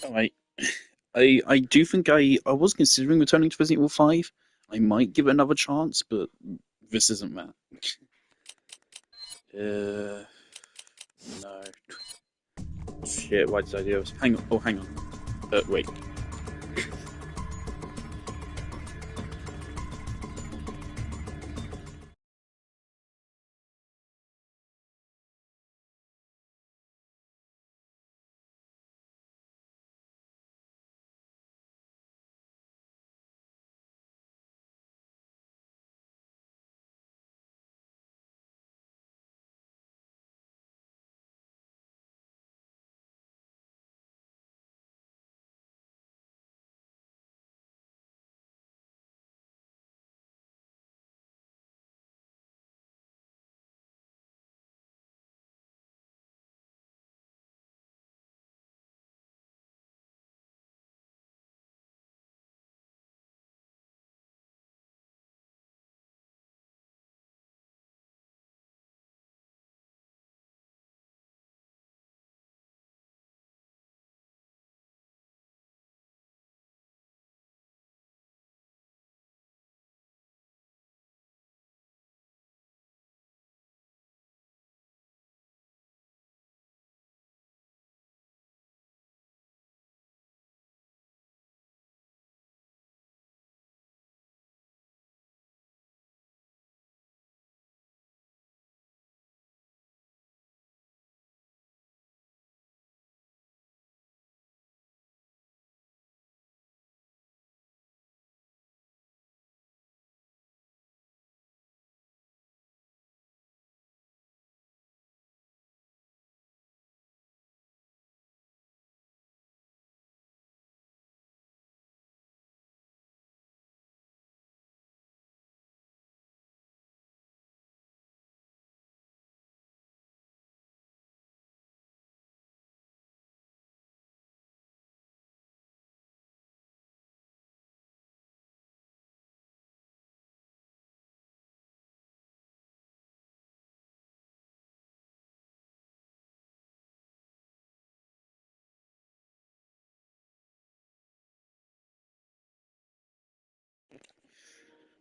Alright. I do think I was considering returning to Resident Evil 5. I might give it another chance, but this isn't that. Uh, no. Shit, why did I do this? Hang on. Oh, hang on. Wait.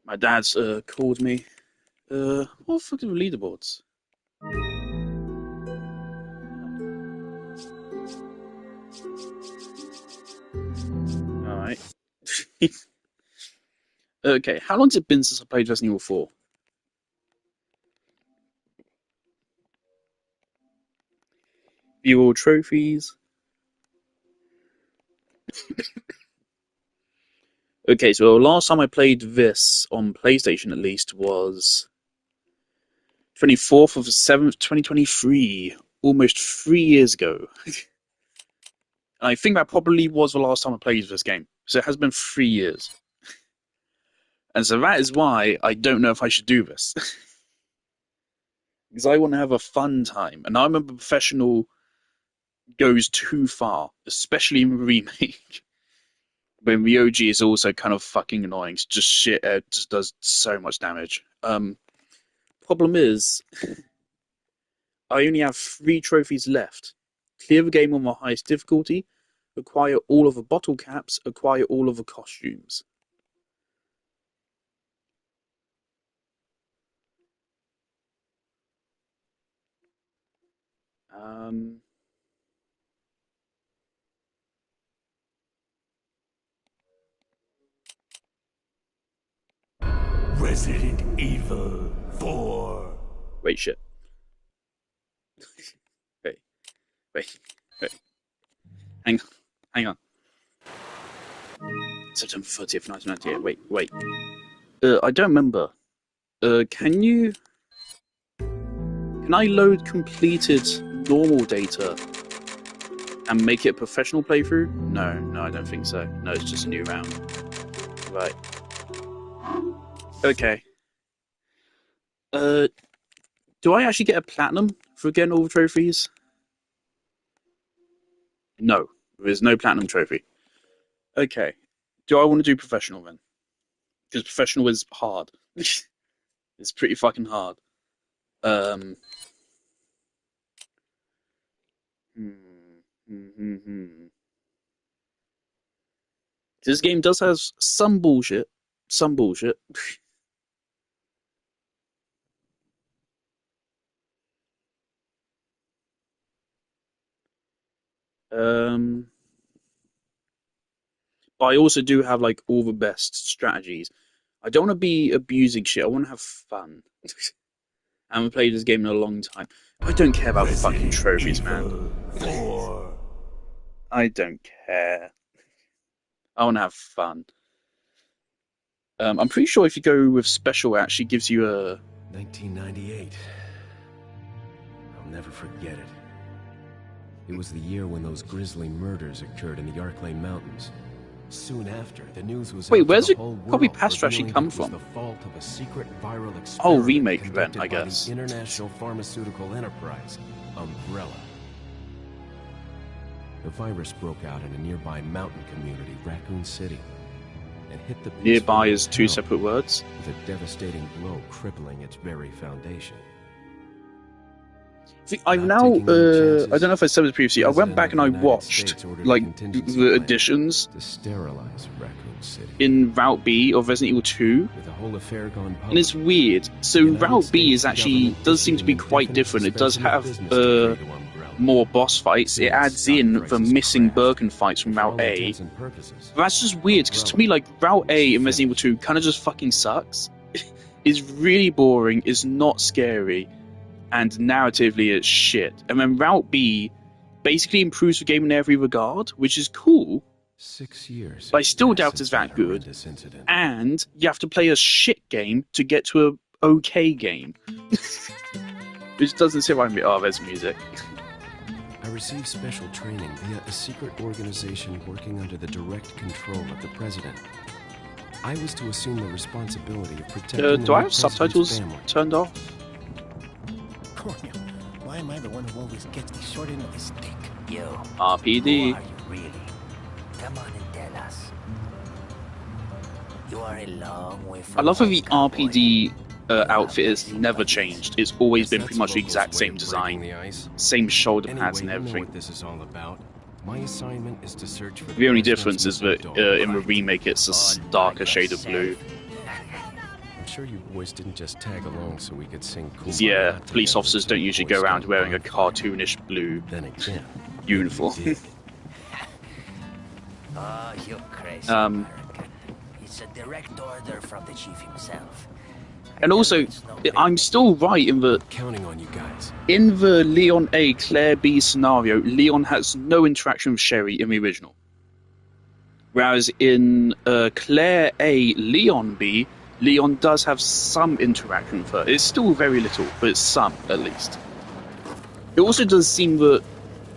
My dad's called me. What the fuck are the leaderboards? Alright. Okay, how long's it been since I played Resident Evil 4? View all trophies. Okay, so last time I played this on PlayStation at least was 24th of the 7th, 2023, almost 3 years ago. And I think that probably was the last time I played this game. So it has been 3 years. And so that is why I don't know if I should do this. Because I want to have a fun time. And I remember Professional goes too far, especially in the remake. But the OG is also kind of fucking annoying. It's just shit, it just does so much damage. Problem is, I only have 3 trophies left. Clear the game on the highest difficulty, acquire all of the bottle caps, acquire all of the costumes. Um, Resident Evil 4. wait, shit. Wait, wait, wait. Hang on, hang on. September 30th, 1998. Wait. I don't remember. Can I load completed normal data and make it a professional playthrough? No, I don't think so. No, it's just a new round. Right. Okay. Uh, do I actually get a platinum for getting all the trophies? No, there's no platinum trophy. Okay. Do I want to do professional then? Because professional is hard. It's pretty fucking hard. Um. Hmm, hmm. This game does have some bullshit. Some bullshit. But I also do have like all the best strategies. I don't want to be abusing shit. I want to have fun. I haven't played this game in a long time. I don't care about fucking trophies, man. 4. I don't care. I want to have fun. I'm pretty sure if you go with special, it actually gives you a... 1998. I'll never forget it. It was the year when those grisly murders occurred in the Arklay Mountains. Soon after, the news was Wait, out to where's the the whole copy world, paste actually revealing come it was from? the fault of a secret viral Oh, experiment remake then, conducted I by guess. the International Pharmaceutical Enterprise, Umbrella. The virus broke out in a nearby mountain community, Raccoon City, and hit the Nearby peaceful is two town separate words. with a devastating blow crippling its very foundation. See, I've Not now, taking any chances, I don't know if I said this previously, I went President back of and I the United watched, States ordered a like, contingency the plan additions to sterilize Raccoon City. in Route B of Resident Evil 2, With the whole affair gone public, and it's weird. So United Route B States is actually, government does seem to be issued an quite indefinite different. It does suspension of have, business decree to Umbrella. more boss fights. It Soon adds stock in the prices missing crashed. Birkin fights from For all Route A. intents and purposes, But that's just weird, because to me, like, Route A in Resident Evil 2 kind of just fucking sucks. It's really boring, it's not scary, and narratively it's shit. And then Route B basically improves the game in every regard, which is cool, 6 years. but I still has doubt passed it's since that good. horrendous incident. And you have to play a shit game to get to a okay game. Which doesn't seem right to me. Oh, there's music. I received special training via a secret organization working under the direct control of the president. I was to assume the responsibility of protecting the Do I have president's subtitles family. turned off? Coño, why am I the one who always gets the short end of the stick? You, RPD. who are you really? Come on and tell us. You are a long way from I love how home, the cowboy. RPD outfit has never changed. It's always been pretty much the That's exact Local's way same of design. breaking the ice. Same shoulder Anyway, pads and you know everything. what this is all about. My assignment is to search for The only president's difference is missing that daughter. in the remake it's a All by darker shade of blue. yourself. I'm sure you boys didn't just tag along so we could sing cool. Yeah, Kumbaya police together officers to don't the usually Boy go around Scout wearing a bonfire. cartoonish blue Then again, uniform. you did. Oh, you crazy Um, American. It's a direct order from the chief himself. And also, I'm still right in the Counting on you guys. Leon A, Claire B scenario, Leon has no interaction with Sherry in the original. Whereas in Claire A, Leon B, Leon does have some interaction with her. It's still very little, but it's some at least. It also does seem that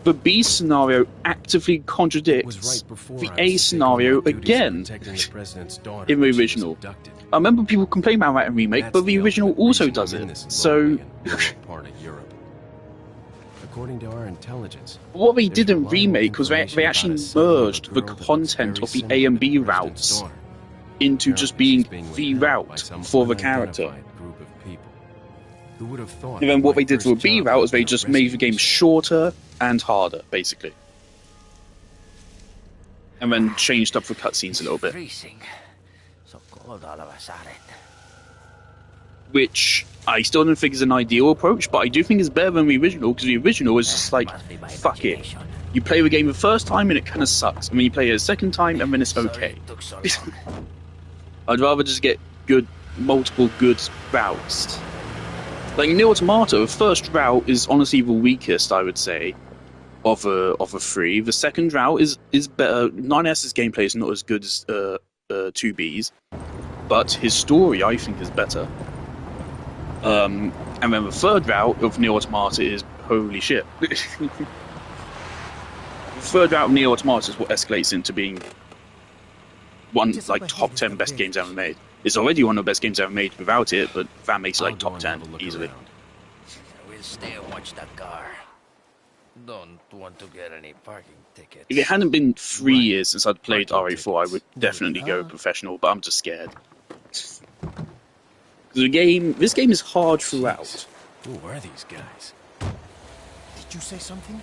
the B scenario actively It was contradicts right before the I A was to take scenario on my duties of again. protecting the president's daughter in the when she was original. abducted. I remember people complaining about that in remake, That's but the original ultimate also reason does I'm in it. this So lonely and remote part of Europe. According to our intelligence, what they there's did in reliable remake was they information actually about a son of a merged the girl that looks content very of the similar A and to B the president's routes daughter. into just Apparently being she's being the withheld by route some for the character. unidentified group of people. Who would have thought And then that what my they did for a first B job route would was they be a just made the rescue game mission? shorter and harder, basically. And then changed up the cutscenes a little bit. Freezing. So cold all of a sudden. Which I still don't think is an ideal approach, but I do think it's better than the original, because the original is just like, Must be my fuck it. imagination. You play the game the first time and it kind of sucks, and then you play it a second time and then it's Sorry okay. it took so long. I'd rather just get multiple good routes. Like Nier Automata, the first route is honestly the weakest, I would say, of a three. The second route is better. 9S's gameplay is not as good as 2B's, but his story I think is better. And then the third route of Nier Automata is holy shit. The third route of Nier Automata is what escalates into being one like top 10 best games ever made. It's already one of the best games ever made without it, but that makes it I'll like go top and 10 have a look easily. around. We'll stay and watch the car. Don't want to get any parking tickets. If it hadn't been 3 Right. years since I'd played Parking RE4, I would tickets. definitely go professional, but I'm just scared. This game is hard throughout. Who are these guys? Did you say something?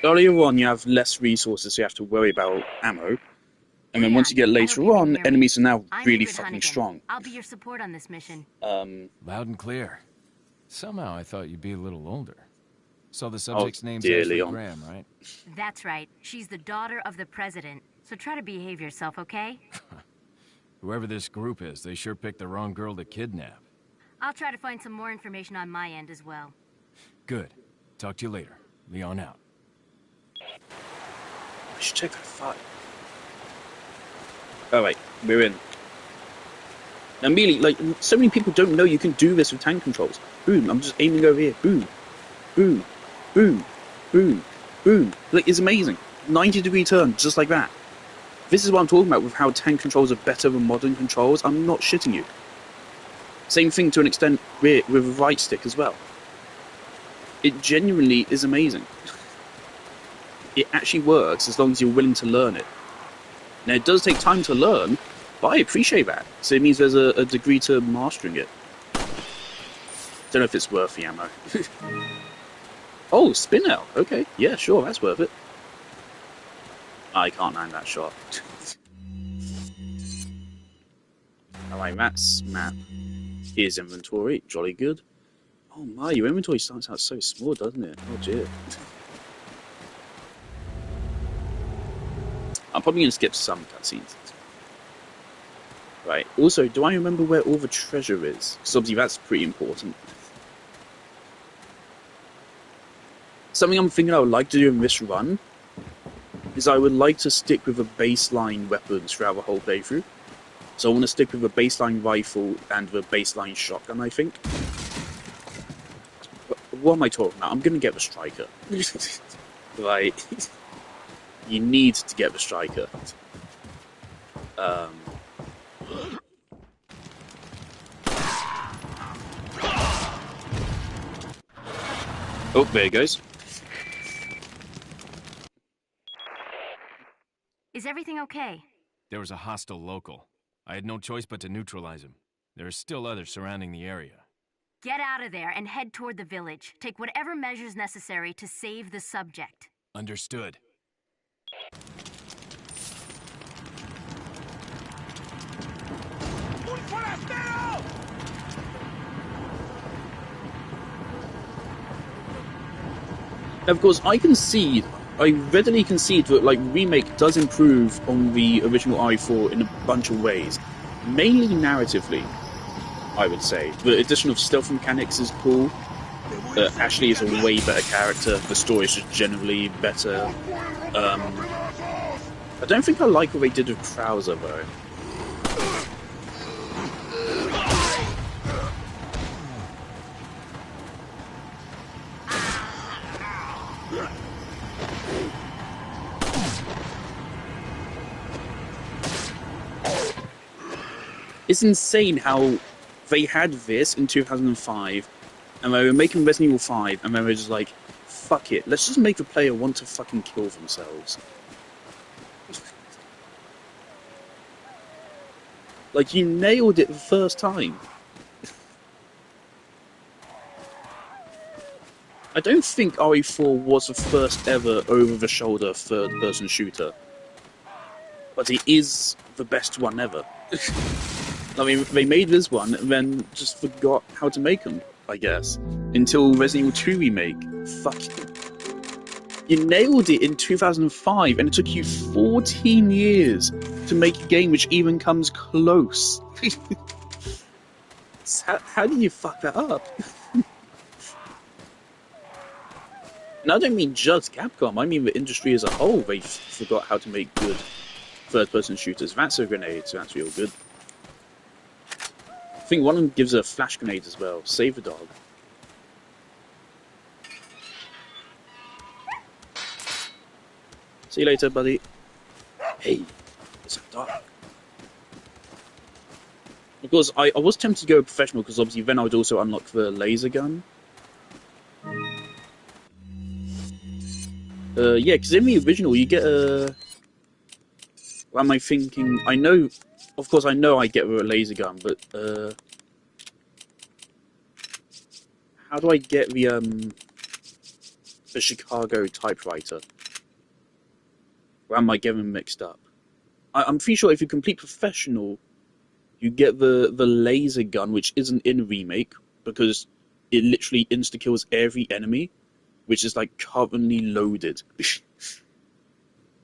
Earlier on, you have less resources, so you have to worry about ammo. And then once you get later on, enemies are now really fucking strong. I'll be your support on this mission. Loud and clear. Somehow I thought you'd be a little older. So the subject's name's dear Ashley Leon. Graham, right? That's right. She's the daughter of the president. So try to behave yourself, okay? Whoever this group is, they sure picked the wrong girl to kidnap. I'll try to find some more information on my end as well. Good. Talk to you later. Leon out. I should check that file. Alright, we're in. Now, immediately, like, so many people don't know you can do this with tank controls. Boom, I'm just aiming over here. Boom, boom, boom, boom, boom. Like, it's amazing. 90-degree turn, just like that. This is what I'm talking about with how tank controls are better than modern controls. I'm not shitting you. Same thing to an extent with a right stick as well. It genuinely is amazing. It actually works as long as you're willing to learn it. Now, it does take time to learn, but I appreciate that. So it means there's a degree to mastering it. Don't know if it's worth the ammo. Oh, spin out. Okay, yeah, sure, that's worth it. I can't land that shot. Alright, that's map. Here's inventory. Jolly good. Oh my, your inventory starts out so small, doesn't it? Oh dear. I'm probably going to skip some cutscenes. Right, also, do I remember where all the treasure is? Because obviously that's pretty important. Something I'm thinking I would like to do in this run is I would like to stick with the baseline weapons throughout the whole playthrough. So I want to stick with a baseline rifle and the baseline shotgun, I think. What am I talking about? I'm going to get the striker. Right. You need to get the striker. Oh, there it goes. Is everything okay? There was a hostile local. I had no choice but to neutralize him. There are still others surrounding the area. Get out of there and head toward the village. Take whatever measures necessary to save the subject. Understood. Of course, I readily concede that like Remake does improve on the original i4 in a bunch of ways. Mainly narratively, I would say. The addition of stealth mechanics is cool. Ashley is a way better character. The story is just generally better. I don't think I like what they did with Krauser, though. It's insane how they had this in 2005, and they were making Resident Evil 5, and they were just like, fuck it, let's just make the player want to fucking kill themselves. Like, you nailed it the first time. I don't think RE4 was the first ever over-the-shoulder third-person shooter, but it is the best one ever. I mean, they made this one and then just forgot how to make them, I guess. Until Resident Evil 2 Remake. Fuck you. You nailed it in 2005 and it took you 14 years to make a game which even comes close. How did you fuck that up? And I don't mean just Capcom, I mean the industry as a whole. They forgot how to make good third-person shooters. That's a grenade, so that's real good. I think one of them gives a flash grenade as well. Save the dog. See you later, buddy. Hey, it's a dog. Of course, I was tempted to go professional because obviously then I would also unlock the laser gun. Yeah, because in the original you get a... What am I thinking? I know... Of course, I know I get a laser gun, but, how do I get the Chicago typewriter? Or am I getting them mixed up? I'm pretty sure if you complete Professional, you get the laser gun, which isn't in Remake, because it literally insta-kills every enemy, which is like currently loaded.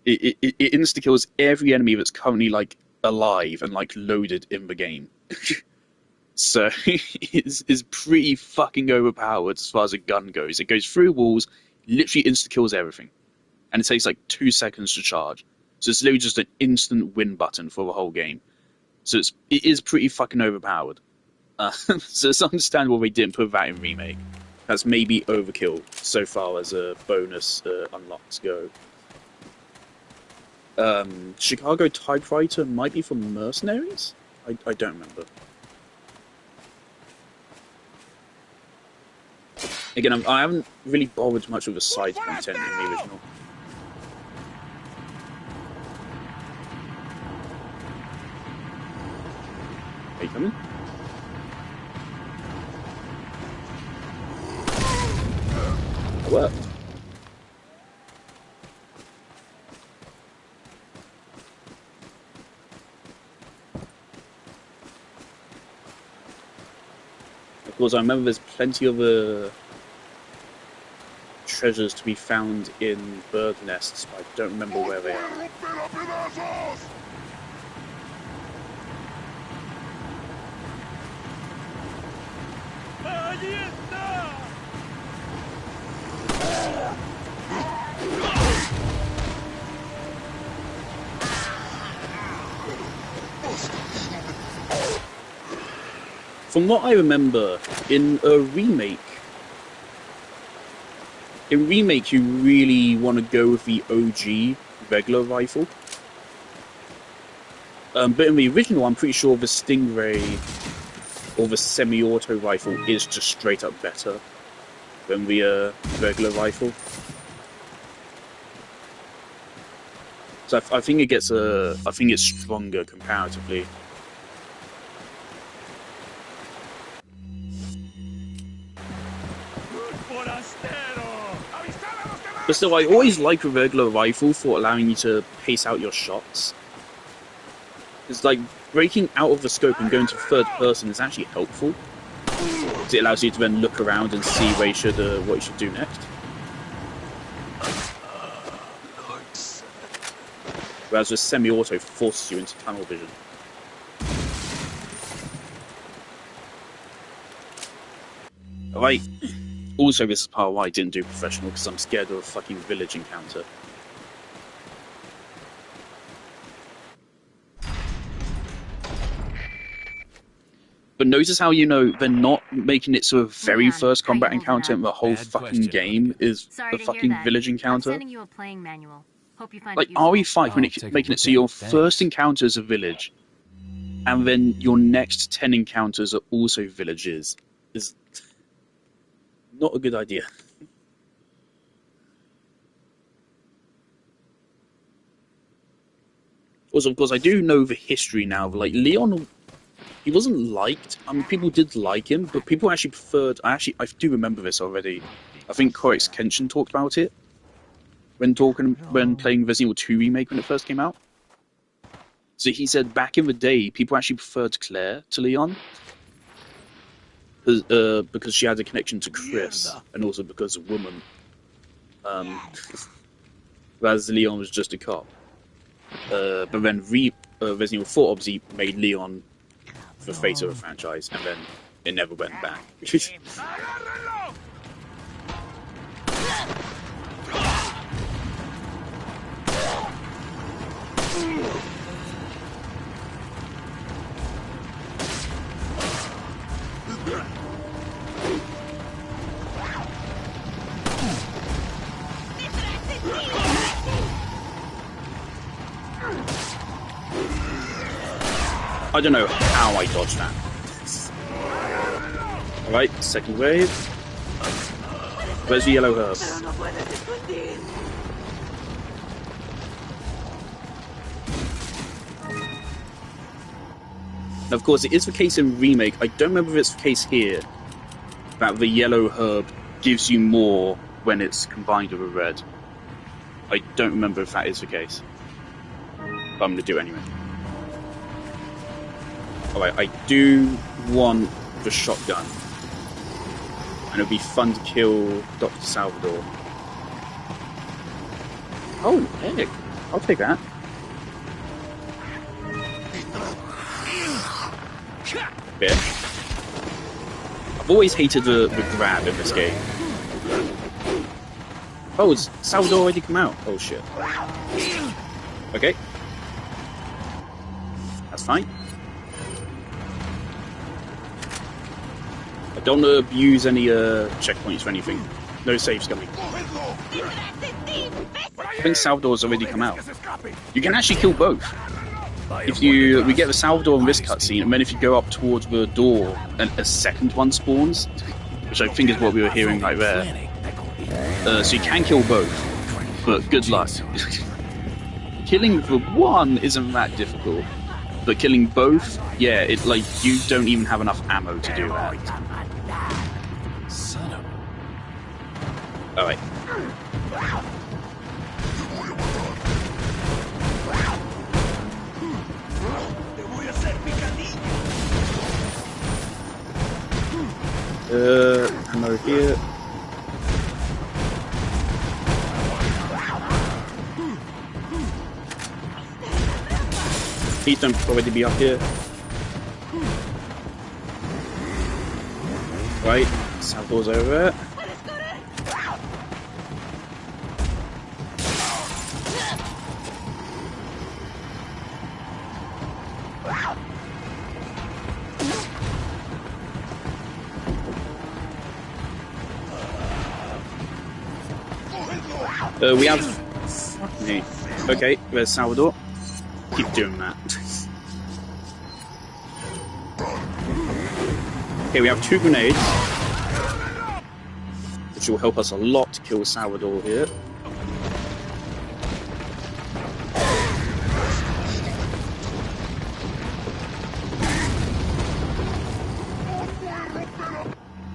it insta-kills every enemy that's currently like alive and like loaded in the game. So it's pretty fucking overpowered as far as a gun goes. It goes through walls, literally insta-kills everything. And it takes like 2 seconds to charge. So it's literally just an instant win button for the whole game. So it is pretty fucking overpowered. So it's understandable they didn't put that in Remake. That's maybe overkill so far as a bonus unlocks go. Chicago Typewriter might be from Mercenaries? I don't remember. Again, I haven't really bothered much with the side content in the original. Are you coming? It worked. Of course, I remember there's plenty of treasures to be found in bird nests, but I don't remember where they are. From what I remember, in Remake, you really want to go with the OG regular rifle. But in the original, I'm pretty sure the Stingray or the semi-auto rifle is just straight up better than the regular rifle. So I think it gets I think it's stronger comparatively. But still, I always like a regular rifle for allowing you to pace out your shots. It's like breaking out of the scope and going to third person is actually helpful. Because it allows you to then look around and see where you should, what you should do next. Whereas the semi-auto forces you into tunnel vision. Alright. Also, this is part of why I didn't do Professional, because I'm scared of a fucking village encounter. But notice how, you know, they're not making it so the very first combat encounter in the whole fucking game is the fucking village encounter. I'm sending you a playing manual. Hope you find Like it useful. RE5 making it so your first encounter is a village, and then your next 10 encounters are also villages, is not a good idea. Also, of course, I do know the history now. Like, Leon, he wasn't liked. I mean, people did like him, but people actually preferred... I do remember this already. I think Korix Kenshin talked about it when playing Resident Evil 2 Remake when it first came out. So he said back in the day, people actually preferred Claire to Leon. Because she had a connection to Chris, and also because a woman. Whereas Leon was just a cop. But then Resident Evil 4 obviously made Leon the face of the franchise, and then it never went back. I don't know how I dodged that. Alright, second wave. Where's the yellow herb? Now, of course, it is the case in Remake. I don't remember if it's the case here, that the yellow herb gives you more when it's combined with a red. I don't remember if that is the case. But I'm going to do it anyway. Alright, I do want the shotgun. And it'll be fun to kill Dr. Salvador. Oh, heck. I'll take that. Yeah. I've always hated the grab in this game. Oh, has Salvador already come out? Oh, shit. Okay. That's fine. I don't want to abuse any checkpoints or anything. No saves coming. I think Salvador's already come out. You can actually kill both. If we get the Salvador in this cutscene, and then if you go up towards the door, and a second one spawns, which I think is what we were hearing right there. So you can kill both, but good luck. Killing the one isn't that difficult, but killing both, yeah, it like you don't even have enough ammo to do that. Son of... All right. Ammo here. Please don't already be up here. Right, Salvador's over there. We have... Fuck me. Okay, there's Salvador. Keep doing that. Okay, we have 2 grenades, which will help us a lot to kill Salvador here.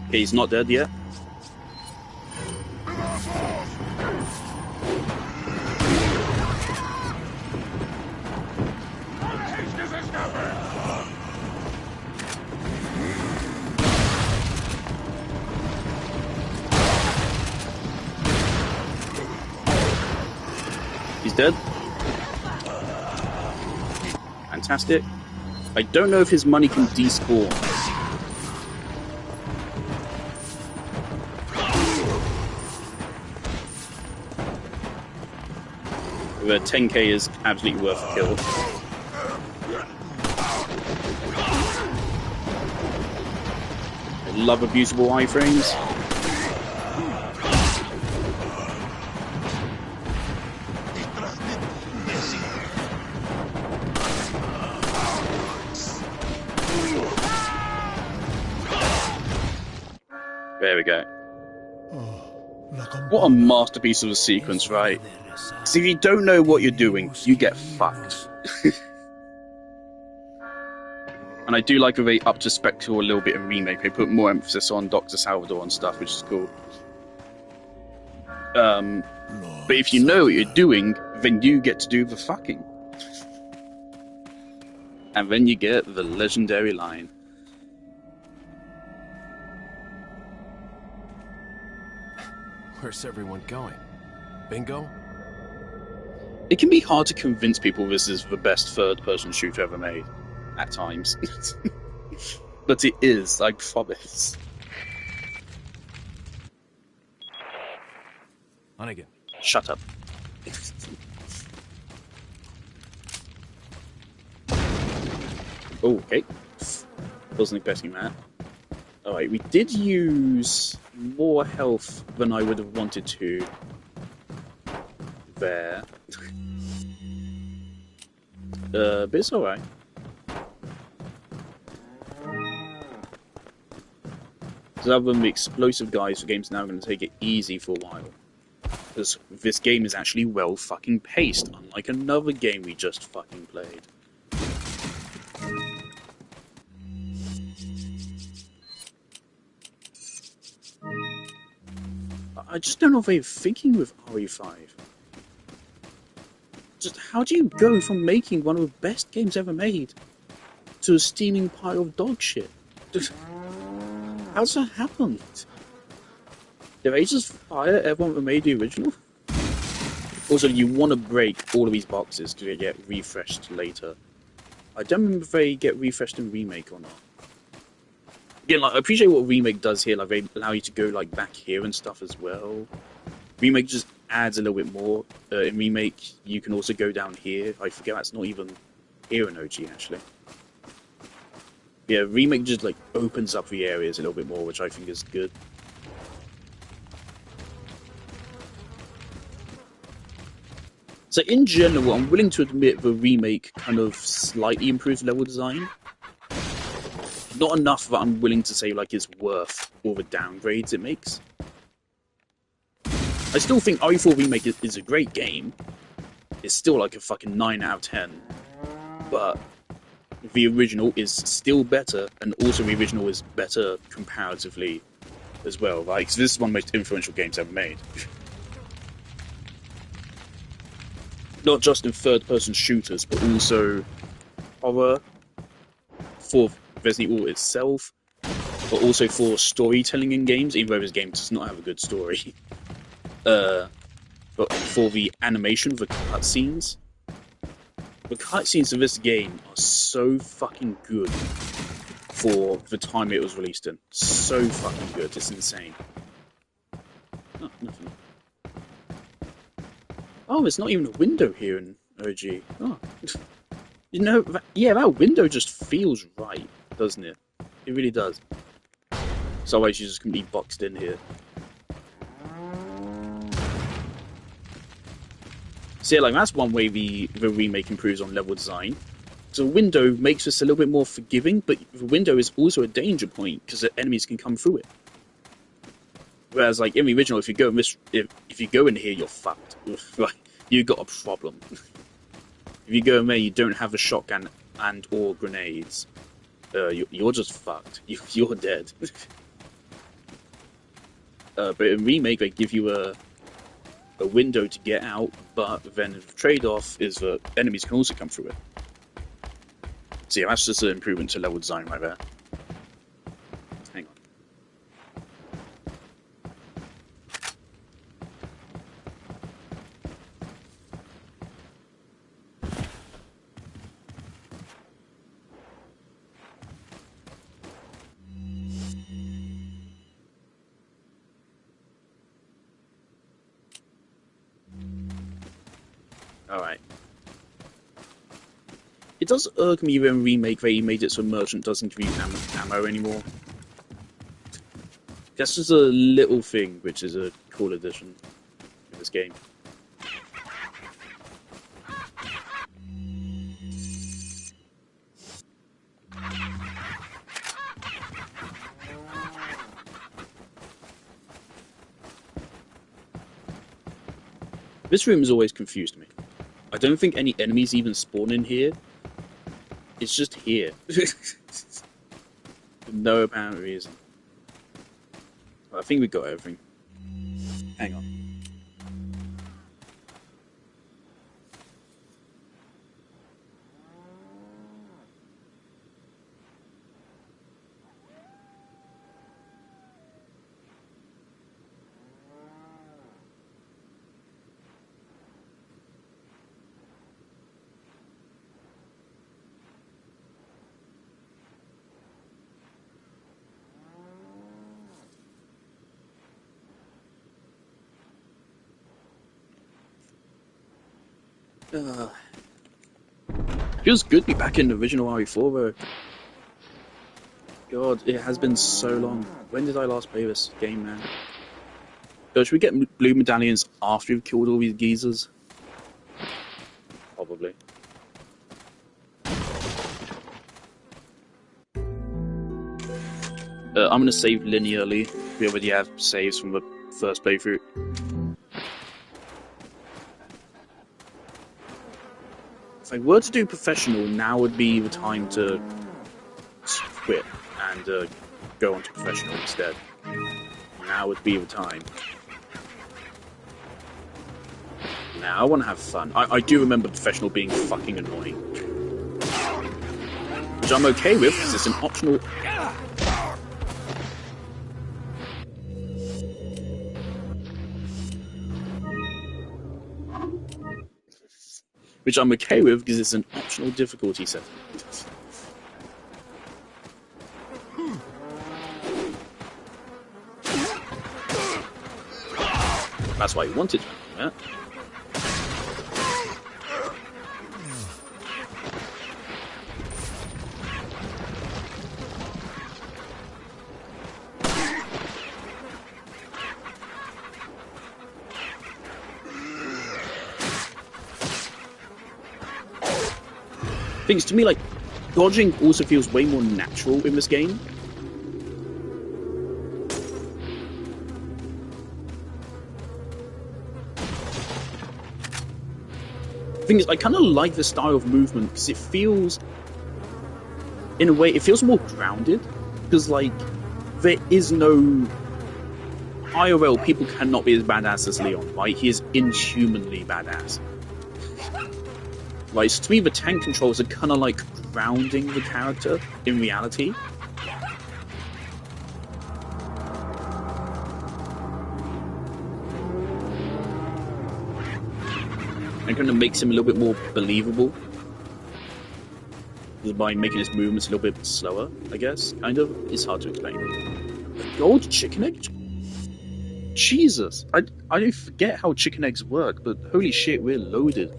Okay, he's not dead yet. He's dead. Fantastic. I don't know if his money can despawn. The 10k is absolutely worth a kill. I love abusable iframes. There we go. What a masterpiece of a sequence, right? Because if you don't know what you're doing, you get fucked. And I do like that they upped the spectacle a little bit in Remake. They put more emphasis on Dr. Salvador and stuff, which is cool. But if you know what you're doing, then you get to do the fucking. And then you get the legendary line. Where's everyone going? Bingo? It can be hard to convince people this is the best third-person shooter ever made, at times. But it is, I promise. Hunnigan. Shut up. Oh, okay. Wasn't expecting that. Alright, we did use more health than I would have wanted to there. But it's alright. Because other than the explosive guys, the game's now going to take it easy for a while. Because this game is actually well fucking paced, unlike another game we just fucking played. I just don't know if they're thinking with RE5. Just how do you go from making one of the best games ever made to a steaming pile of dog shit? Just, how's that happen? Did they just fire everyone that made the original? Also, you want to break all of these boxes to get refreshed later. I don't remember if they get refreshed in Remake or not. Again, like, I appreciate what Remake does here, like they allow you to go like back here and stuff as well. Remake just adds a little bit more. In Remake, you can also go down here. I forget that's not even here in OG, actually. Yeah, Remake just like opens up the areas a little bit more, which I think is good. So in general, I'm willing to admit the Remake kind of slightly improves level design. Not enough that I'm willing to say like it's worth all the downgrades it makes. I still think RE4 Remake is a great game. It's still like a fucking 9 out of 10. But the original is still better, and also the original is better comparatively as well. Like, so this is one of the most influential games ever made. Not just in third-person shooters, but also horror, for Resident Evil itself, but also for storytelling in games, even though this game does not have a good story. But for the animation, the cutscenes. The cutscenes of this game are so fucking good for the time it was released in. So fucking good, it's insane. Oh, nothing. Oh, there's not even a window here in OG. Oh. You know, that window just feels right, doesn't it? It really does. So otherwise you're just going to be boxed in here. So yeah, like, that's one way the Remake improves on level design. So the window makes us a little bit more forgiving, but the window is also a danger point, because the enemies can come through it. Whereas, like, in the original, if you go in if you go in here, you're fucked. Like, you got a problem. If you go in there, you don't have a shotgun and or grenades. You're just fucked. You're dead. But in Remake, they give you a window to get out, but then the trade-off is that enemies can also come through it. So yeah, that's just an improvement to level design right there. Hang on. Alright. It does irk me when Remake they made it so Merchant doesn't give you ammo anymore. That's just a little thing, which is a cool addition to this game. This room has always confused me. I don't think any enemies even spawn in here. It's just here. For no apparent reason. Well, I think we got everything. Hang on. Feels good to be back in the original RE4 though. God, it has been so long. When did I last play this game, man? Should we get blue medallions after we've killed all these geezers? Probably. I'm gonna save linearly. We already have saves from the first playthrough. If I were to do professional, now would be the time to quit and go on to professional instead. Now would be the time. Nah, I want to have fun. I do remember Professional being fucking annoying. Which I'm okay with, because it's an optional... Which I'm okay with, because it's an optional difficulty setting. That's why you wanted to, yeah? Things to me, like, dodging also feels way more natural in this game. The thing is, I kind of like the style of movement because it feels, in a way, it feels more grounded. Because, like, there is no IRL. People cannot be as badass as Leon, right? He is inhumanly badass. Like, to me, the tank controls are kind of like grounding the character in reality. And kind of makes him a little bit more believable. By making his movements a little bit slower, I guess. Kind of. It's hard to explain. Gold chicken egg? Jesus! I forget how chicken eggs work, but holy shit, we're loaded.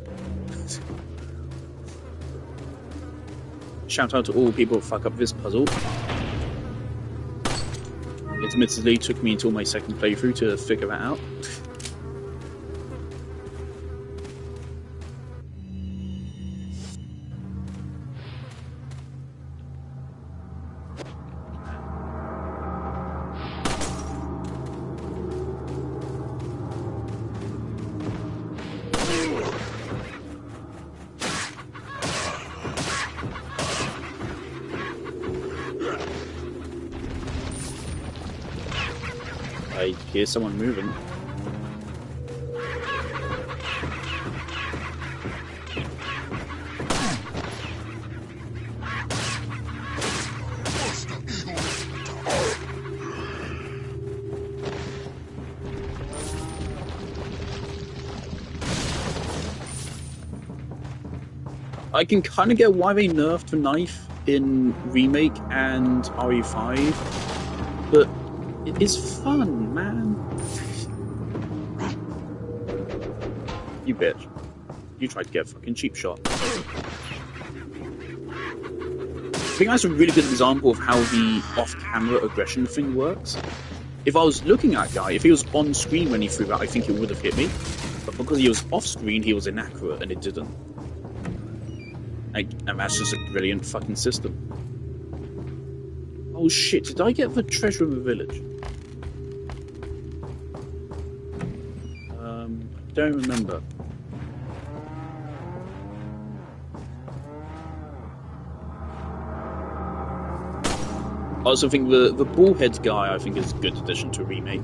Shout out to all people who fuck up this puzzle. It admittedly took me until my second playthrough to figure that out. I hear someone moving. I can kind of get why they nerfed the knife in Remake and RE5, but it is fun, man. You bitch. You tried to get a fucking cheap shot. I think that's a really good example of how the off-camera aggression thing works. If I was looking at a guy, if he was on screen when he threw that, I think it would have hit me. But because he was off screen, he was inaccurate and it didn't. And that's just a brilliant fucking system. Oh shit, did I get the treasure in the village? I don't remember. I also think the bullhead guy, I think, is a good addition to a remake.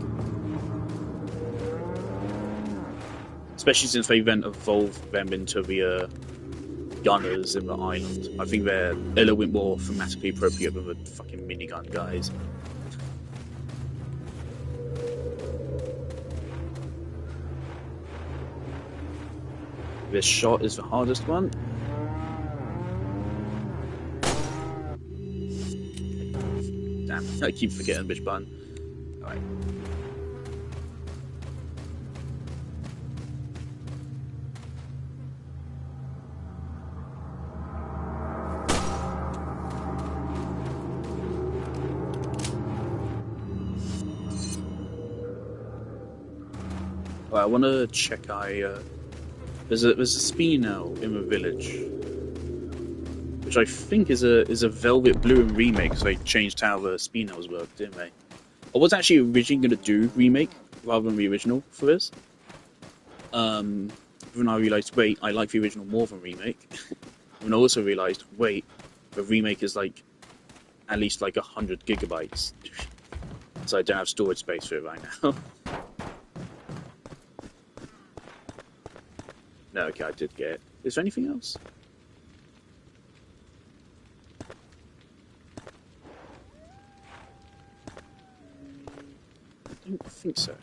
Especially since they then evolved them into the gunners in the island. I think they're a little bit more thematically appropriate than the fucking minigun guys. This shot is the hardest one. Damn, I keep forgetting which button. Alright. Well, I want to check. There's a Spinel in the village, which I think is a Velvet Blue in remake. So they changed how the Spinels work, didn't they? I was actually originally going to do remake rather than the original for this. Then I realised, wait, I like the original more than remake. And I also realised, wait, the remake is like at least like 100 gigabytes, so I don't have storage space for it right now. No, okay, I did get it. Is there anything else? I don't think so.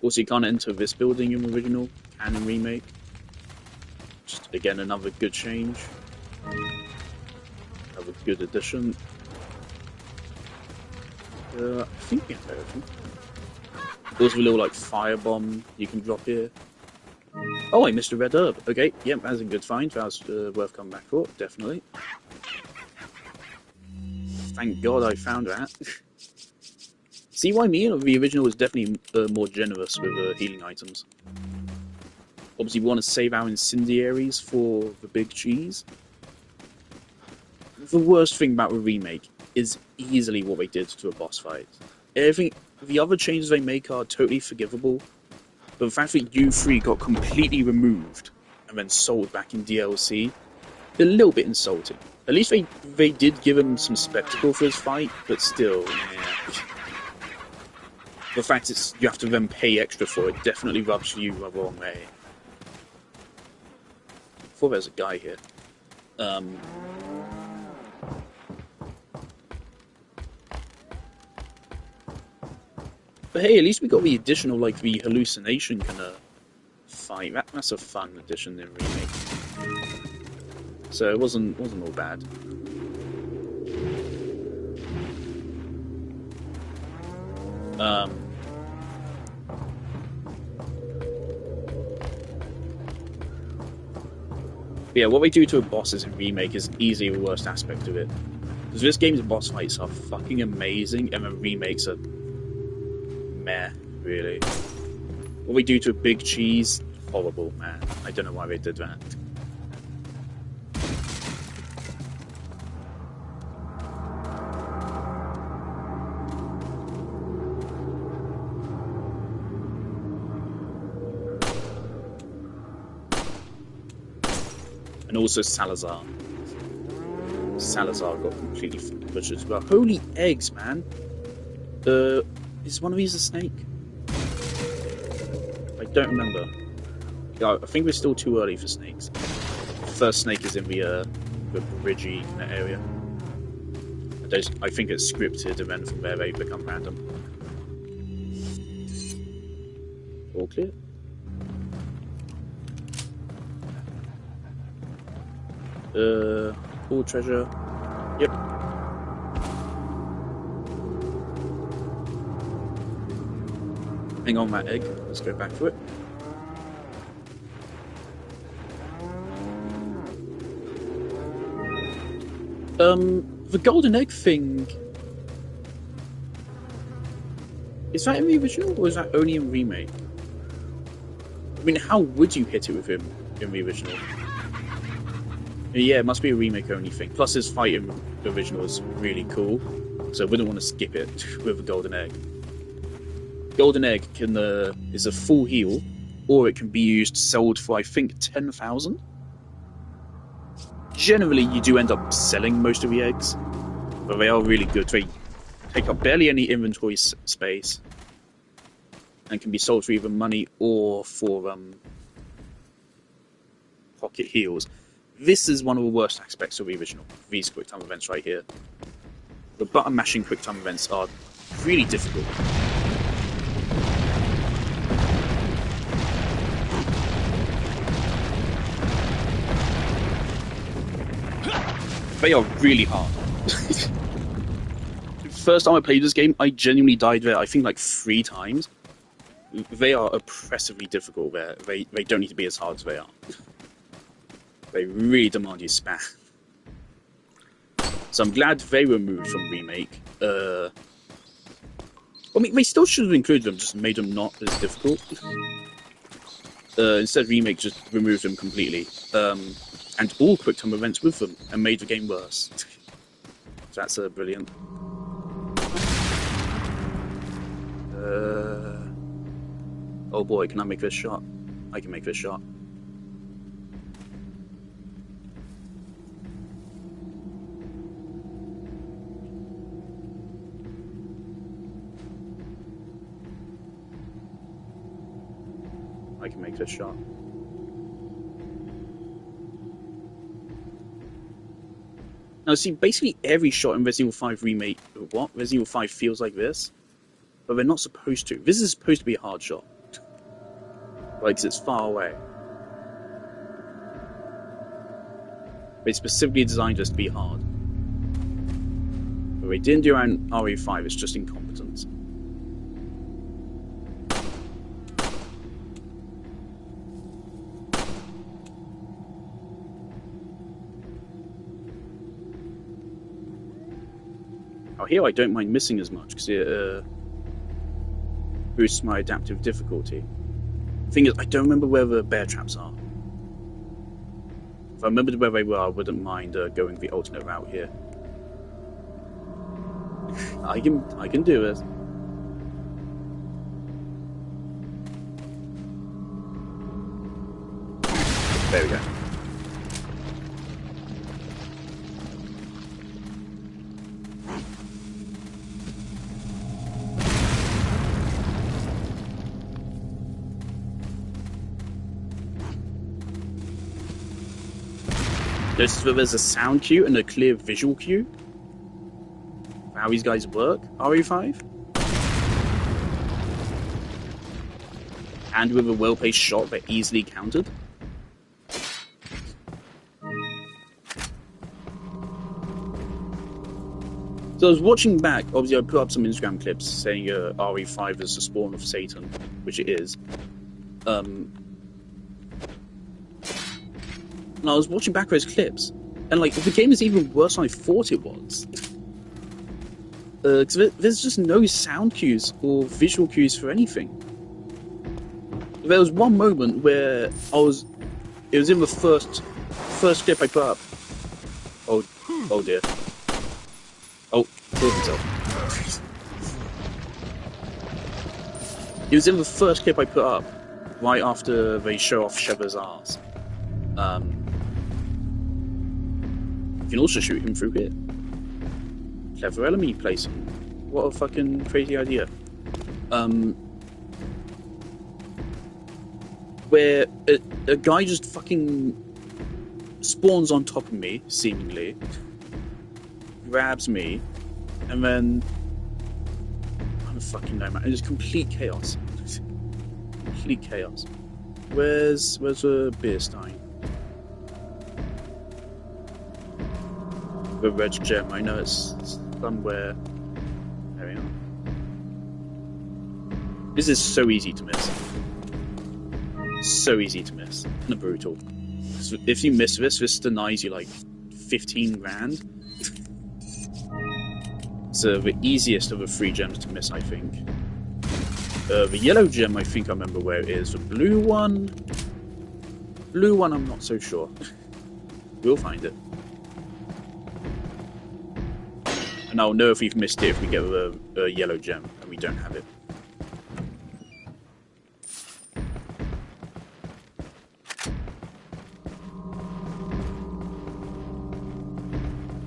Also, you can't enter this building in the original and in remake. Just again, another good change. Another good addition. I think we have everything. There's a little like firebomb you can drop here. Oh, I missed a red herb. Okay, yep, that's a good find. That was worth coming back for, definitely. Thank God I found that. See why me? The original was definitely more generous with healing items. Obviously, we want to save our incendiaries for the big cheese. The worst thing about the remake is easily what they did to a boss fight. Everything, the other changes they make are totally forgivable, but the fact that U3 got completely removed and then sold back in DLC, a little bit insulting. At least they did give him some spectacle for his fight, but still, yeah. The fact that you have to then pay extra for it definitely rubs you the wrong way. I thought there's a guy here. But hey, at least we got the additional, like, the hallucination kind of fight. That's a fun addition in remake. So it wasn't all bad. But yeah, what they do to a bosses in remake is easily the worst aspect of it. Because this game's boss fights are fucking amazing, and the remakes are meh, really. What we do to a big cheese, horrible, man. I don't know why they did that. And also Salazar. Salazar got completely butchered as well. Holy eggs, man! Is one of these a snake? I don't remember. Yeah, I think we're still too early for snakes. The first snake is in the bridgey kind of area. I think it's scripted, and then from there they become random. All clear. All treasure. Yep. Hang on that egg. Let's go back to it. The golden egg thing. Is that in the original or is that only in remake? I mean, how would you hit it with him in the original? Yeah, it must be a remake only thing. Plus his fight in the original is really cool, so I wouldn't want to skip it with a golden egg. Golden egg is a full heal, or it can be sold for I think 10,000. Generally, you do end up selling most of the eggs, but they are really good. They take up barely any inventory space, and can be sold for either money or for pocket heals. This is one of the worst aspects of the original, these quick time events right here. The button mashing quick time events are really difficult. They are really hard. First time I played this game, I genuinely died there, I think like 3 times. They are oppressively difficult there. They don't need to be as hard as they are. They really demand you spam. So I'm glad they were removed from remake. I mean, they still should have included them, just made them not as difficult. Instead, remake just removed them completely. And all quick time events with them, and made the game worse. So that's brilliant. Oh boy, can I make this shot? I can make this shot. I can make this shot. Now, see, basically every shot in Resident Evil 5 Remake, Resident Evil 5 feels like this, but they're not supposed to. This is supposed to be a hard shot. Like, 'cause it's far away. But it's specifically designed just to be hard. But they didn't do it on RE5, it's just incompetence. Oh, here I don't mind missing as much because it boosts my adaptive difficulty. The thing is, I don't remember where the bear traps are. If I remembered where they were, I wouldn't mind going the alternate route here. I can do this. There we go. Notice that there's a sound cue and a clear visual cue for how these guys work, RE5. And with a well-paced shot, they're easily countered. So I was watching back, obviously I put up some Instagram clips saying RE5 is the spawn of Satan, which it is. And I was watching back those clips, and like the game is even worse than I thought it was. Because there's just no sound cues or visual cues for anything. There was one moment where it was in the first clip I put up. Oh dear. Oh, killed himself. It was in the first clip I put up, right after they show off Sheva's arse. You can also shoot him through here. Clever enemy placement. What a fucking crazy idea. Where a guy just fucking spawns on top of me, seemingly, grabs me, and then I don't fucking know, man. It's complete chaos. Complete chaos. Where's a beer stein? The red gem. I know it's somewhere. There we are. This is so easy to miss. So easy to miss. Brutal. So if you miss this denies you like 15 grand. So the easiest of the 3 gems to miss, I think. The yellow gem, I think I remember where it is. The blue one, I'm not so sure. We'll find it. And I'll know if we've missed it if we get a yellow gem and we don't have it.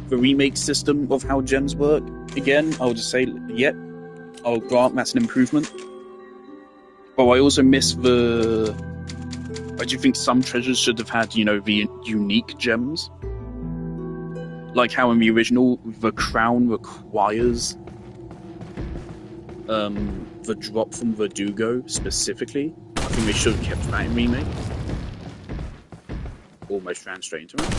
The remake system of how gems work, again, I'll just say, yep, I'll grant that's an improvement. But I also miss I do think some treasures should have had, the unique gems. Like how in the original, the crown requires the drop from Verdugo specifically. I think they should have kept that in remake. Almost ran straight into it.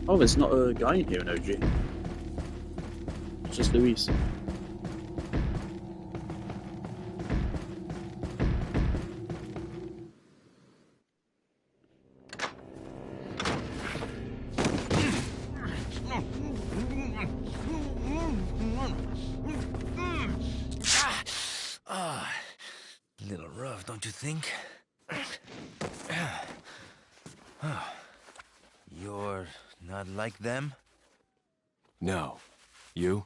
Oh, there's not a guy in here in OG. It's just Luis. Little rough, don't you think? You're not like them? No. You?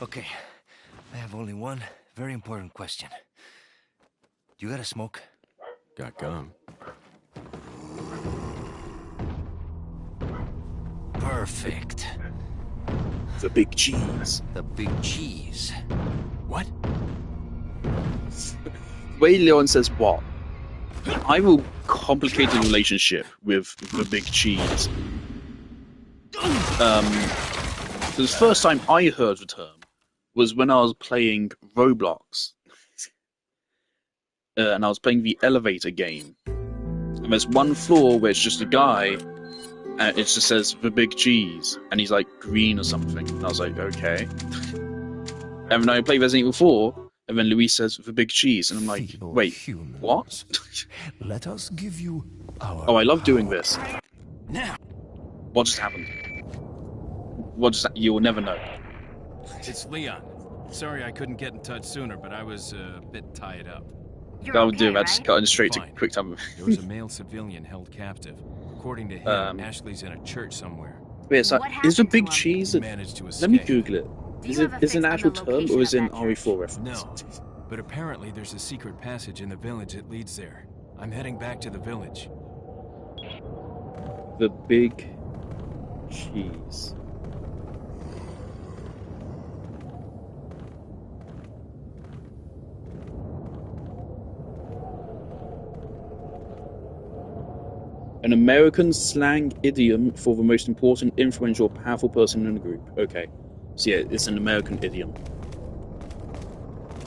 Okay, I have only one very important question. You got a smoke? Got gum. Perfect. The big cheese. The big cheese. What? The way Leon says what? I will complicate a relationship with the big cheese. The first time I heard the term was when I was playing Roblox. And I was playing the elevator game. And there's one floor where it's just a guy, and it just says the big cheese, and he's like green or something. And I was like, okay. And then I play Resident Evil 4, and then Luis says the big cheese, and I'm like, Feeble wait, humans. what? Let us give you our Oh, I love doing this. Now, What just happened? What just? You'll never know. It's Leon. Sorry I couldn't get in touch sooner, but I was a bit tied up. You're That'll okay, do. right? That's cutting straight to Fine. quick time. There was a male civilian held captive. According to him, Ashley's in a church somewhere. Wait, so What is the happened big to him? cheese? He managed to escape. Let me Google it. Do Is you it have a is it an fix on actual the term location or is of it an that church? RE4 reference? No, but apparently there's a secret passage in the village that leads there. I'm heading back to the village. The big cheese. An American slang idiom for the most important, influential, or powerful person in the group. Okay. So yeah, it's an American idiom.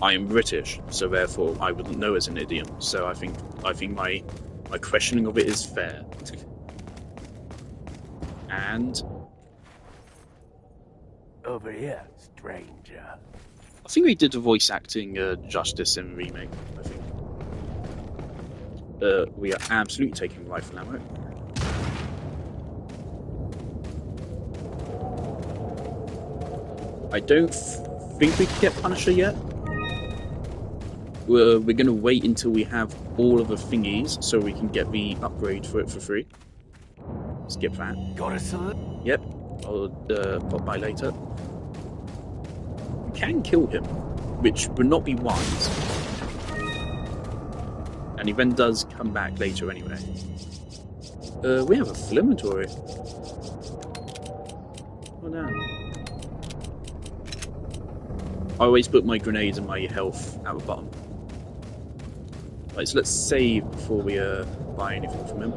I am British, so therefore I wouldn't know it's an idiom. So I think my questioning of it is fair. And Over here, stranger. I think we did the voice acting justice in the remake. I think. We are absolutely taking rifle ammo. I don't think we can get Punisher yet. We're going to wait until we have all of the thingies so we can get the upgrade for it for free. Skip that. Got a salute? Yep, I'll pop by later. We can kill him, which would not be wise. And he then does come back later anyway. We have a full inventory. Oh no. I always put my grenades and my health at the bottom. Right, so let's save before we buy anything from him.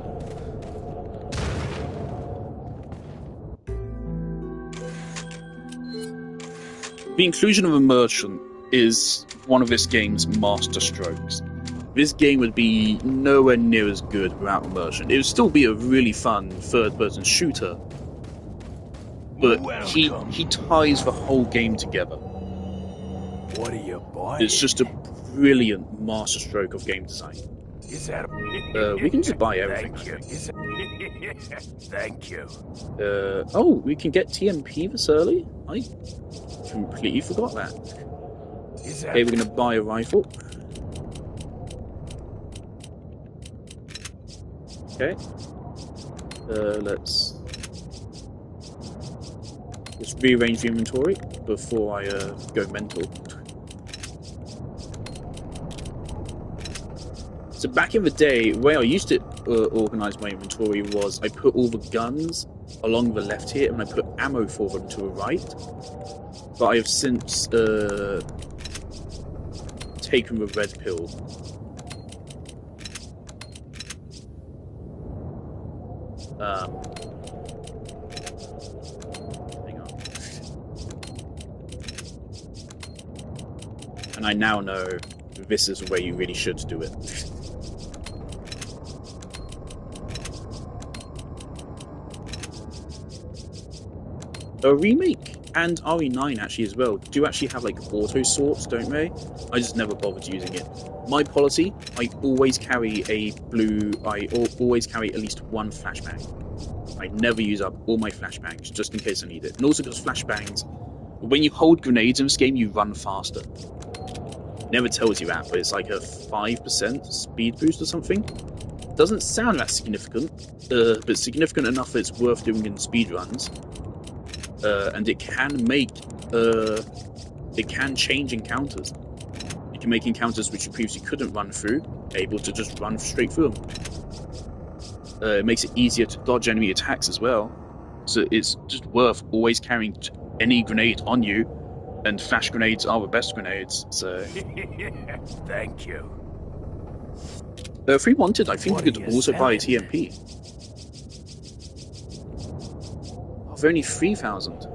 The inclusion of a merchant is one of this game's master strokes. This game would be nowhere near as good without a merchant. It would still be a really fun third-person shooter, but he ties the whole game together. What are you buying? It's just a brilliant masterstroke of game design. Is that We can just buy everything. Thank you. Is Thank you. Oh, we can get TMP this early? I completely forgot that. Is that Okay, we're going to buy a rifle. Okay. Let's rearrange the inventory before I go mental. So back in the day, the way I used to organise my inventory was I put all the guns along the left here and I put ammo for them to the right. But I have since taken the red pill. Hang on. And I now know this is the way you really should do it. A remake and RE9 actually as well do actually have like auto sorts, don't they? I just never bothered using it. My policy, I always carry always carry at least one flashbang. I never use up all my flashbangs just in case I need it. And also because flashbangs, when you hold grenades in this game, you run faster. Never tells you that, but it's like a 5% speed boost or something. Doesn't sound that significant, but significant enough that it's worth doing in speedruns. And it can make it can change encounters. You can make encounters which you previously couldn't run through, able to just run straight through them. It makes it easier to dodge enemy attacks as well. So it's just worth always carrying any grenade on you, and flash grenades are the best grenades. So, Thank you. if we wanted, I think What we are could you also buy a selling? TMP. Oh, for only 3,000,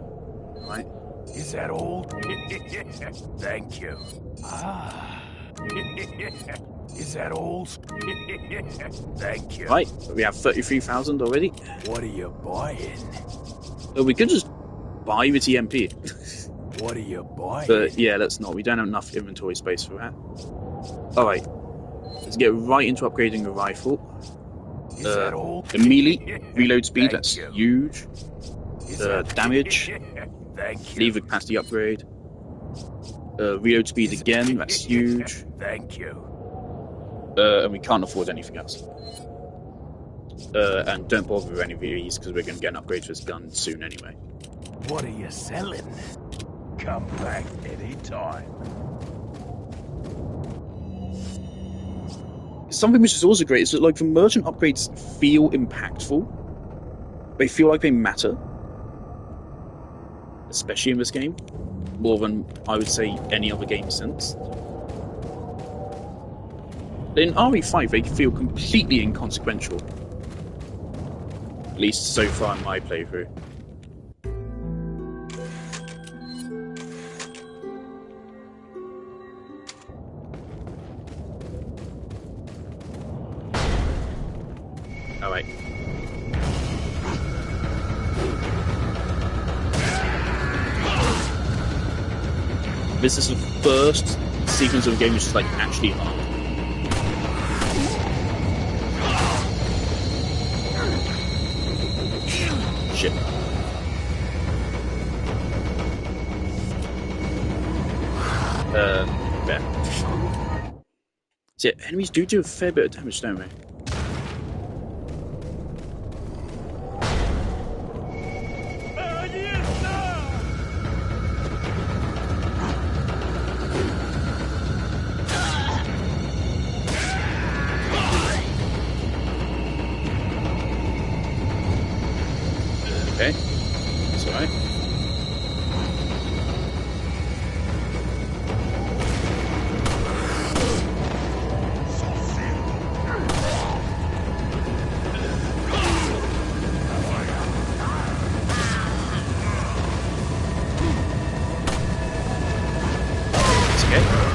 right? Is that old? Thank you. Ah. Is that old? Thank you. Right, we have 33,000 already. What are you buying? We could just buy the TMP. What are you buying? But yeah, let's not. We don't have enough inventory space for that. Alright, let's get right into upgrading the rifle. Is that old? Immediately, reload speed, Thank that's you. huge. Is that- Damage, Thank you. lever capacity upgrade. Reload speed again, that's huge. Thank you. And we can't afford anything else. And don't bother with any of these because we're going to get an upgrade to this gun soon anyway. What are you selling? Come back anytime. Something which is also great is that like the merchant upgrades feel impactful. They feel like they matter. Especially in this game. More than, I would say, any other game since. In RE5, they feel completely inconsequential. At least so far in my playthrough. Alright. This is the first sequence of the game which is like actually hard. Shit. There. So yeah, enemies do a fair bit of damage, don't they? Okay, that's alright. It's okay.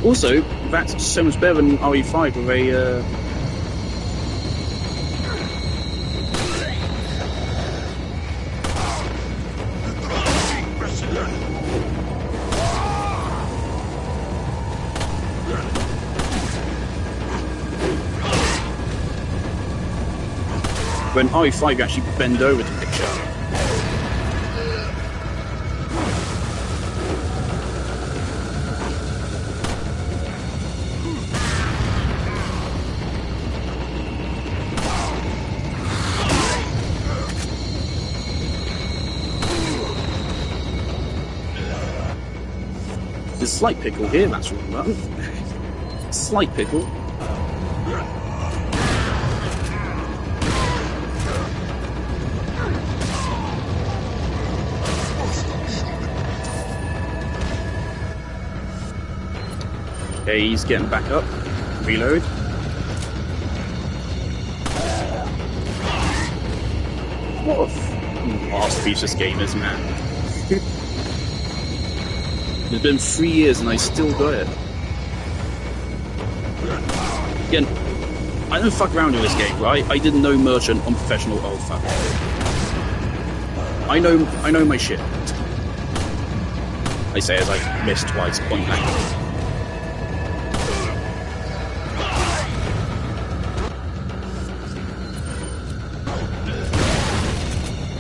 Also, that's so much better than RE5 with a when RE5 you actually bend over to picture. There's a slight pickle here, that's what I'm about. Slight pickle. Okay, he's getting back up. Reload. What a masterpiece this game is, man. It's been 3 years and I still got it. Again, I don't fuck around with this game, right? I did no merchant on professional. Oh fuck. I know my shit. I say as I missed twice, point blank.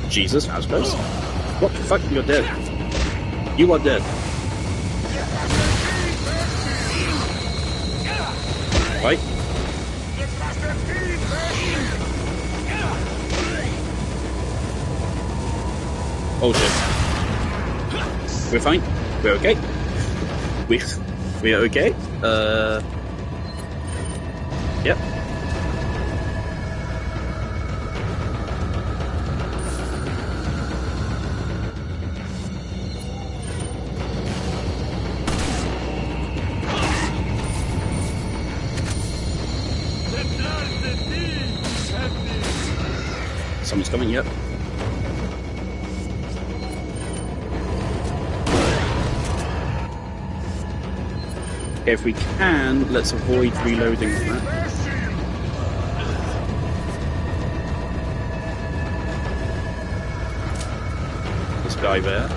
Jesus, that was close. What the fuck? You're dead. You are dead. Right? Oh shit. We're fine. We're okay. We're okay. Yep. Someone's coming, yep. Okay, if we can, let's avoid reloading that. This guy there.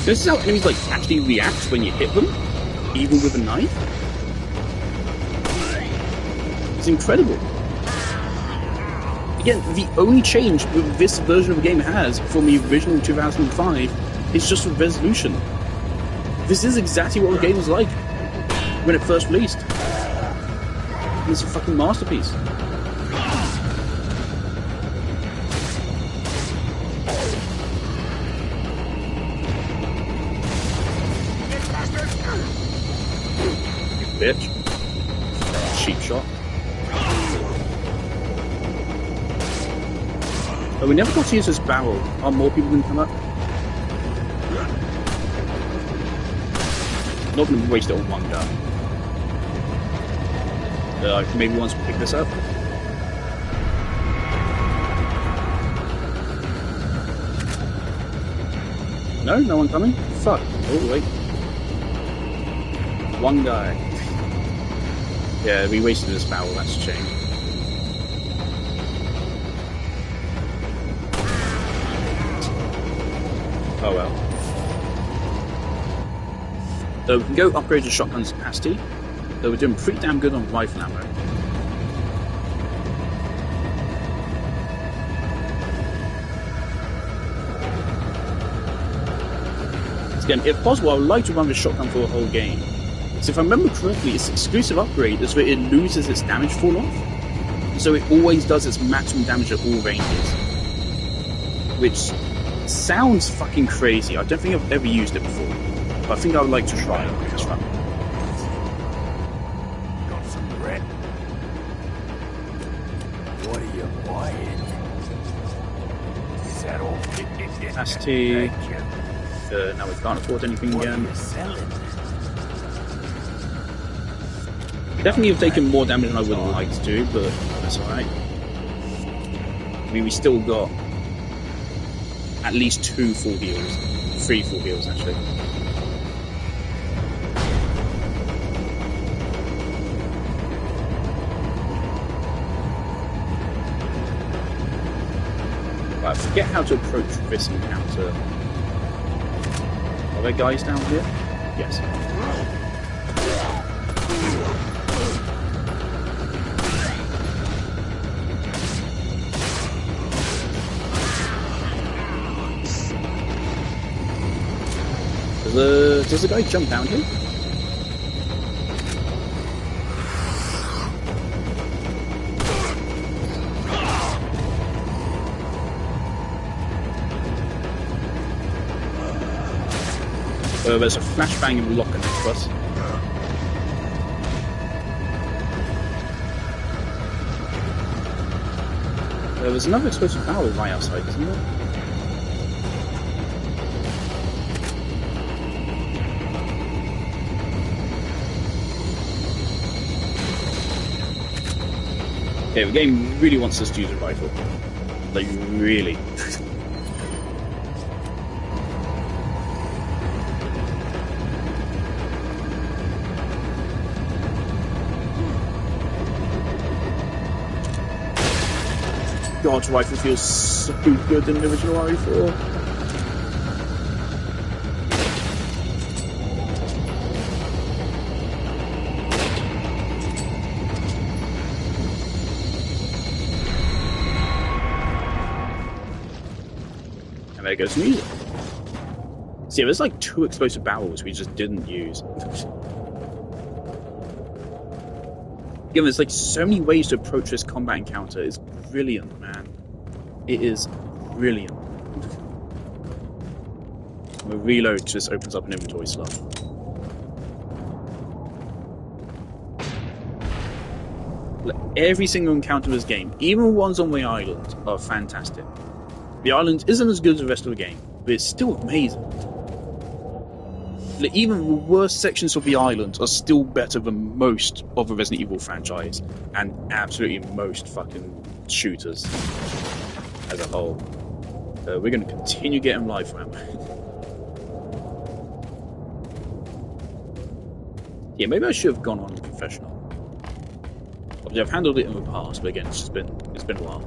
This is how enemies like actually react when you hit them, even with a knife. It's incredible. Again, the only change this version of the game has from the original 2005 is just the resolution. This is exactly what the game was like when it first released. And it's a fucking masterpiece. Bitch. Cheap shot. Oh, we never got to use this barrel. Are more people going to come up? Not going to waste it on one gun. Maybe once we pick this up. No? No one coming? Fuck. Oh, wait. One guy. Yeah, we wasted this barrel, that's a shame. Oh well. So we can go upgrade the shotgun's capacity, though we're doing pretty damn good on rifle ammo. So again, if possible, I would like to run the shotgun for the whole game. So if I remember correctly, its exclusive upgrade is where it loses its damage fall off. So it always does its maximum damage at all ranges. Which sounds fucking crazy. I don't think I've ever used it before. But I think I would like to try it on this run. Got some bread. What are you buying? Is that all? Capacity. Thank you. Now we can't afford anything What are again. you selling? Definitely have taken more damage than I would like to do, but that's alright. I mean, we still got at least 2 full heals. 3 full heals, actually. Right, I forget how to approach this encounter. Are there guys down here? Yes. Does the guy jump down here? There's a flashbang and locker next to us. There's another explosive barrel right outside, isn't there? Okay, the game really wants us to use a rifle. Like, really. God's rifle feels so good in the original RE4. And there goes music. So yeah, there's like 2 explosive barrels we just didn't use. Again, there's like so many ways to approach this combat encounter. It's brilliant, man. It is brilliant. The reload just opens up an inventory slot. Like, every single encounter in this game, even the ones on the island, are fantastic. The island isn't as good as the rest of the game, but it's still amazing. Like, even the worst sections of the island are still better than most of the Resident Evil franchise, and absolutely most fucking shooters as a whole. We're going to continue getting life ammo. Yeah, maybe I should have gone on to professional. Obviously, I've handled it in the past, but again, it's been a while.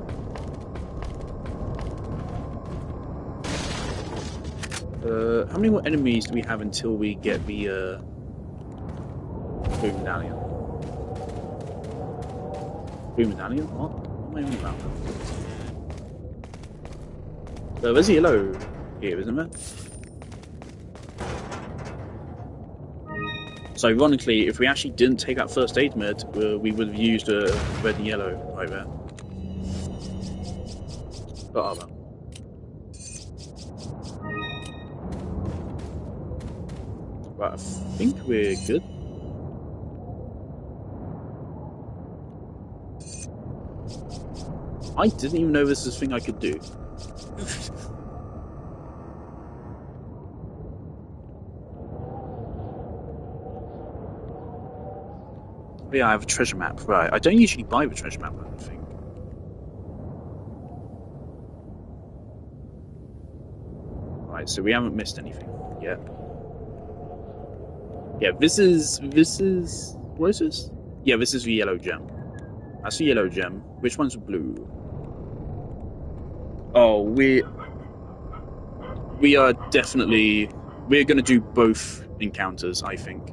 How many more enemies do we have until we get the Blue Medallion? Blue Medallion? What am I on about? There's a yellow here, isn't there? So ironically, if we actually didn't take that first aid med, we would have used red and yellow right there. What are they? Right, I think we're good. I didn't even know this was a thing I could do. Yeah, I have a treasure map. Right, I don't usually buy the treasure map, I don't think. Right, so we haven't missed anything yet. Yeah, this is... What is this? Yeah, this is the yellow gem. That's the yellow gem. Which one's blue? Oh, we are definitely... We're going to do both encounters, I think.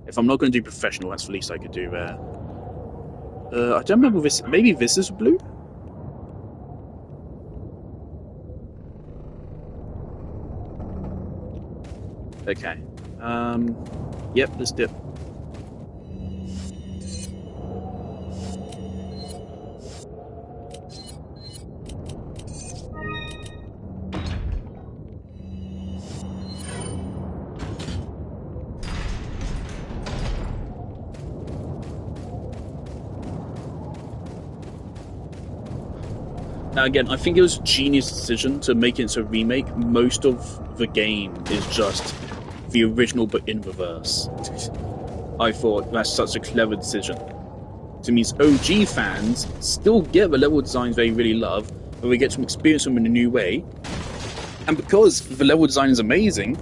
If I'm not going to do professional, that's the least I could do there. I don't remember this. Maybe this is blue? Okay. Yep, let's dip. Now again, I think it was a genius decision to make it into a remake. Most of the game is just the original but in reverse. I thought that's such a clever decision. So it means OG fans still get the level designs they really love, but they get to experience them in a new way. And because the level design is amazing,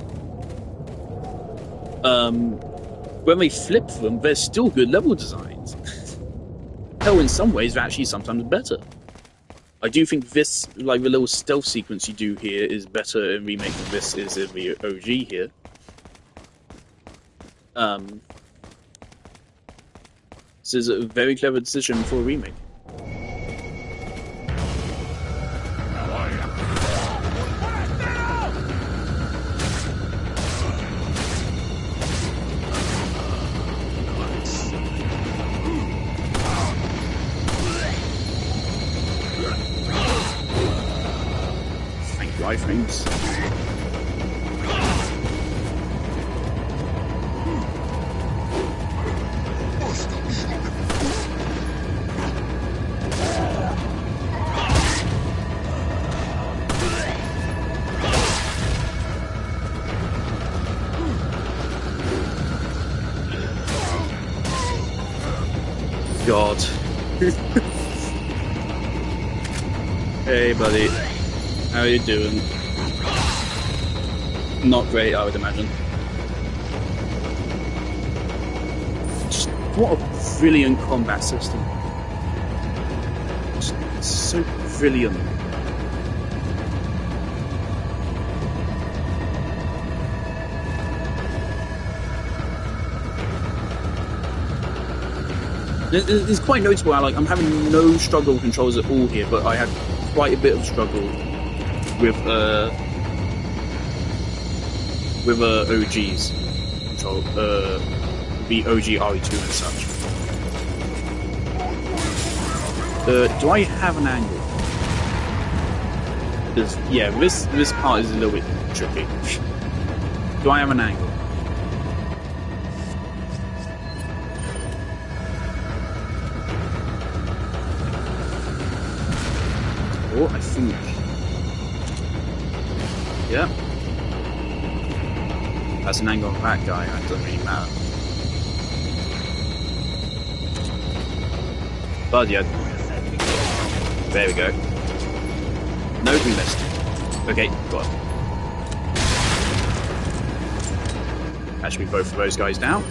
when they flip them, they're still good level designs. Hell, in some ways, they're actually sometimes better. I do think this, like the little stealth sequence you do here, is better in remake than this is in the OG here. This is a very clever decision for a remake. Iframes. God. Hey, buddy. How are you doing? Not great, I would imagine. Just, what a brilliant combat system. Just so brilliant. It's quite noticeable how, like, I'm having no struggle with controls at all here, but I had quite a bit of struggle with with OGs control, the OG RE2 and such. Do I have an angle? Because, yeah, this part is a little bit tricky. Do I have an angle? Oh, I think. Yeah. That's an angle on that guy, that doesn't really matter. But yeah. There we go. No, we missed. Okay, got it. Actually, both of those guys down.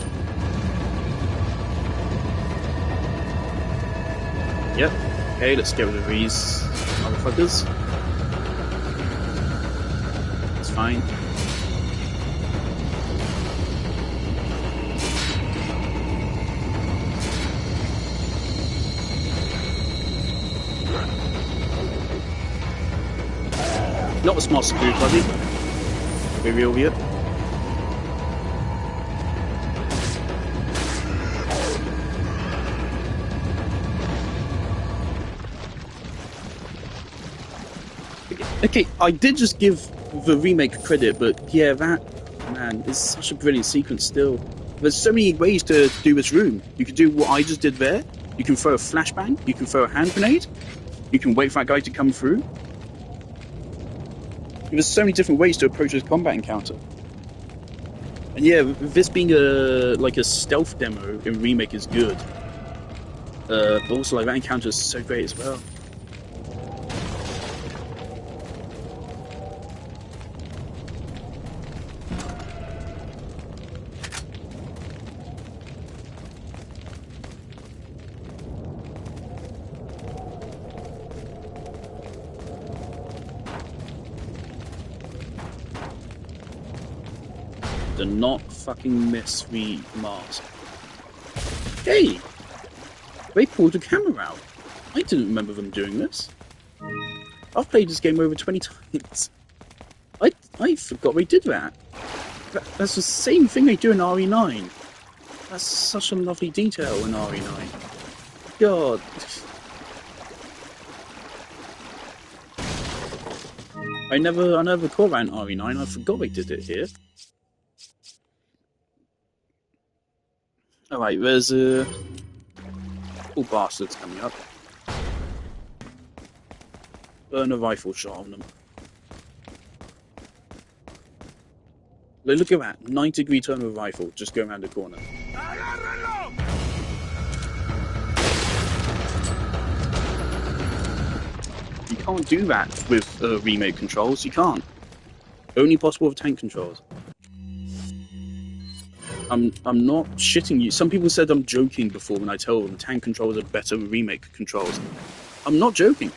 Yep. Okay, let's get rid of these motherfuckers. It's fine. Not a smart security buddy. Be real with you. Okay, I did just give the remake credit, but yeah, that, man, is such a brilliant sequence still. There's so many ways to do this room. You can do what I just did there. You can throw a flashbang. You can throw a hand grenade. You can wait for that guy to come through. There's so many different ways to approach this combat encounter. And yeah, this being like a stealth demo in remake is good. But also like that encounter is so great as well. Do not fucking miss the Mars. Hey! They pulled the camera out. I didn't remember them doing this. I've played this game over 20 times. I forgot they did that. That's the same thing they do in RE9. That's such a lovely detail in RE9. God. I never caught that in RE9. I forgot they did it here. Alright, there's all bastards coming up. Burn a rifle shot on them. Look at that, 90-degree turn of a rifle, just go around the corner. You can't do that with remake controls, you can't. Only possible with tank controls. I'm not shitting you. Some people said I'm joking before when I tell them tank controls are better than remake controls. I'm not joking.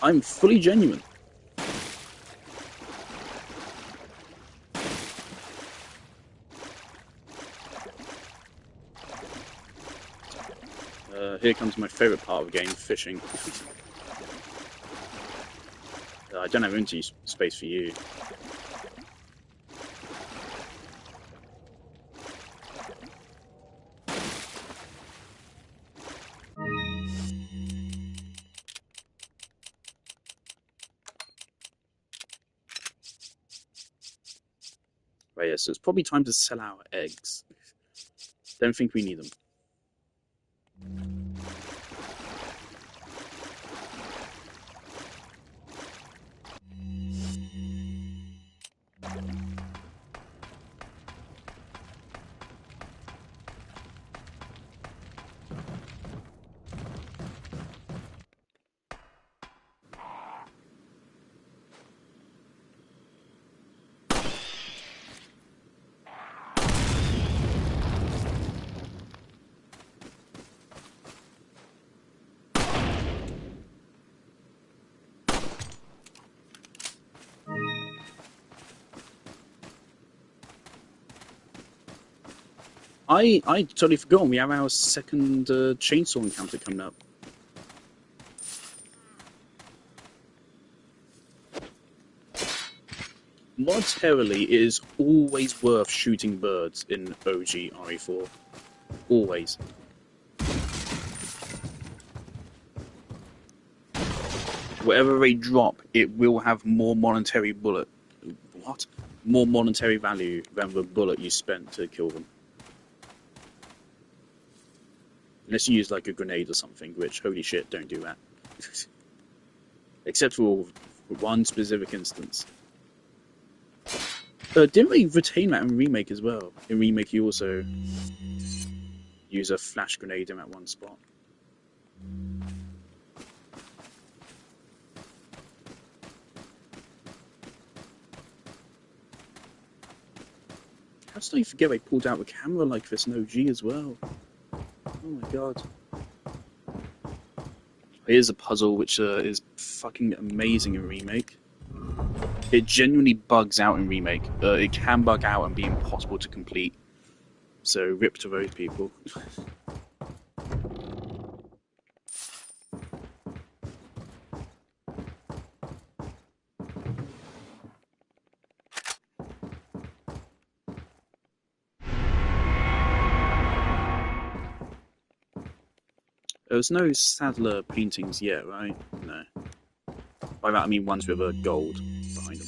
I'm fully genuine. Here comes my favourite part of the game, fishing. I don't have empty space for you. Right, yeah, so it's probably time to sell our eggs. Don't think we need them. I totally forgot we have our second chainsaw encounter coming up. monetarily, it is always worth shooting birds in OG RE4. Always. Whatever they drop, it will have more monetary bullet. What? More monetary value than the bullet you spent to kill them. Unless you use like a grenade or something, which, holy shit, don't do that. Except for one specific instance. Didn't we retain that in Remake as well? In Remake you also use a flash grenade in that one spot. How did I forget they pulled out the camera like this in OG as well? Oh my god. Here's a puzzle which is fucking amazing in Remake. It genuinely bugs out in Remake. It can bug out and be impossible to complete. So rip to those people. There's no Sadler paintings yet, right? No. By that I mean ones with gold behind them.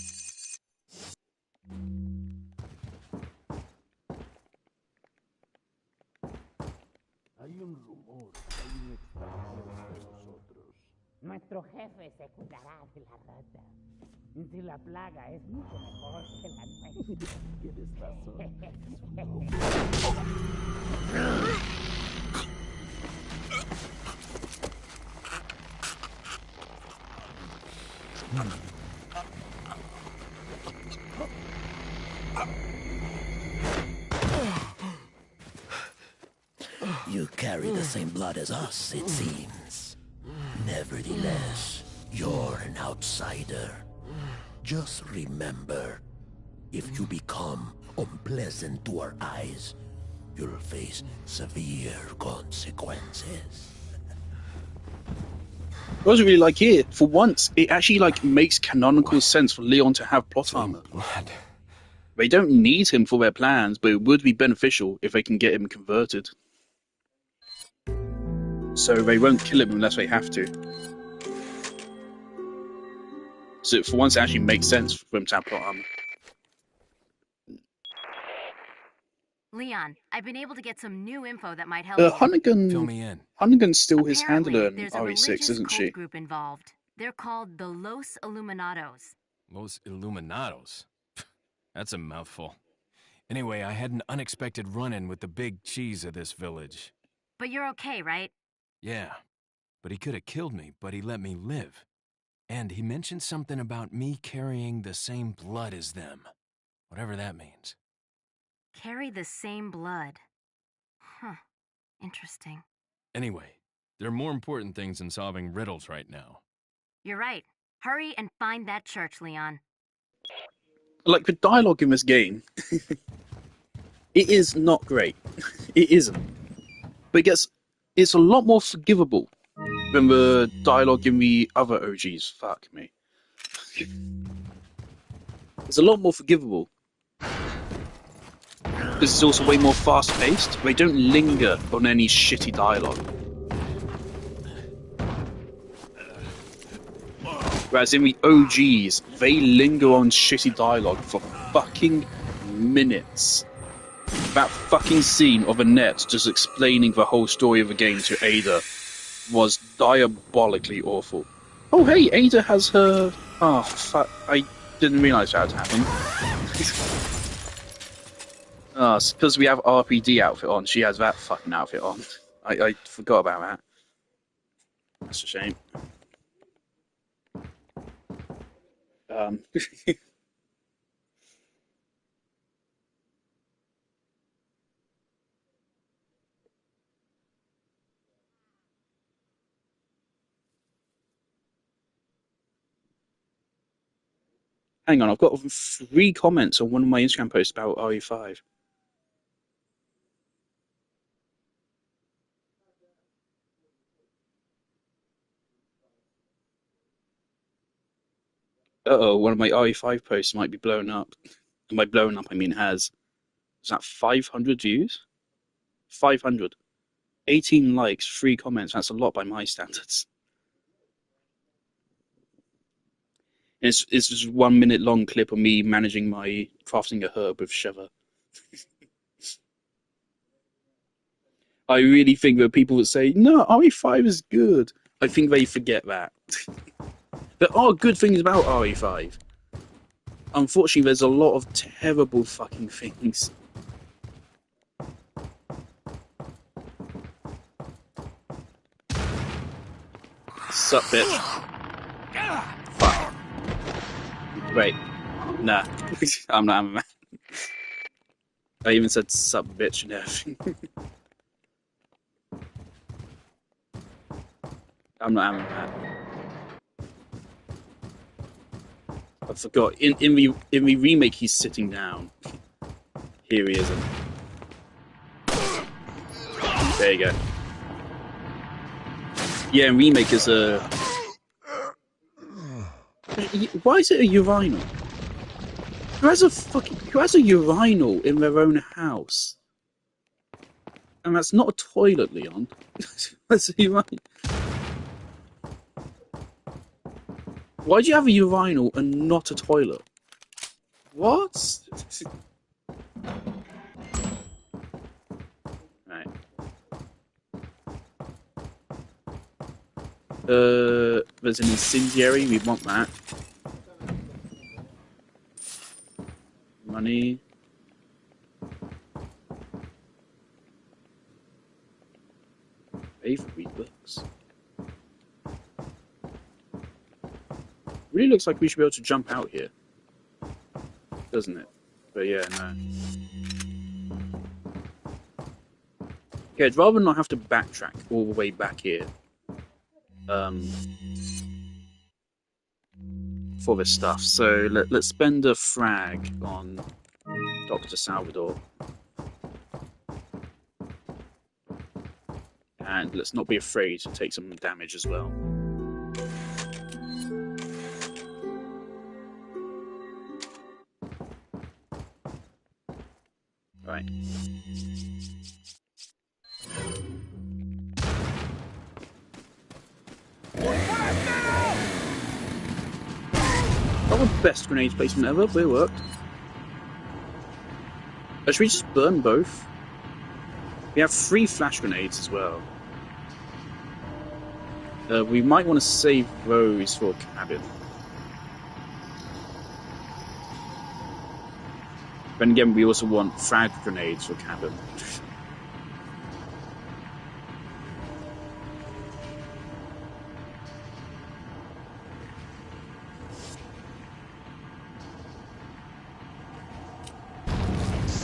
Hay un rumor, hay un extranjero entre nosotros. Nuestro jefe se cuidará de la rata. Si la plaga es mucho mejor que la nuestra. Tienes razón. You carry the same blood as us, it seems. Nevertheless, you're an outsider. Just remember, if you become unpleasant to our eyes, you'll face severe consequences. I was really like here, for once, it actually like makes canonical sense for Leon to have plot armor. Blood. They don't need him for their plans, but it would be beneficial if they can get him converted. So they won't kill him unless they have to. So for once, it actually makes sense for him to have plot armor. Leon, I've been able to get some new info that might help you. Fill me in. Hunnigan's still his Apparently, handler in there's a RE6, religious isn't cult she? group involved. They're called the Los Illuminados. Los Illuminados. That's a mouthful. Anyway, I had an unexpected run-in with the big cheese of this village. But you're okay, right? Yeah, but he could have killed me, but he let me live. And he mentioned something about me carrying the same blood as them. Whatever that means. Carry the same blood. Huh. Interesting. Anyway, there are more important things than solving riddles right now. You're right. Hurry and find that church, Leon. Like, the dialogue in this game, it is not great. It isn't. But it's a lot more forgivable than the dialogue in the other OGs. Fuck me. It's a lot more forgivable. Because it's also way more fast-paced. They don't linger on any shitty dialogue. Whereas in the OGs, they linger on shitty dialogue for fucking minutes. That fucking scene of Annette just explaining the whole story of the game to Ada was diabolically awful. Oh hey, Ada has her... Oh fuck, I didn't realise that had happened. Oh, it's because we have RPD outfit on, she has that fucking outfit on. I forgot about that. That's a shame. Hang on, I've got 3 comments on one of my Instagram posts about RE5. Uh-oh, one of my RE5 posts might be blown up. And by blown up, I mean has. Is that 500 views? 500. 18 likes, 3 comments. That's a lot by my standards. It's just 1 minute long clip of me managing my crafting a herb with Shiver. I really think that people would say, no, RE5 is good. I think they forget that. There are good things about RE5. Unfortunately, there's a lot of terrible fucking things. Sup, bitch. Fuck. Wait. Nah. I'm not a man. I even said sup, bitch, and everything. I'm not a man. I forgot. In the remake, he's sitting down. Here he isn't. There you go. Yeah, in remake is a. Why is it a urinal? Who has a urinal in their own house? And that's not a toilet, Leon. That's a urinal. Why do you have a urinal and not a toilet? What? Right. There's an incendiary. We want that. Money. Pay for read books. Really looks like we should be able to jump out here, doesn't it? But yeah, no. Okay, I'd rather not have to backtrack all the way back here. For this stuff. So let's spend a frag on Dr. Salvador. And let's not be afraid to take some damage as well. Right. Not the best grenade placement ever, but it worked. Should we just burn both? We have 3 flash grenades as well. We might want to save those for cabin. Then again, we also want frag grenades for cabin.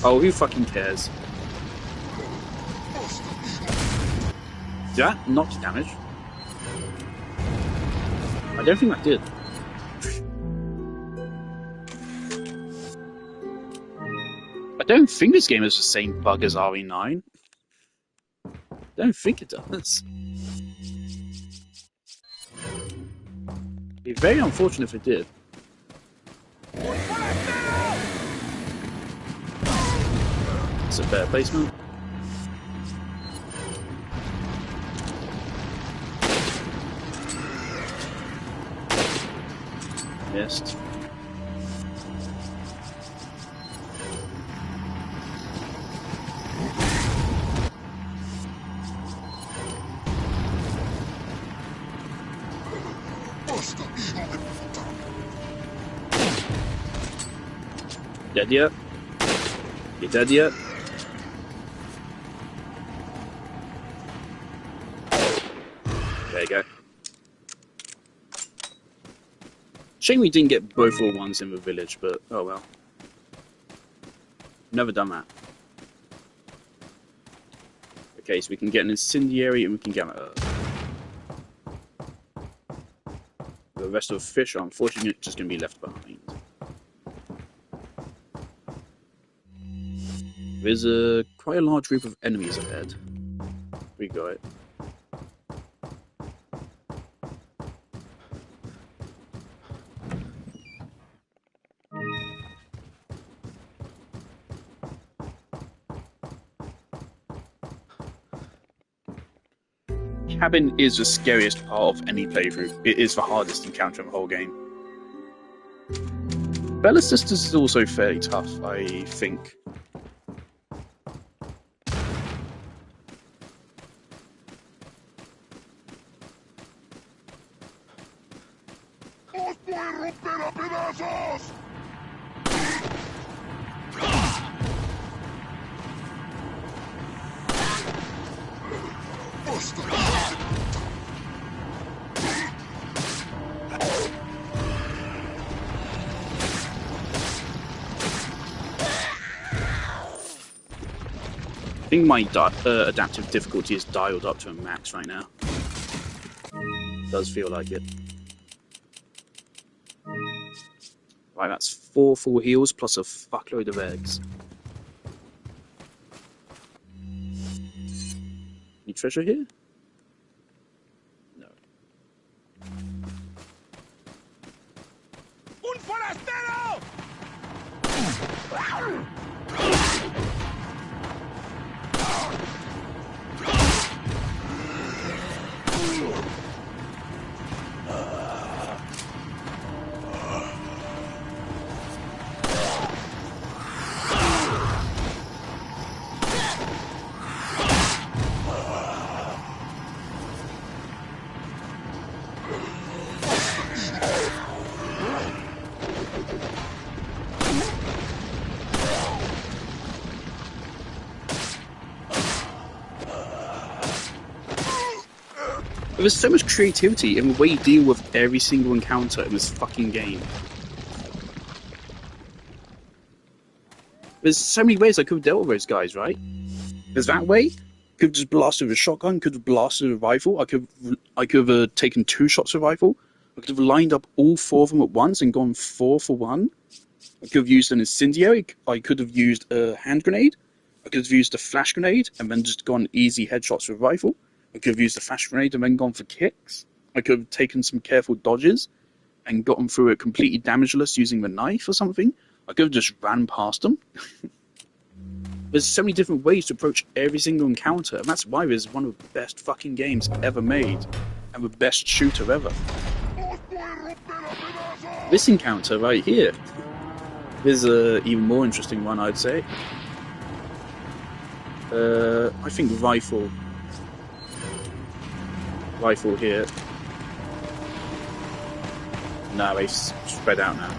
Oh, who fucking cares? Did that not damage? I don't think that did. I don't think this game has the same bug as RE9. I don't think it does. It'd be very unfortunate if it did. It's a better placement. Missed. Dead yet? You dead yet? There you go. Shame we didn't get both all ones in the village, but oh well. Never done that. Okay, so we can get an incendiary and we can get the rest of the fish are unfortunately just going to be left behind. There's quite a large group of enemies ahead. We got it. cabin is the scariest part of any playthrough. It is the hardest encounter in the whole game. Bella Sisters is also fairly tough, I think. I think my adaptive difficulty is dialed up to a max right now. Does feel like it. Right, that's 4 full heals plus a fuckload of eggs. Any treasure here? No. Un forastero! There's so much creativity in the way you deal with every single encounter in this fucking game. There's so many ways I could have dealt with those guys, right? There's that way. Could have just blasted with a shotgun. Could have blasted with a rifle. I could have taken 2 shots with a rifle. I could have lined up all 4 of them at once and gone 4 for 1. I could have used an incendiary. I could have used a hand grenade. I could have used a flash grenade and then just gone easy headshots with a rifle. I could have used a flash grenade and then gone for kicks. I could have taken some careful dodges and gotten through it completely damageless using the knife or something. I could have just ran past them. There's so many different ways to approach every single encounter, and that's why this is one of the best fucking games ever made, and the best shooter ever. This encounter right here is an even more interesting one, I'd say. I think rifle here. No, they've spread out now.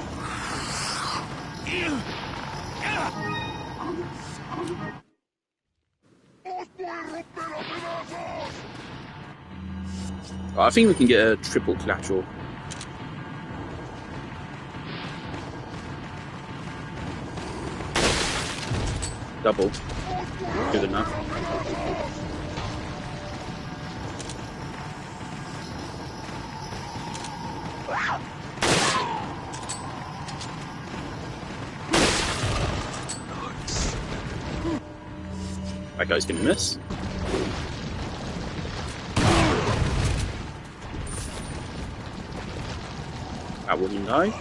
I think we can get a triple collateral. Double. Good enough. That guy's gonna miss. That wouldn't die.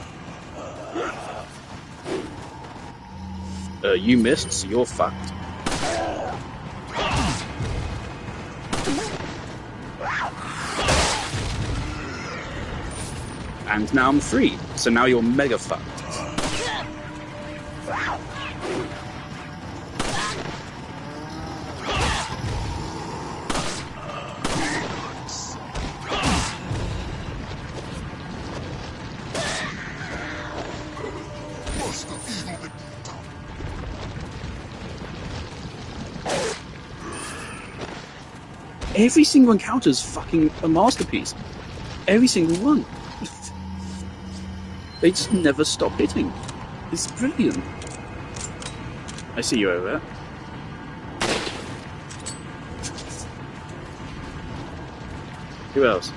You missed, so you're fucked. And now I'm free, so now you're mega fucked. Every single encounter is fucking a masterpiece. Every single one. They just never stop hitting. It's brilliant. I see you over there. Who else?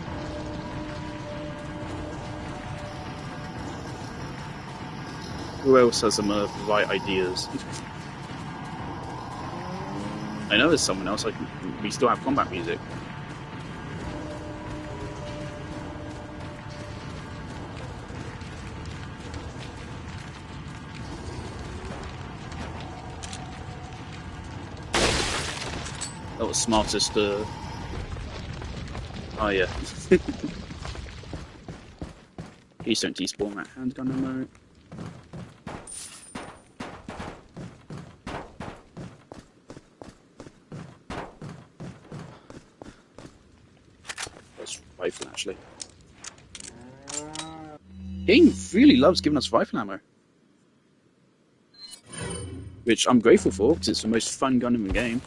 Who else has some right ideas? I know there's someone else. We still have combat music. That was smartest. Oh yeah. Please don't despawn that handgun ammo. That's rifle actually. Game really loves giving us rifle ammo. Which I'm grateful for, because it's the most fun gun in the game.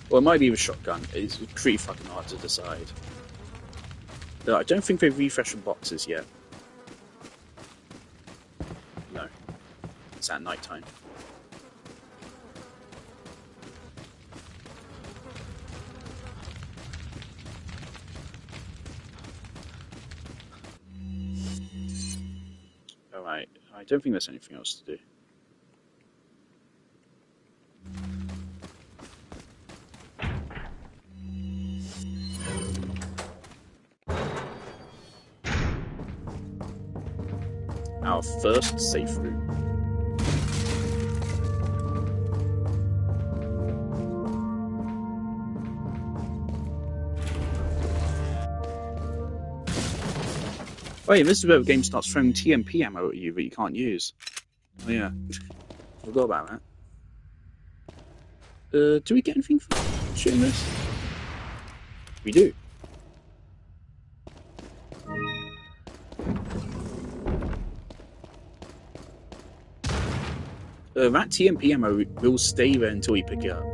Well, it might be a shotgun. It's pretty fucking hard to decide. I don't think they've refreshed the boxes yet. No. It's at night time. Alright, I don't think there's anything else to do. Our first safe room. Oh yeah, this is where the game starts throwing TMP ammo at you that you can't use. Oh yeah, forgot about that. Do we get anything for shooting this? We do. That TMP ammo will stay there until we pick it up.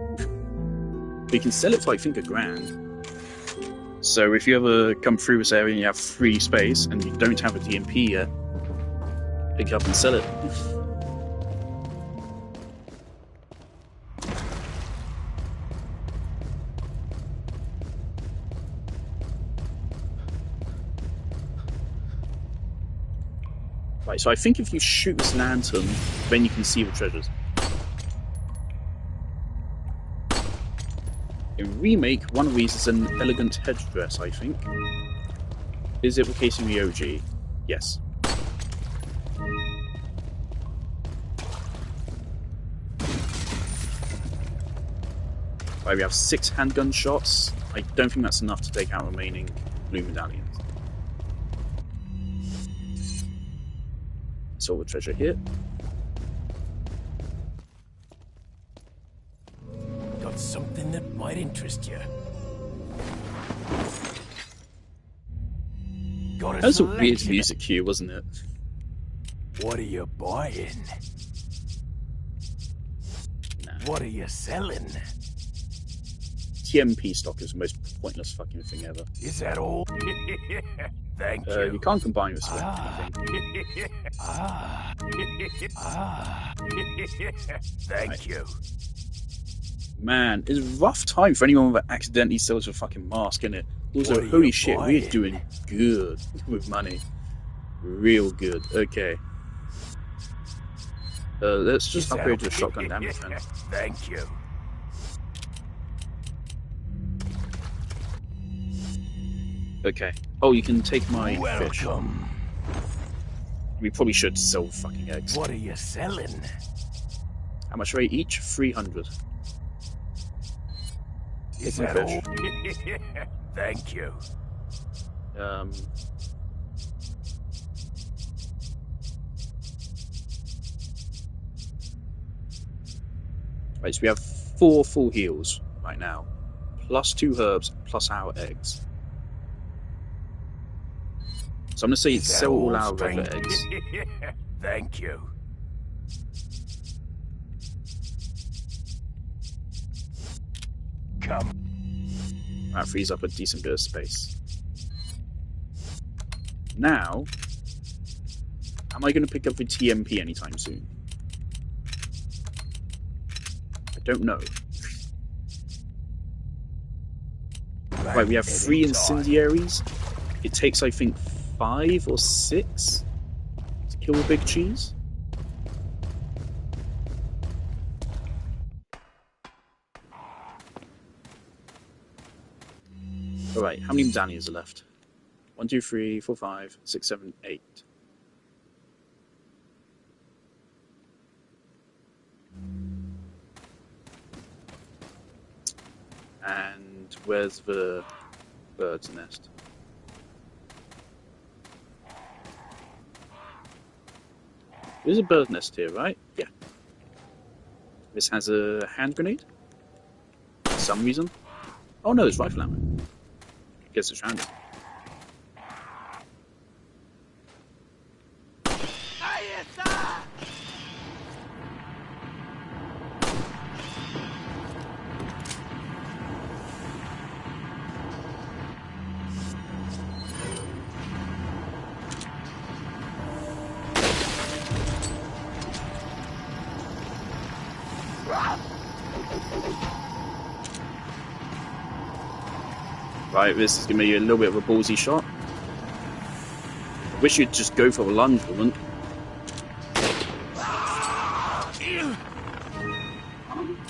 We can sell it for, I think, $1,000. So if you ever come through this area and you have free space and you don't have a TMP yet, pick it up and sell it. Right, so I think if you shoot this lantern, then you can see the treasures. In Remake, one of these is an elegant headdress, I think. Is it replacing the OG? Yes. Right, we have 6 handgun shots. I don't think that's enough to take out remaining blue medallions. Saw the treasure here. Got something that might interest you. That was a weird music cue, wasn't it? What are you buying? Nah. What are you selling? TMP stock is the most pointless fucking thing ever. Is that all? Thank you. You can't combine with anything. Thank you. Man, it's a rough time for anyone that accidentally sells a fucking mask, innit? Also, holy shit, we're doing good with money. Real good. Okay. Let's just upgrade to a shotgun damage then. Thank you. Okay. Oh, you can take my fish. Welcome. We probably should sell fucking eggs. What are you selling? How much are they each? 300. Is Take that my fish. all? Thank you. Right, so we have 4 full heals right now, plus 2 herbs, plus our eggs. So I'm gonna say sell all our regular eggs. Thank you. Come. That frees up a decent bit of space. Now, am I going to pick up the TMP anytime soon? I don't know. Right, we have 3 incendiaries. It takes, I think, 5 or 6 to kill the big cheese. Alright, how many medallions are left? 1, 2, 3, 4, 5, 6, 7, 8. where's the bird's nest? There's a bird's nest here, right? Yeah. This has a hand grenade? For some reason. Oh no, it's rifle ammo. Guess it's random. Right, this is going to be a little bit of a ballsy shot. Wish you'd just go for a lunge, woman.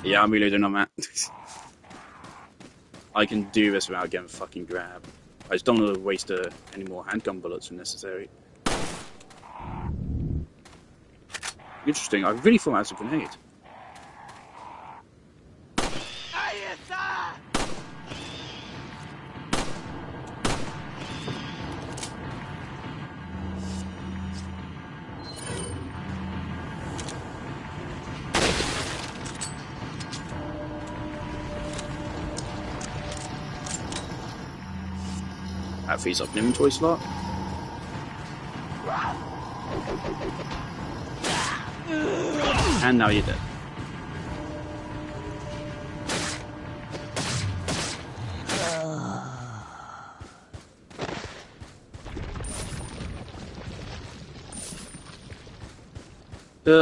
Yeah, I'm reloading on that. I can do this without getting fucking grabbed. I just don't want to waste any more handgun bullets when necessary. Interesting, I really thought that was a grenade. That frees up an inventory slot. And now you're dead.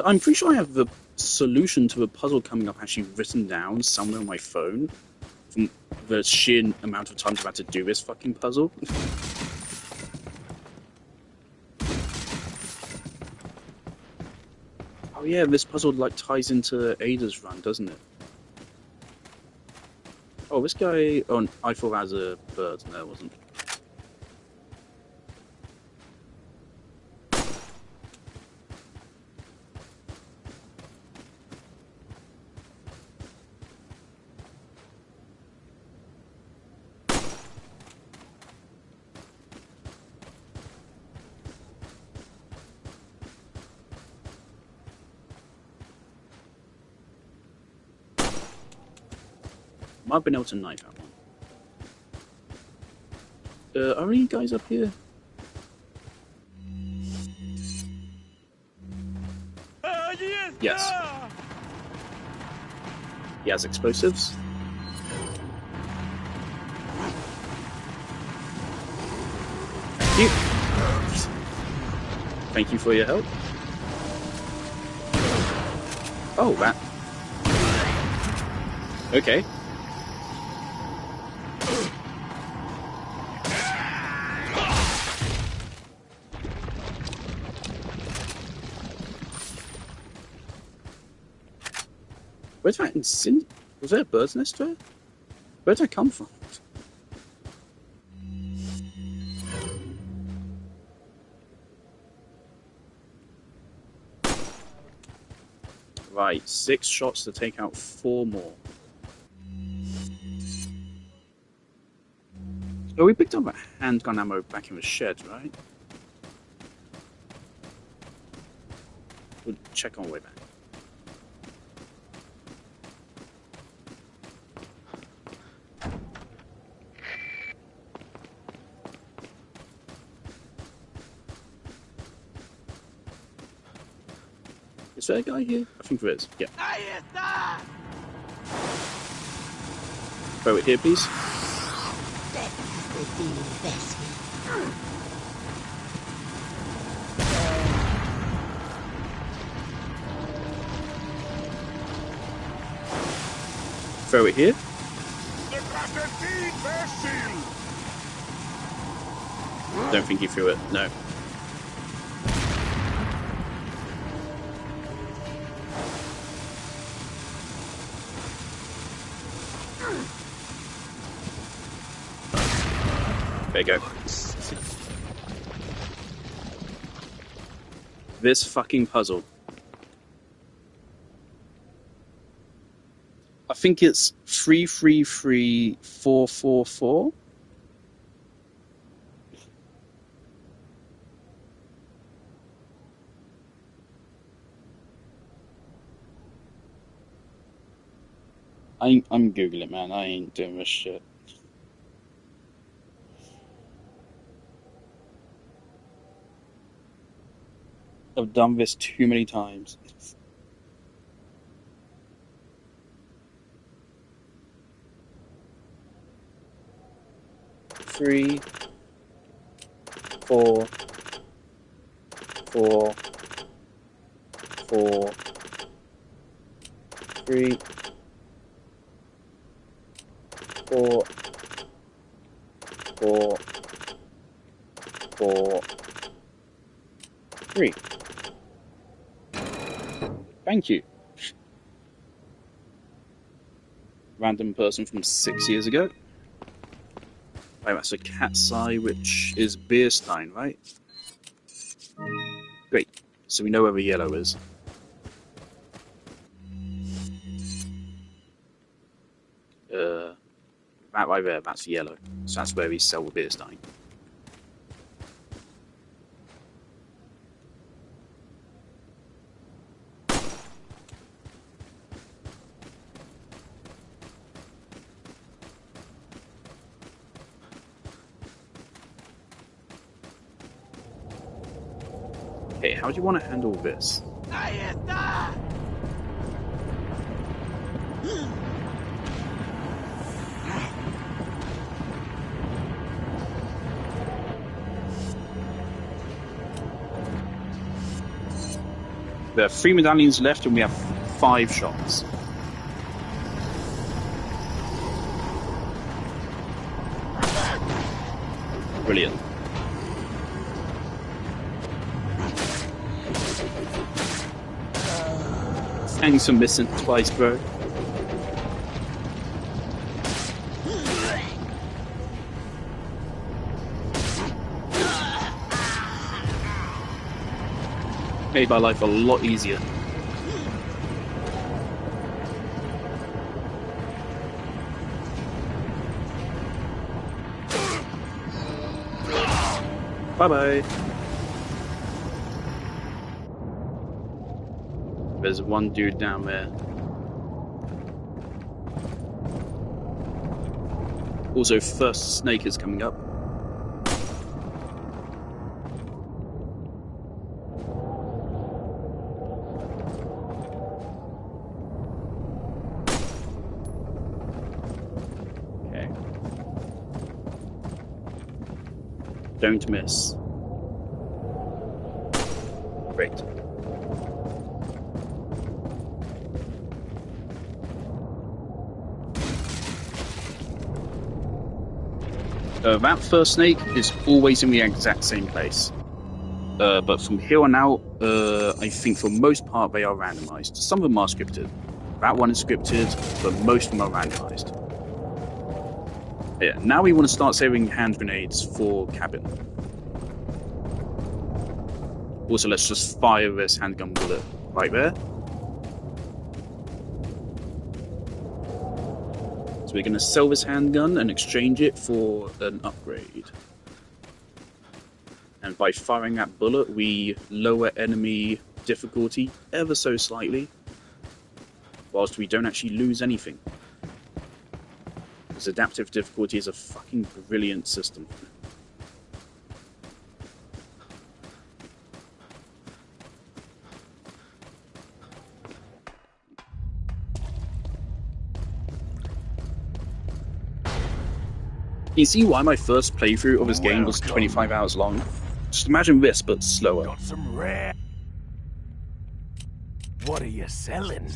I'm pretty sure I have the solution to the puzzle coming up actually written down somewhere on my phone. From the sheer amount of times I've had to do this fucking puzzle. Oh yeah, this puzzle like ties into Ada's run, doesn't it? Oh, this guy... Oh, I thought that was a bird. No, it wasn't. Might have been able to knife that one. Are you guys up here? Yes. He has explosives. Thank you. Thank you for your help. Oh, that. Okay. Where's that was there a bird's nest there? Where'd that come from? Right, 6 shots to take out 4 more. Oh, we picked up a handgun ammo back in the shed, right? We'll check on the way back. Is there a guy here? I think there is. Yeah. Throw it here, please. Throw it here. Don't think he threw it. No. There you go. This fucking puzzle. I think it's 333444. I'm Googling it, man. I ain't doing this shit. I've done this too many times. Three, 4, 4, 4, 3, 4, 4, 4, 3. Thank you. Random person from 6 years ago. Right, that's a cat's eye, which is Beerstein, right? Great. So we know where the yellow is. That right there, that's yellow. So that's where we sell the Beerstein. Okay, how do you want to handle this? There are 3 medallions left and we have 5 shots. Brilliant. Thanks for missing twice, bro. Made my life a lot easier. Bye-bye. There's one dude down there. Also, first snake is coming up. Okay. Don't miss. Great. That first snake is always in the exact same place. But from here on out, I think for most part they are randomized. Some of them are scripted. That one is scripted, but most of them are randomized. Yeah, now we want to start saving hand grenades for cabin. Also, let's just fire this handgun bullet right there. So we're going to sell this handgun and exchange it for an upgrade. And by firing that bullet, we lower enemy difficulty ever so slightly, whilst we don't actually lose anything. Because adaptive difficulty is a fucking brilliant system. You see why my first playthrough of this game was 25 hours long? Just imagine this, but slower. Got some rare. What are you selling?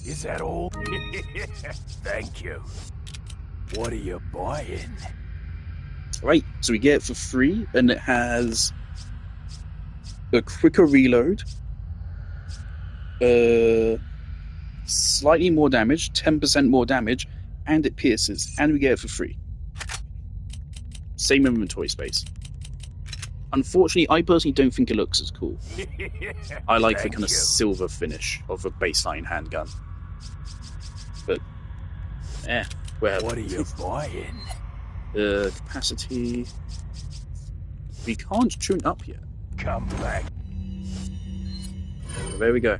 Is that all? Thank you. What are you buying? Right, so we get it for free, and it has a quicker reload, slightly more damage, 10% more damage, and it pierces, and we get it for free. Same inventory space. Unfortunately, I personally don't think it looks as cool. I like the Thank kind of you. silver finish of a baseline handgun. But, whatever. What are you buying? Capacity... We can't tune up yet. Come back So there we go.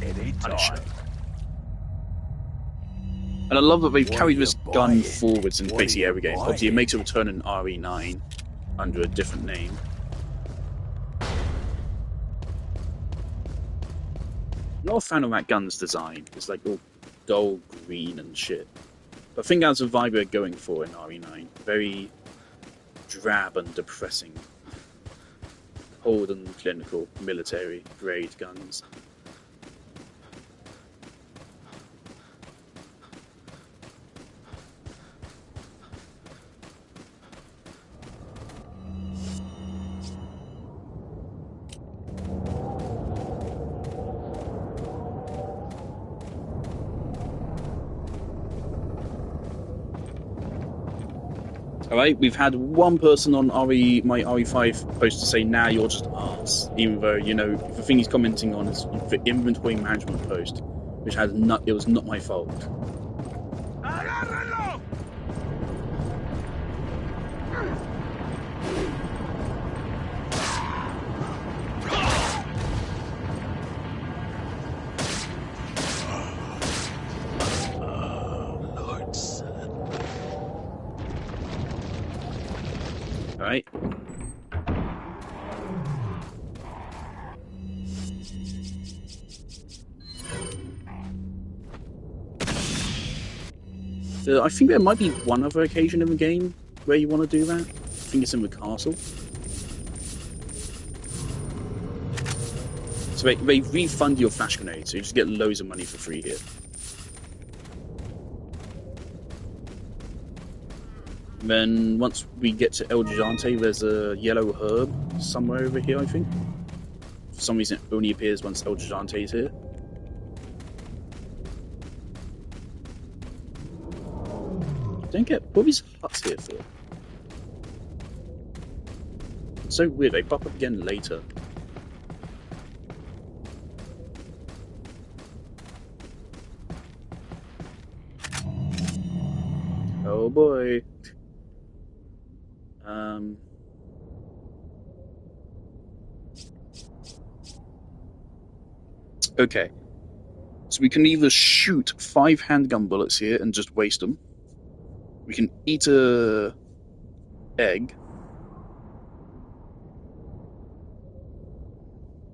anytime. Punisher. And I love that they've What carried are this you gun buying? forwards in What basically are you every game. buying? Obviously, it makes a return in RE9 under a different name. I'm not a fan of that gun's design. It's like all dull green and shit. But I think that's a vibe we're going for in RE9. Very drab and depressing. Cold and clinical military grade guns. Alright, we've had one person on my RE5 post to say, now you're just arse. Even though, you know, the thing he's commenting on is the inventory management post, which had it was not my fault. Alright. I think there might be one other occasion in the game where you want to do that. I think it's in the castle. So they refund your flash grenades, so you just get loads of money for free here. And then once we get to El Gigante, there's a yellow herb somewhere over here, I think. For some reason it only appears once El Gigante is here. Don't get what are these huts here for? It's so weird, they pop up again later. Oh boy. Okay. So we can either shoot 5 handgun bullets here and just waste them. We can eat a egg.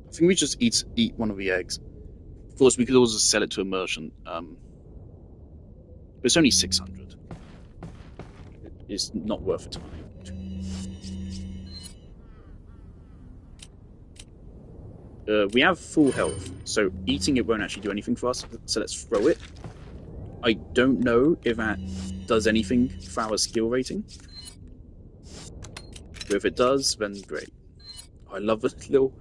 I think we just eat one of the eggs. Of course, we could also sell it to a merchant. But it's only 600. It's not worth it to money. We have full health, so eating it won't actually do anything for us, so let's throw it. I don't know if that does anything for our skill rating. But if it does, then great. I love the little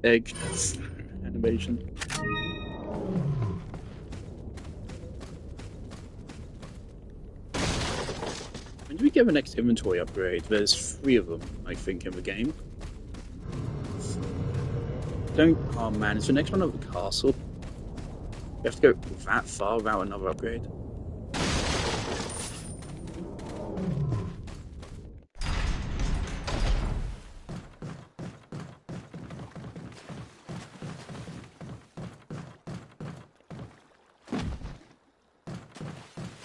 egg animation. When do we get the next inventory upgrade? There's 3 of them, I think, in the game. Oh man, is the next one at the castle? We have to go that far without another upgrade.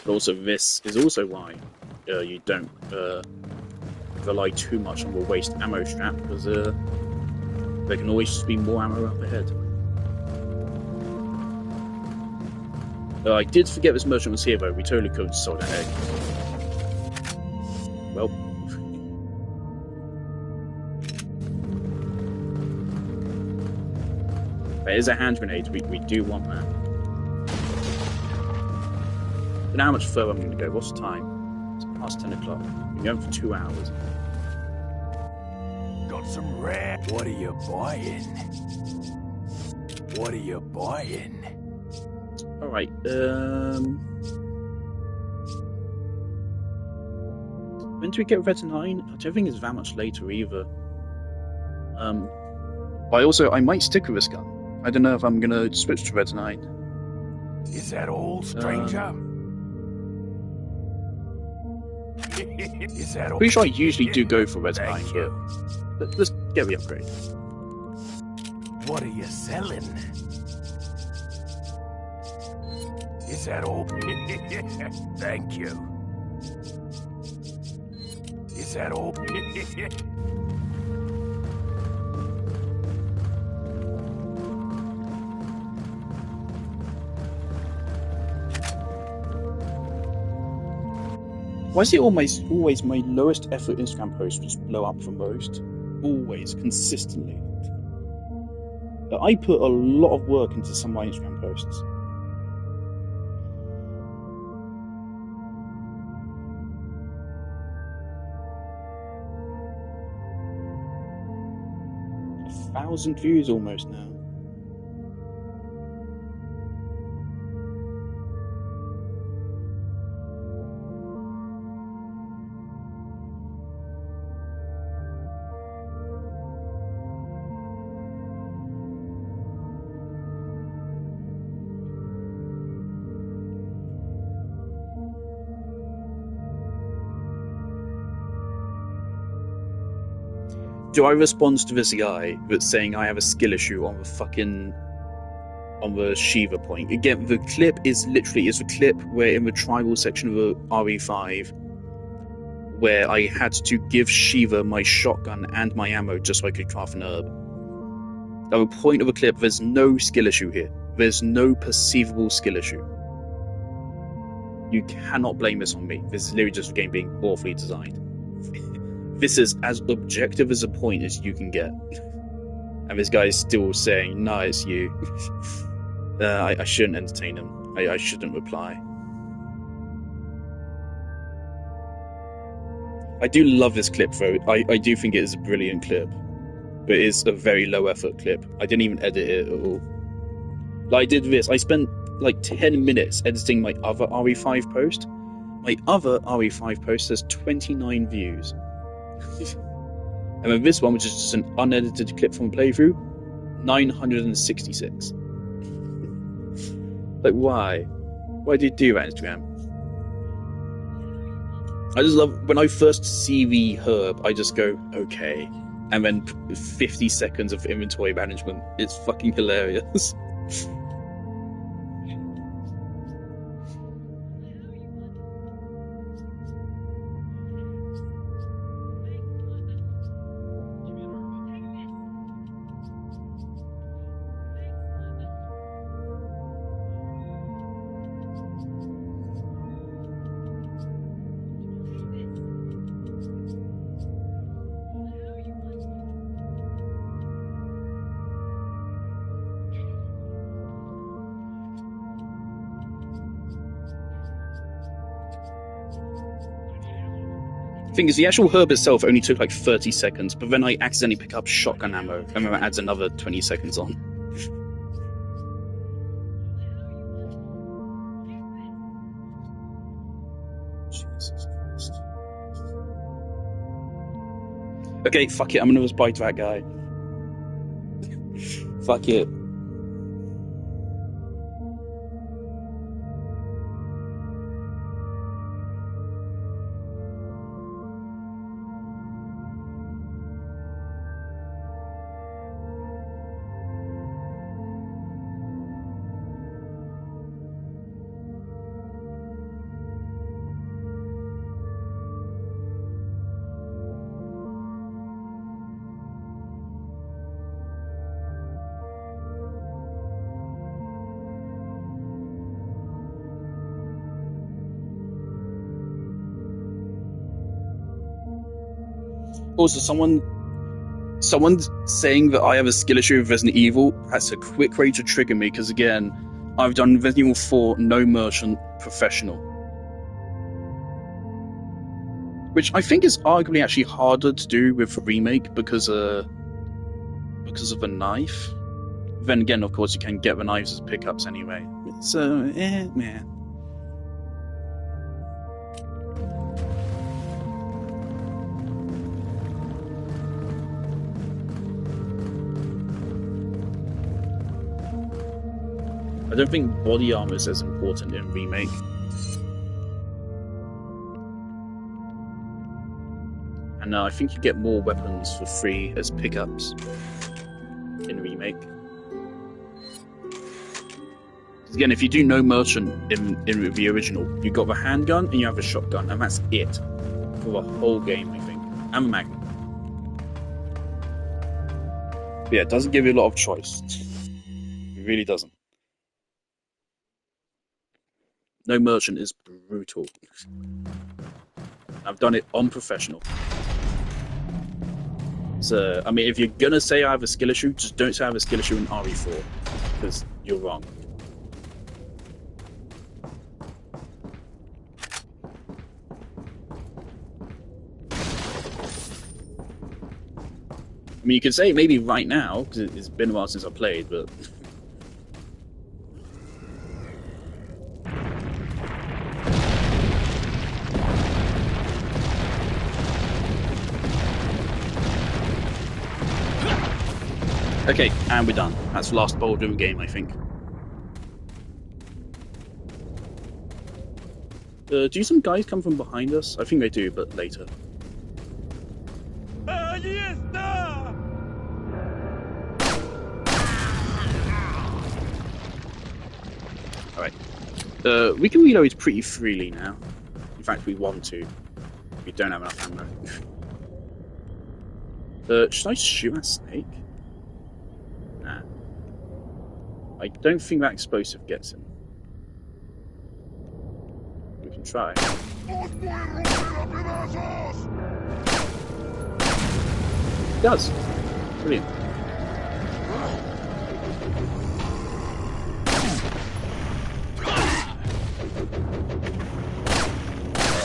But also this is also why you don't rely too much on the waste ammo strap, because there can always just be more ammo up ahead. I did forget this merchant was here though, we totally could have sold an egg. Well. There is a hand grenade, we do want that. But now how much further I'm going to go? What's the time? It's past 10 o'clock. We've been going for 2 hours. Got some rare. What are you buying? What are you buying? Alright, When do we get Red 9? I don't think it's that much later either. I might stick with this gun. I don't know if I'm gonna switch to Red 9. Is that all, stranger? Is that all? Pretty sure I usually do go for Red 9, Thank you. but let's get the upgrade. What are you selling? Is that all? Thank you. Is that all? Why is it always my lowest effort Instagram post just blow up for most? Always, consistently. But I put a lot of work into some of my Instagram posts. A 1,000 views almost now. Do I respond to this guy that's saying I have a skill issue on the Shiva point? Again, the clip is the clip where in the tribal section of the RE5 where I had to give Shiva my shotgun and my ammo just so I could craft an herb. At the point of the clip, there's no skill issue here. There's no perceivable skill issue. You cannot blame this on me. This is literally just the game being awfully designed. This is as objective as a point as you can get. And this guy is still saying, nah, it's you. I shouldn't entertain him. I shouldn't reply. I do love this clip, though. I do think it is a brilliant clip. But it is a very low effort clip. I didn't even edit it at all. Like, I did this. I spent like 10 minutes editing my other RE5 post. My other RE5 post has 29 views. And then this one, which is just an unedited clip from a playthrough, 966. Like, why? Why do you do that, Instagram? I just love when I first see the herb, I just go, okay. And then 50 seconds of inventory management. It's fucking hilarious. Thing is, the actual herb itself only took like 30 seconds, but then I accidentally pick up shotgun ammo, and then that adds another 20 seconds on. Jesus Christ. Okay, fuck it, I'm gonna respond to that guy. Fuck it. Also, someone saying that I have a skill issue with Resident Evil, that's a quick way to trigger me, because again, I've done Resident Evil 4 no merchant professional. Which I think is arguably actually harder to do with the remake because of the knife. Then again, of course, you can get the knives as pickups anyway. So, man. don't think body armor is as important in Remake. And I think you get more weapons for free as pickups in Remake. Again, if you do no merchant in the original, you got the handgun and you have a shotgun, and that's it for the whole game, I think. And the Magnum. But yeah, it doesn't give you a lot of choice. It really doesn't. No merchant is brutal. I've done it on professional. So, I mean, if you're gonna say I have a skill issue, just don't say I have a skill issue in RE4, because you're wrong. I mean, you could say maybe right now, because it's been a while since I played, but... Okay, and we're done. That's the last Baldwin game, I think. Do some guys come from behind us? I think they do, but later. Alright. We can reload pretty freely now. In fact, we want to. We don't have enough ammo. Should I shoot that snake? Nah. I don't think that explosive gets him. We can try. It does. Brilliant.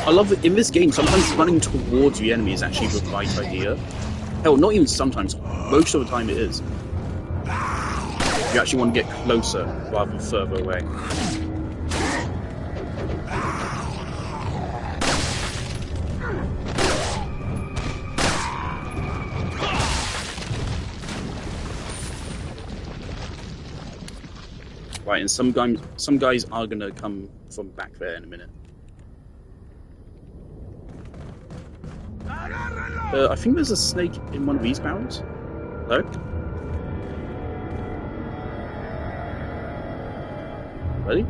I love that in this game, sometimes running towards the enemy is actually the right idea. Hell, not even sometimes. Most of the time it is. You actually want to get closer rather than further away. Right, and some guys are gonna come from back there in a minute. I think there's a snake in one of these barrels. Hello? Ready?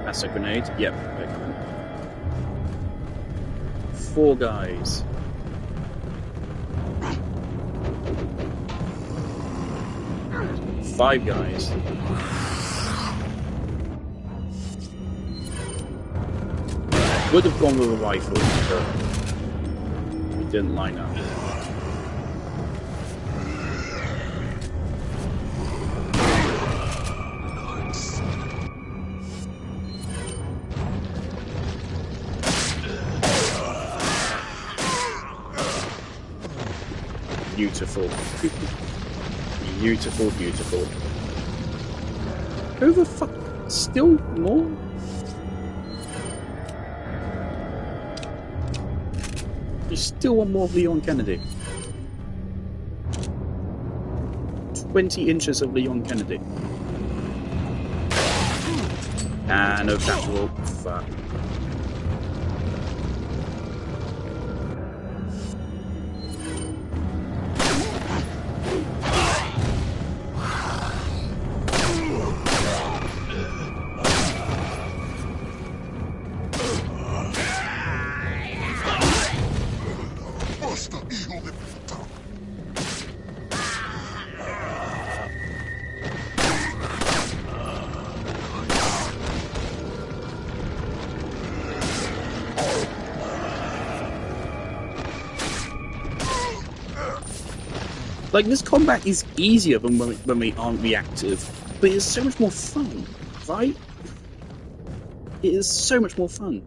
That's a grenade. Yep. Okay. 4 guys. Five guys. Would have gone with a rifle, but we didn't line up. Beautiful. Beautiful, beautiful. Who the fuck? Still more? You still want more of Leon Kennedy? 20 inches of Leon Kennedy. Ah, no capital. Fuck. Like, this combat is easier than when we aren't reactive, but it's so much more fun, right? it is so much more fun.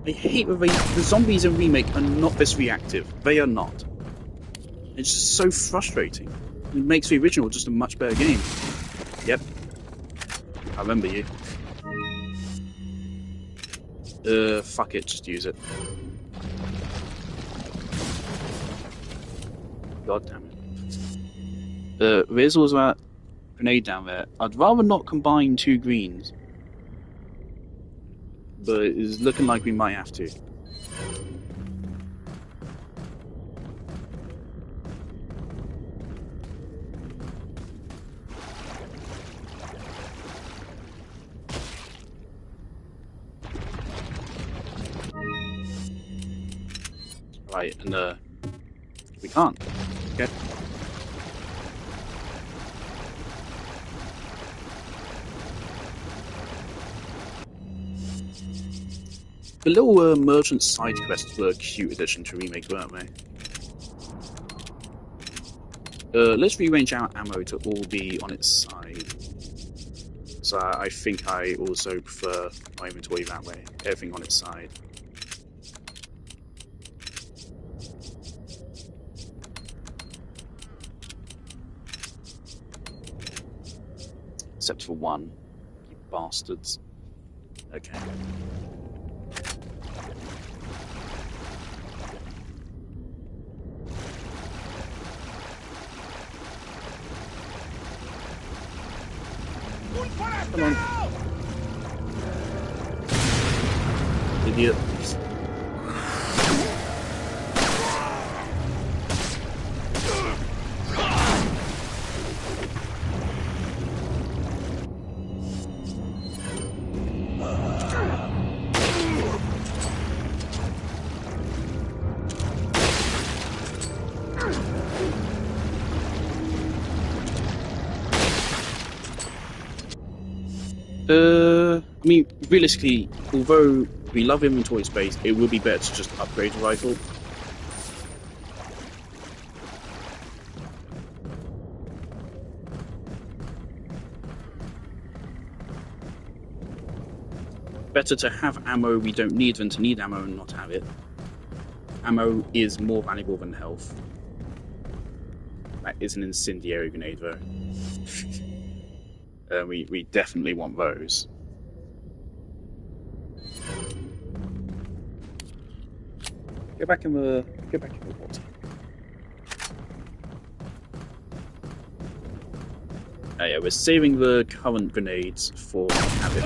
I hate that the zombies in Remake are not this reactive. They are not. It's just so frustrating. It makes the original just a much better game. Yep. I remember you. Fuck it, just use it. God damn it. There's also that grenade down there. I'd rather not combine two greens. But it's looking like we might have to. Right, and we can't. Okay. The little merchant side quests were a cute addition to Remake, weren't they? Let's rearrange our ammo to all be on its side. So I think I also prefer my inventory that way. Everything on its side. Except for one. You bastards. Okay. Come on. Idiot. I mean, realistically, although we love inventory space, it would be better to just upgrade the rifle. Better to have ammo we don't need than to need ammo and not have it. Ammo is more valuable than health. That is an incendiary grenade, though. We definitely want those. Get back in the water. Oh yeah, we're saving the current grenades for habit.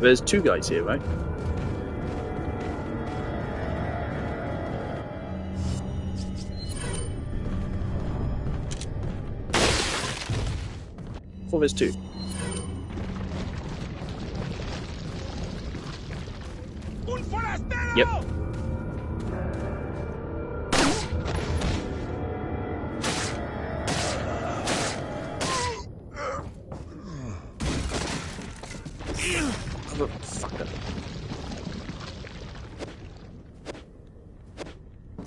There's two guys here, right? I thought there's two. Yep. Motherfucker.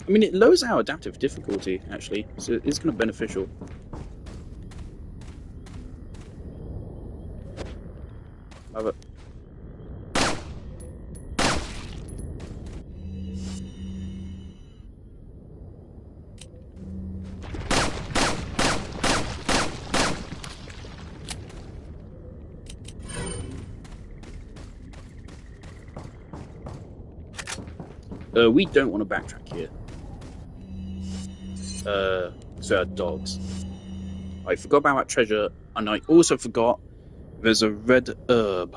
I mean, it lowers our adaptive difficulty, actually, so it's kind of beneficial. Love it. We don't want to backtrack here. So our dogs. I forgot about that treasure, and I also forgot there's a red herb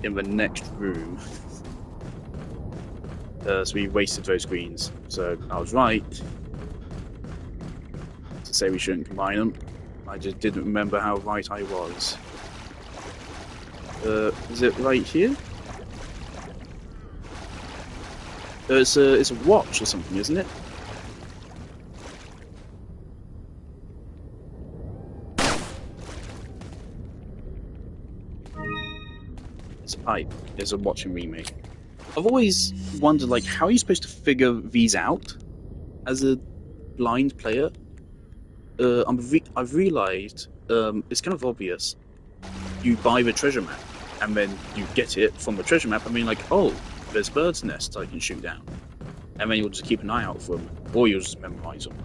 in the next room. So we wasted those greens. So I was right to say we shouldn't combine them. I just didn't remember how right I was. Is it right here? It's a watch or something, isn't it? It's a pipe. It's a watch in Remake. I've always wondered, like, how are you supposed to figure these out as a blind player? I've realised it's kind of obvious. you buy the treasure map, and then you get it from the treasure map, and then like, oh, there's birds' nests I can shoot down. And then you'll just keep an eye out for them, or you'll just memorize them.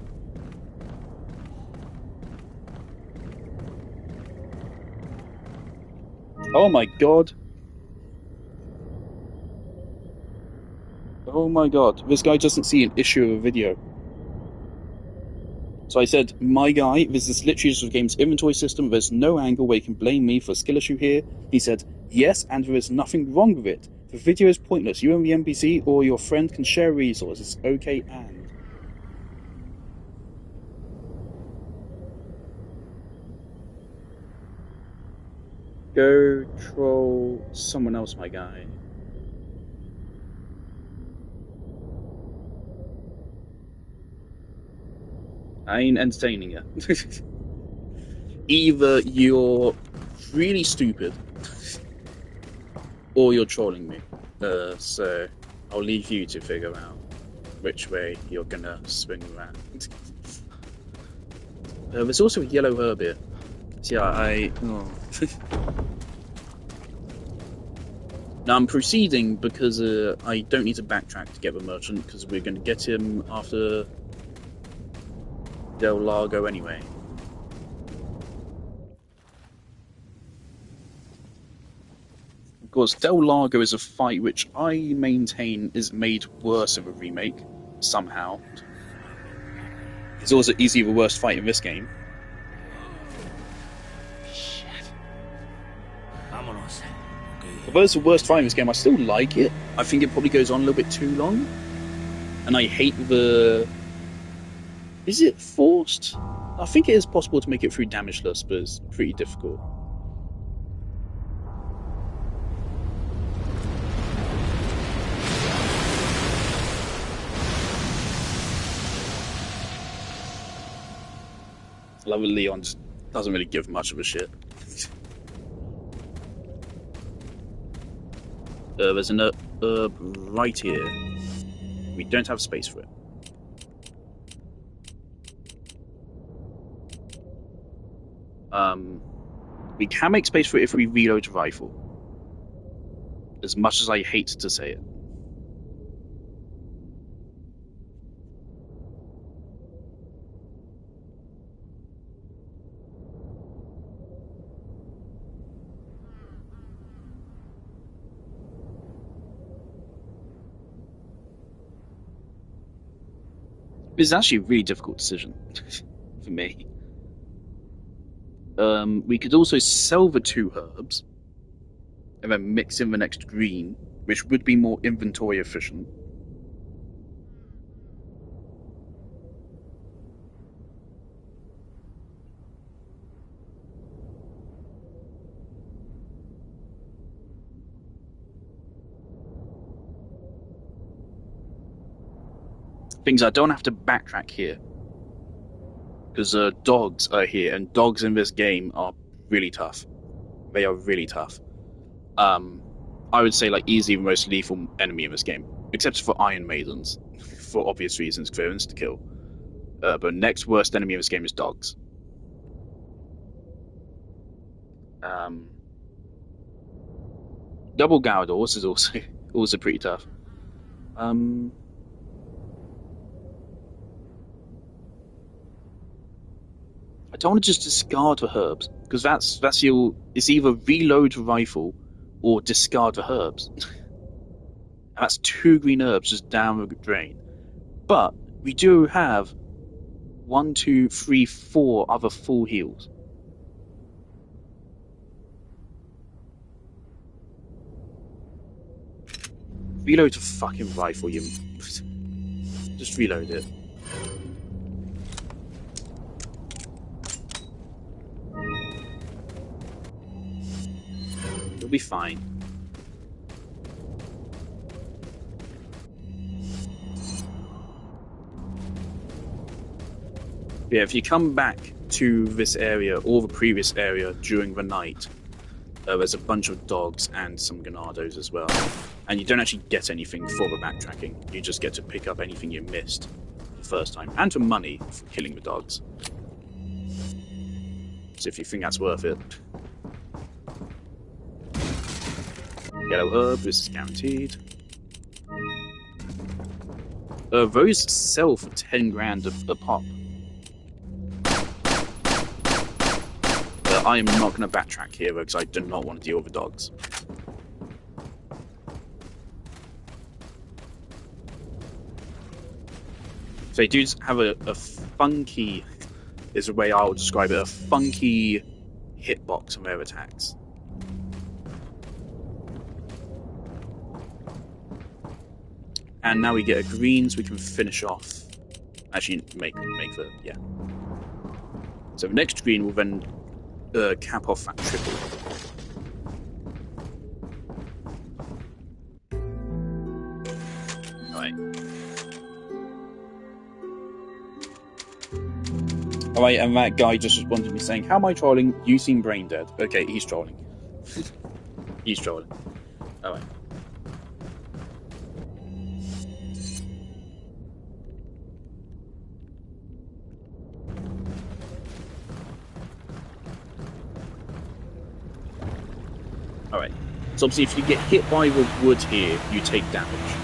Oh my god. Oh my god, this guy doesn't see an issue of a video. So I said, my guy, this is literally just the game's inventory system, there's no angle where you can blame me for a skill issue here. He said, yes, and there is nothing wrong with it. The video is pointless. You and the NPC or your friend can share resources. Okay, and... Go troll someone else, my guy. I ain't entertaining you. Either you're really stupid, or you're trolling me. So I'll leave you to figure out which way you're gonna swing around. There's also a yellow herb here. So yeah, Now I'm proceeding because I don't need to backtrack to get the merchant, because we're going to get him after Del Largo anyway. Of course, Del Largo is a fight which I maintain is made worse of a remake, somehow. It's also easily the worst fight in this game. Although it's the worst fight in this game, I still like it. I think it probably goes on a little bit too long. And I hate the... Is it forced? I think it is possible to make it through damageless, but it's pretty difficult. I love it, Leon just doesn't really give much of a shit. There's an herb right here. We don't have space for it. We can make space for it if we reload the rifle. As much as I hate to say it. It's actually a really difficult decision for me. We could also sell the 2 herbs and then mix in the next green, which would be more inventory efficient. Things I don't have to backtrack here. Because dogs are here, and dogs in this game are really tough. They are really tough. I would say like easily the most lethal enemy in this game. Except for Iron Maidens. For obvious reasons, because they're insta-kill. But next worst enemy in this game is dogs. Double Gyarados is also pretty tough. I don't want to just discard the herbs, because that's your... It's either reload the rifle or discard the herbs. And that's 2 green herbs just down the drain. But we do have 1, 2, 3, 4 other full heals. Reload the fucking rifle, you... Just reload it. Be fine. Yeah, if you come back to this area or the previous area during the night, there's a bunch of dogs and some Ganados as well. And you don't actually get anything for the backtracking. You just get to pick up anything you missed the first time. And some money for killing the dogs. So if you think that's worth it. Yellow herb, this is guaranteed. Those sell for 10 grand a pop. I am not going to backtrack here because I do not want to deal with the dogs. So they do have a funky, is the way I would describe it, a funky hitbox on their attacks. And now we get a green, so we can finish off. Actually, make the, yeah. So the next green will then cap off that triple. Alright. Alright, and that guy just responded to me saying, "How am I trolling? You seem brain dead." Okay, he's trolling. He's trolling. Alright. Alright, so obviously if you get hit by the wood here, you take damage.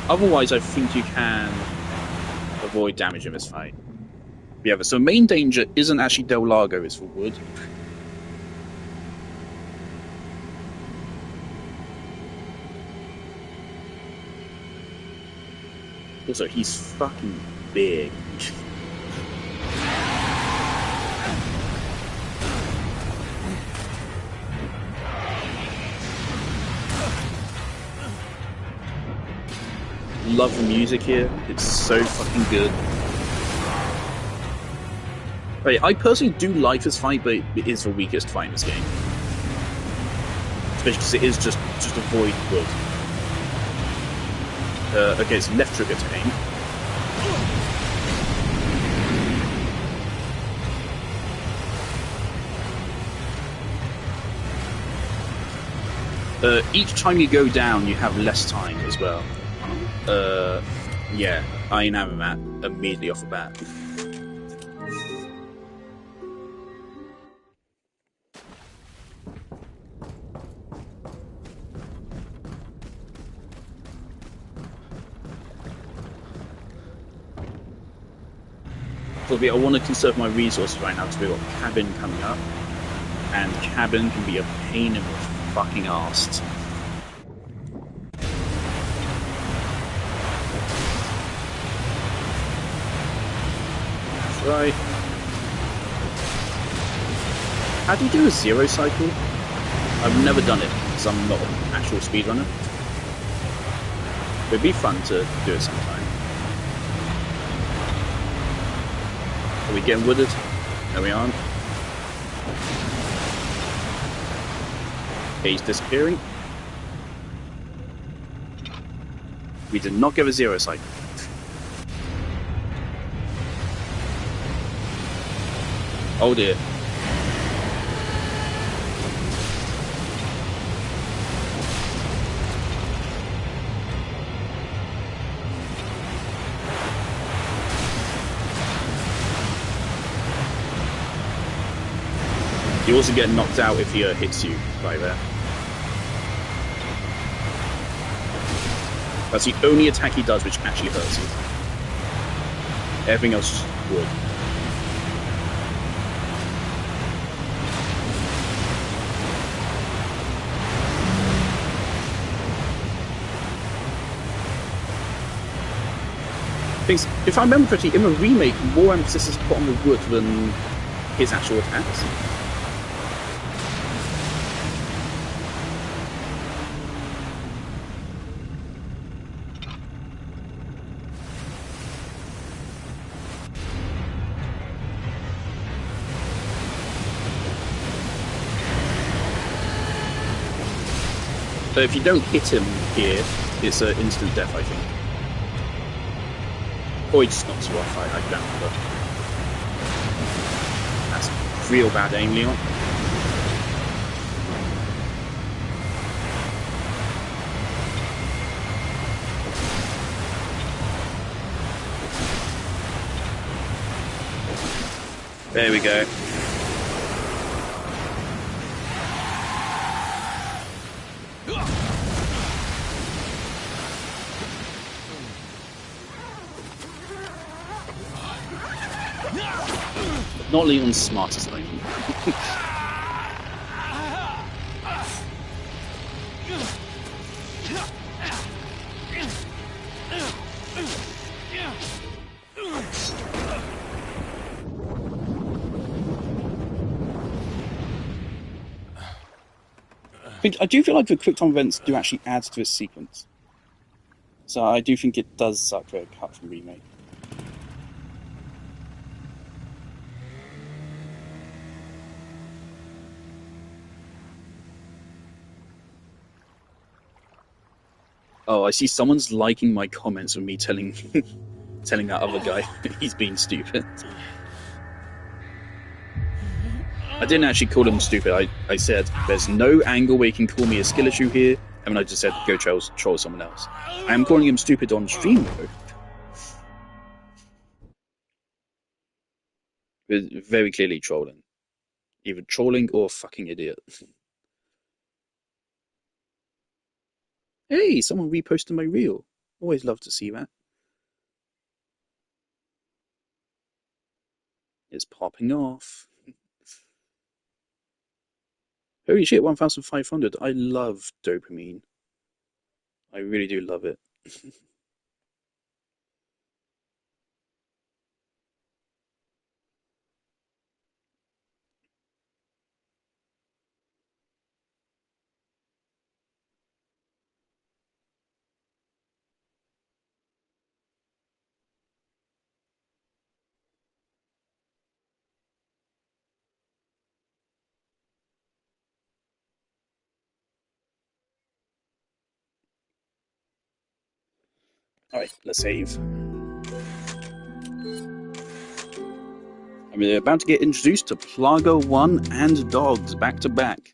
Otherwise, I think you can avoid damage in this fight. Yeah, so main danger isn't actually Del Lago, it's the wood. Also, he's fucking big. Love the music here. It's so fucking good. Right, I personally do like this fight, but it is the weakest fight in this game. Especially because it is just avoid wood. Okay, it's left trigger to aim. Each time you go down, you have less time as well. Yeah, I ain't having that immediately off the bat. I want to conserve my resources right now because we've got Cabin coming up, and Cabin can be a pain in the fucking arse. That's right. How do you do a zero cycle? I've never done it because I'm not an actual speedrunner. It'd be fun to do it sometime. Are we getting wooded? No, we aren't. Okay, he's disappearing. We did not get a zero cycle. Oh dear. You also get knocked out if he hits you right there. That's the only attack he does which actually hurts you. Everything else is wood. If I remember correctly, in the remake, more emphasis is put on the wood than his actual attacks. So if you don't hit him here, it's an instant death, I think. Or he just knocks you off, I don't remember. That's real bad aim, Leon. There we go. Not Leon's smartest item. I do feel like the quick time events do actually add to this sequence. So I do think it does suck for a cut from Remake. Oh, I see someone's liking my comments of me telling telling that other guy he's being stupid. I didn't actually call him stupid. I said, there's no angle where you can call me a skill issue here, and then I just said, go troll someone else. I am calling him stupid on stream, though. But very clearly trolling. Either trolling or a fucking idiot. Hey, someone reposted my reel. Always love to see that. It's popping off. Holy shit, 1,500. I love dopamine. I really do love it. Alright, let's save. We're about to get introduced to Plaga 1 and Dogs back to back.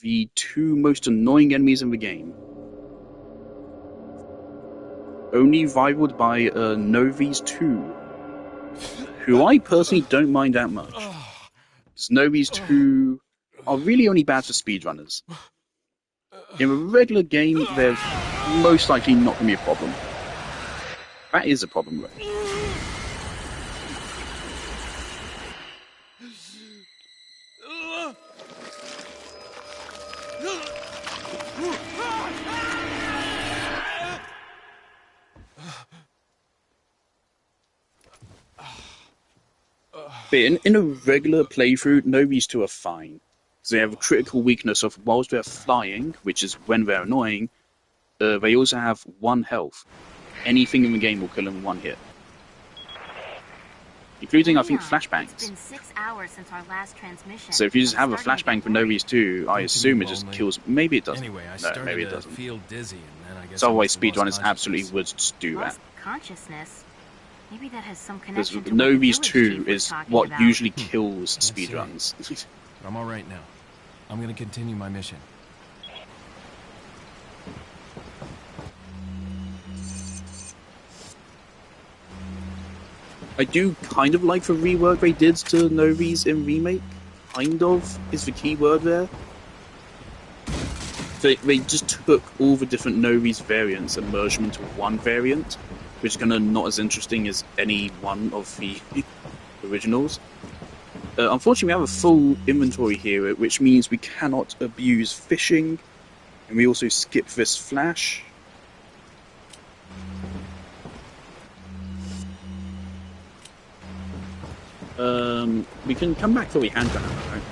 The two most annoying enemies in the game. Only rivaled by Novi's 2, who I personally don't mind that much. Because Novi's 2 are really only bad for speedrunners. In a regular game, they're most likely not going to be a problem. That is a problem, though. But in a regular playthrough, Novi's 2 are fine. They have a critical weakness of whilst they're flying, which is when they're annoying, they also have 1 health. Anything in the game will kill them in 1 hit. Including, I think, flashbangs. It's been 6 hours since our last transmission. So if you just have a flashbang for Novi's 2, I assume it just kills... Maybe it doesn't. Anyway, I no, maybe it doesn't. feel dizzy, and then I guess So otherwise speedrunners absolutely would do that. Lost consciousness? Maybe that has some connection Because to what the Novi's village 2 chief was is talking what about. usually kills speedruns. But I'm alright now. I'm gonna continue my mission. I do kind of like the rework they did to Novi's in Remake. Kind of is the key word there. They just took all the different Novi's variants and merged them into 1 variant, which is kind of not as interesting as any one of the originals. Unfortunately, we have a full inventory here, which means we cannot abuse fishing, and we also skip this flash. We can come back till we handgun ammo, right?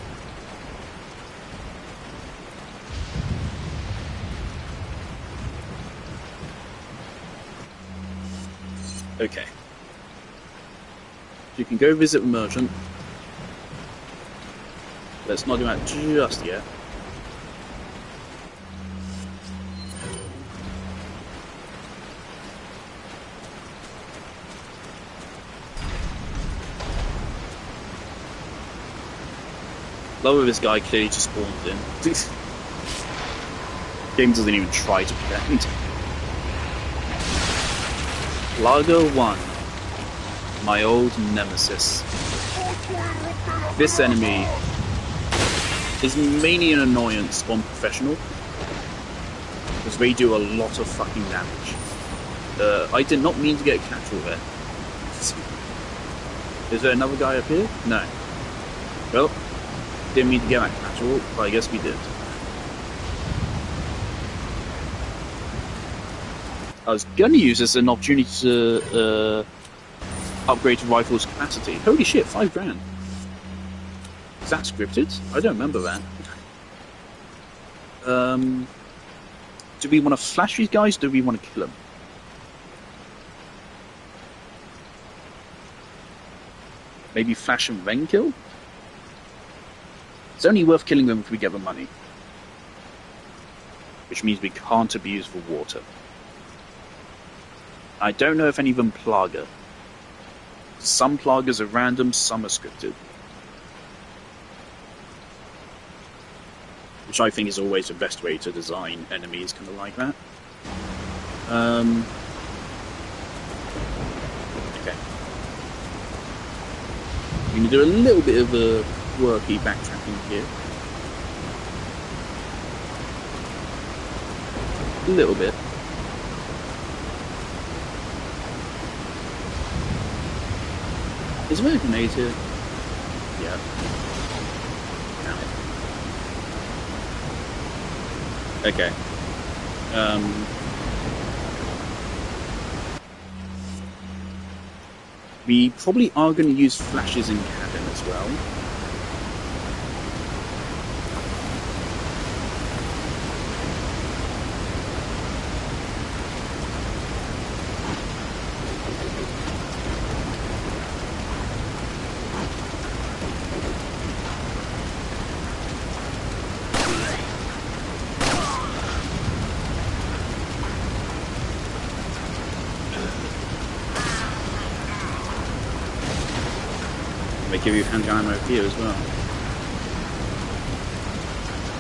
Okay. You can go visit the merchant. Let's not do that just yet. Love of this guy clearly just spawned in. Game doesn't even try to pretend. Plaga 1. My old nemesis. This enemy is mainly an annoyance on professional, because they do a lot of fucking damage. I did not mean to get a catchall there. Is there another guy up here? No. Well, didn't mean to get that catch-all, but I guess we did. I was gonna use this as an opportunity to upgrade to rifle's capacity. Holy shit, 5 grand. Is that scripted? I don't remember that. Do we want to flash these guys? Do we want to kill them? Maybe flash and then kill? It's only worth killing them if we get the money. Which means we can't abuse the water. I don't know if any of them plaga. Some plagas are random, some are scripted. Which I think is always the best way to design enemies, kind of like that. Okay. I'm going to do a little bit of a quirky backtracking here. A little bit. Is there a grenade here? Yeah. Damn it. Okay. We probably are going to use flashes in cabin as well. Give you handgun ammo here as well.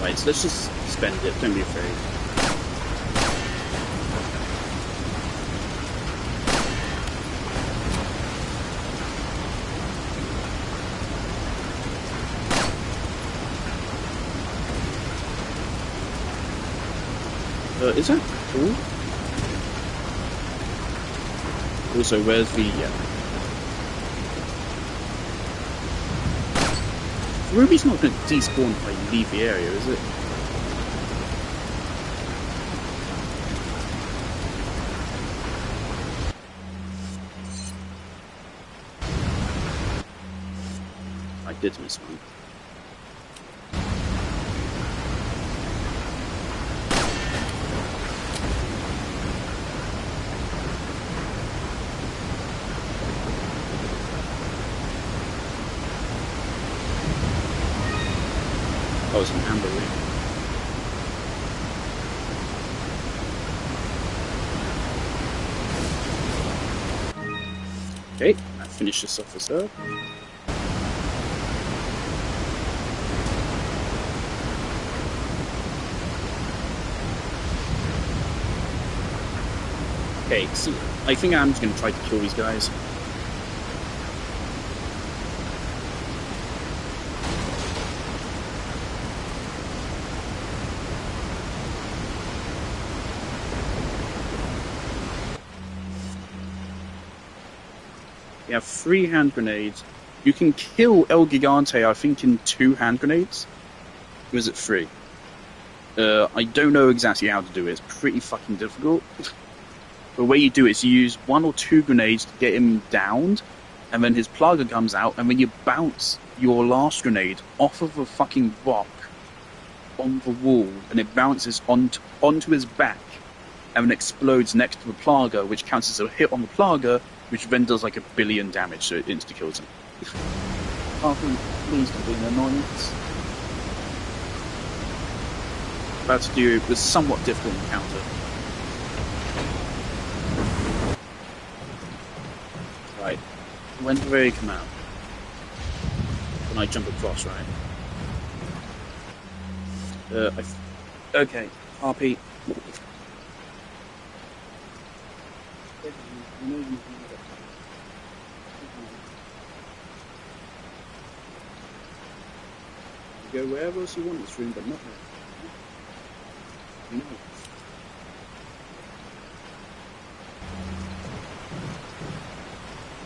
Right, so let's just spend it, don't be afraid. Is that cool? Also, where's the... Ruby's not going to despawn if I leave the area, is it? I did miss one. Oh, it's an amber ring. Okay, I finished this off as well. Okay, so I think I'm just going to try to kill these guys. You have 3 hand grenades. You can kill El Gigante, I think, in 2 hand grenades. Or is it 3? I don't know exactly how to do it. It's pretty fucking difficult. The way you do it is you use 1 or 2 grenades to get him downed, and then his plaga comes out, and then you bounce your last grenade off of a fucking rock on the wall, and it bounces onto his back, and then explodes next to the plaga, which counts as a hit on the plaga, which then does like 1 billion damage, so it insta-kills him. Arthur, please don't be an annoyance. About to do was somewhat difficult encounter. Right. When do they come out? When I jump across, right? Okay, RP. Go wherever else you want in this room, but not there. You know.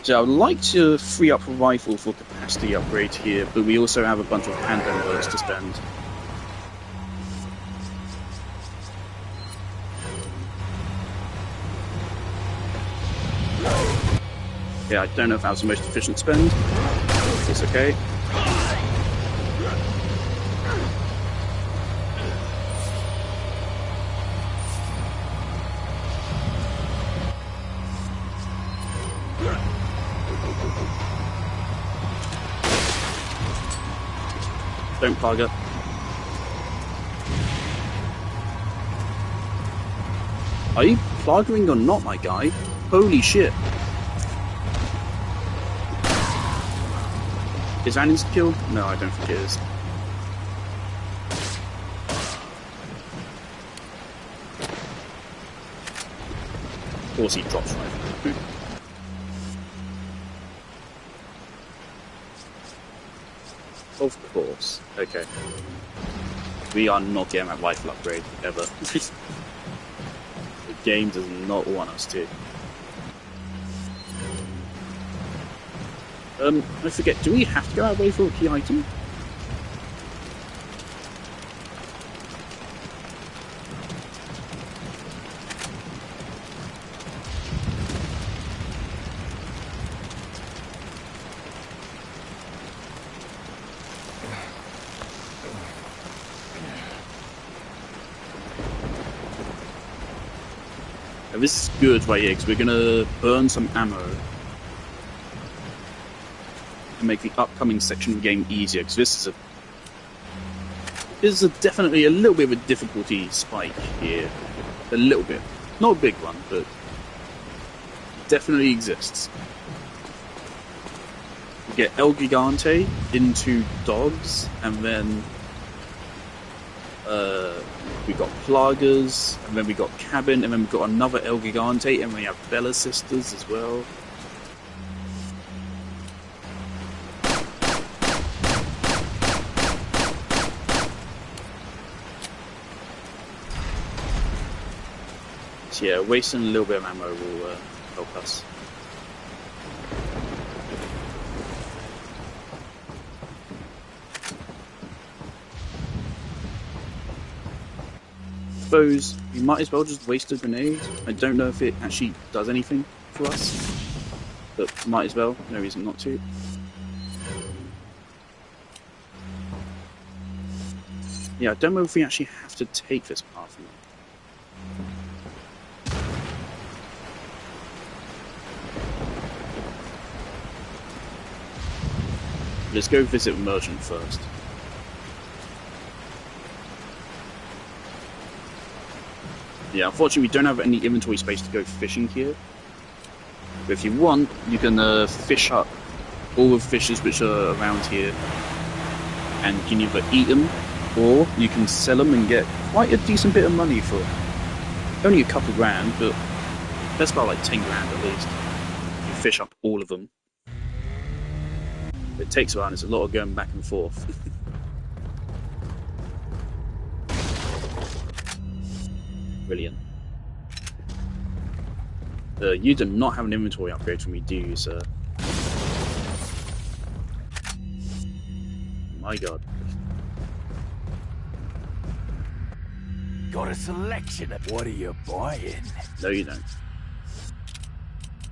So I would like to free up a rifle for capacity upgrade here, but we also have a bunch of Pandan bullets to spend. Yeah, I don't know if that was the most efficient spend. It's okay. Don't plug it. Are you plugging or not, my guy? Holy shit. Is that insta-kill? No, I don't think it is. Of course he drops right. Of course. Okay. We are not getting that rifle upgrade, ever. The game does not want us to. I forget, do we have to go our way for a key item? Now, this is good right here, because we're gonna burn some ammo. And make the upcoming section of the game easier, because this is definitely a little bit of a difficulty spike here. A little bit. Not a big one, but it definitely exists. We get El Gigante into dogs, and then we got Plagas, and then we got Cabin, and then we got another El Gigante, and we have Bella Sisters as well. Yeah, wasting a little bit of ammo will help us. I suppose we might as well just waste a grenade. I don't know if it actually does anything for us, but might as well. No reason not to. Yeah, I don't know if we actually have to take this path or not. Let's go visit Merchant first. Yeah, unfortunately we don't have any inventory space to go fishing here. But if you want, you can fish up all the fishes which are around here. And you can either eat them, or you can sell them and get quite a decent bit of money for only a couple grand, but that's about like 10 grand at least. You fish up all of them. It takes a while and there's a lot of going back and forth. Brilliant. You do not have an inventory upgrade for me, do you, sir? My god. Got a selection of what are you buying? No, you don't.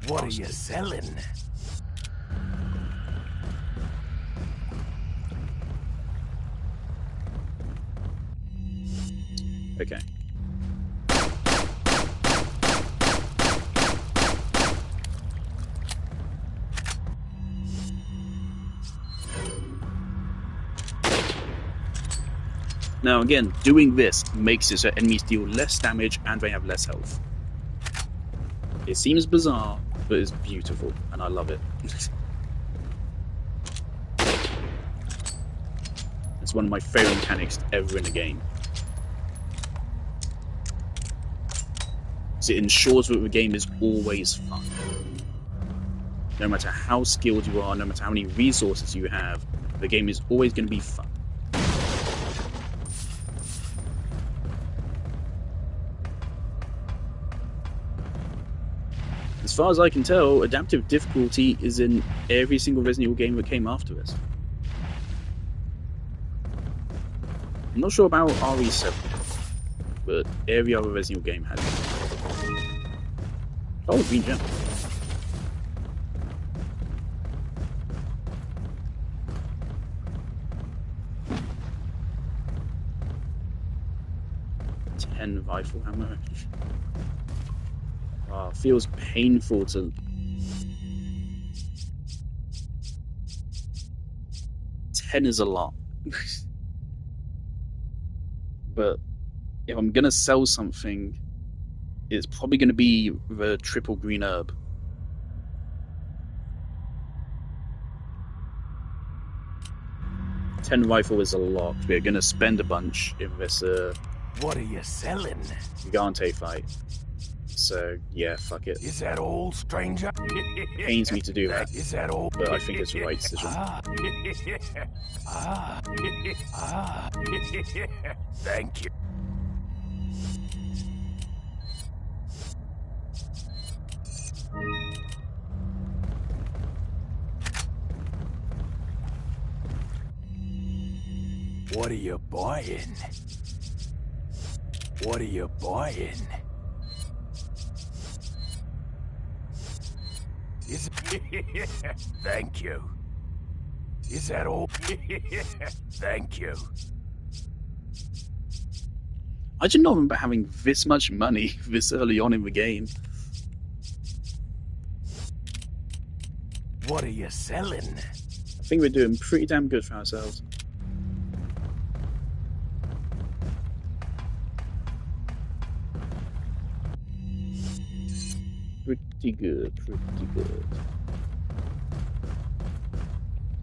What are you selling? Okay. Now again, doing this makes it so enemies deal less damage and they have less health. It seems bizarre, but it's beautiful, and I love it. It's one of my favourite mechanics ever in a game. It ensures that the game is always fun. No matter how skilled you are, no matter how many resources you have, the game is always going to be fun. As far as I can tell, adaptive difficulty is in every single Resident Evil game that came after this. I'm not sure about RE7, but every other Resident Evil game has it. Oh, green gem. Rifle ammo. Oh, feels painful to. 10 is a lot. But if I'm gonna sell something, it's probably gonna be the triple green herb. $10 rifle is a lot. We're gonna spend a bunch in this What are you selling? Gigante fight. So yeah, fuck it. Is that all, stranger? Pains me to do that, Is that all? but I think it's the right decision. Thank you. What are you buying? What are you buying? Is Thank you. Is that all? Thank you. I did not remember having this much money this early on in the game. What are you selling? I think we're doing pretty damn good for ourselves. Pretty good, pretty good.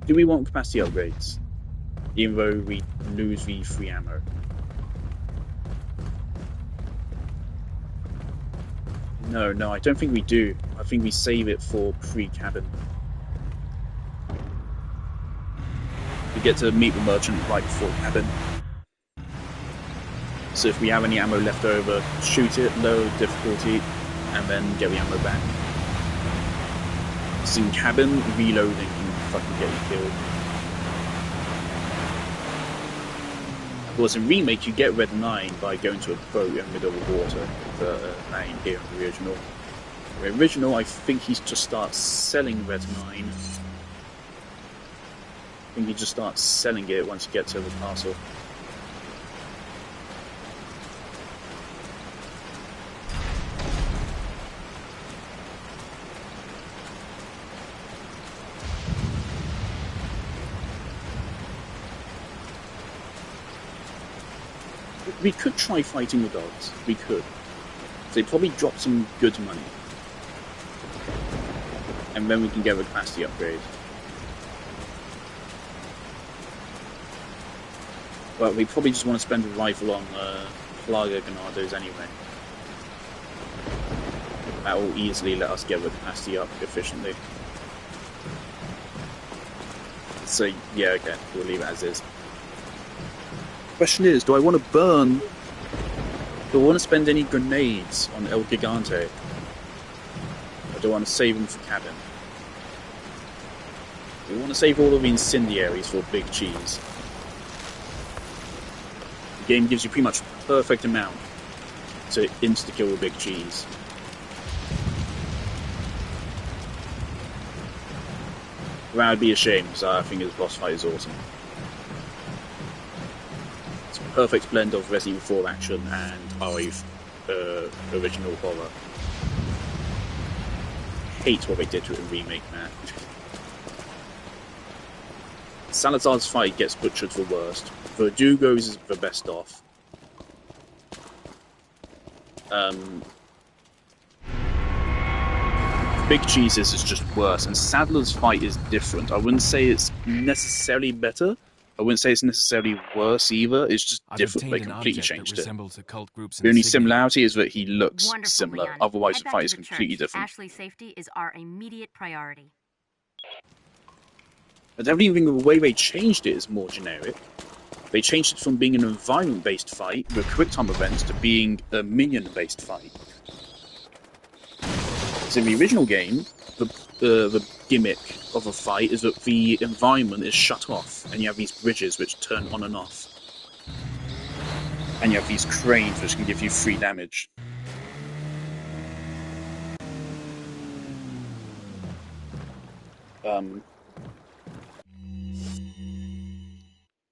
Do we want capacity upgrades? Even though we lose the free ammo. No, I don't think we do. I think we save it for pre-cabin. We get to meet the merchant right before cabin. So if we have any ammo left over, shoot it, low difficulty, and then get the ammo back. It's in cabin, reloading can fucking get you killed. Of course, in Remake, you get Red 9 by going to a boat in the middle of the water, but that ain't here in the original. The original, I think he just starts selling Red 9. I think he just starts selling it once you get to the castle. We could try fighting the dogs. We could. They probably drop some good money. And then we can get a capacity upgrade. But we probably just want to spend a rifle on Plaga Ganados anyway. That will easily let us get the capacity up efficiently. So yeah, okay, we'll leave it as is. Question is, do I want to burn? Do I want to spend any grenades on El Gigante? Or do I want to save them for cabin? Do I want to save all of the incendiaries for Big Cheese? The game gives you pretty much the perfect amount to insta-kill the Big Cheese. That would be a shame, because I think his boss fight is awesome. It's a perfect blend of Resident Evil 4 action and RE original horror. Hate what they did to it in Remake, man. Salazar's fight gets butchered the worst. Verdugo's is the best off. Big Cheese's is just worse, and Sadler's fight is different. I wouldn't say it's necessarily better. I wouldn't say it's necessarily worse either. It's just different. They completely changed it. The only similarity is that he looks similar. Leon. Otherwise, Head the back fight to is the completely church. different. Ashley's safety is our immediate priority. I definitely think the way they changed it is more generic. They changed it from being an environment-based fight with quick time events to being a minion-based fight. So in the original game, the gimmick of a fight is that the environment is shut off, and you have these bridges which turn on and off. And you have these cranes which can give you free damage.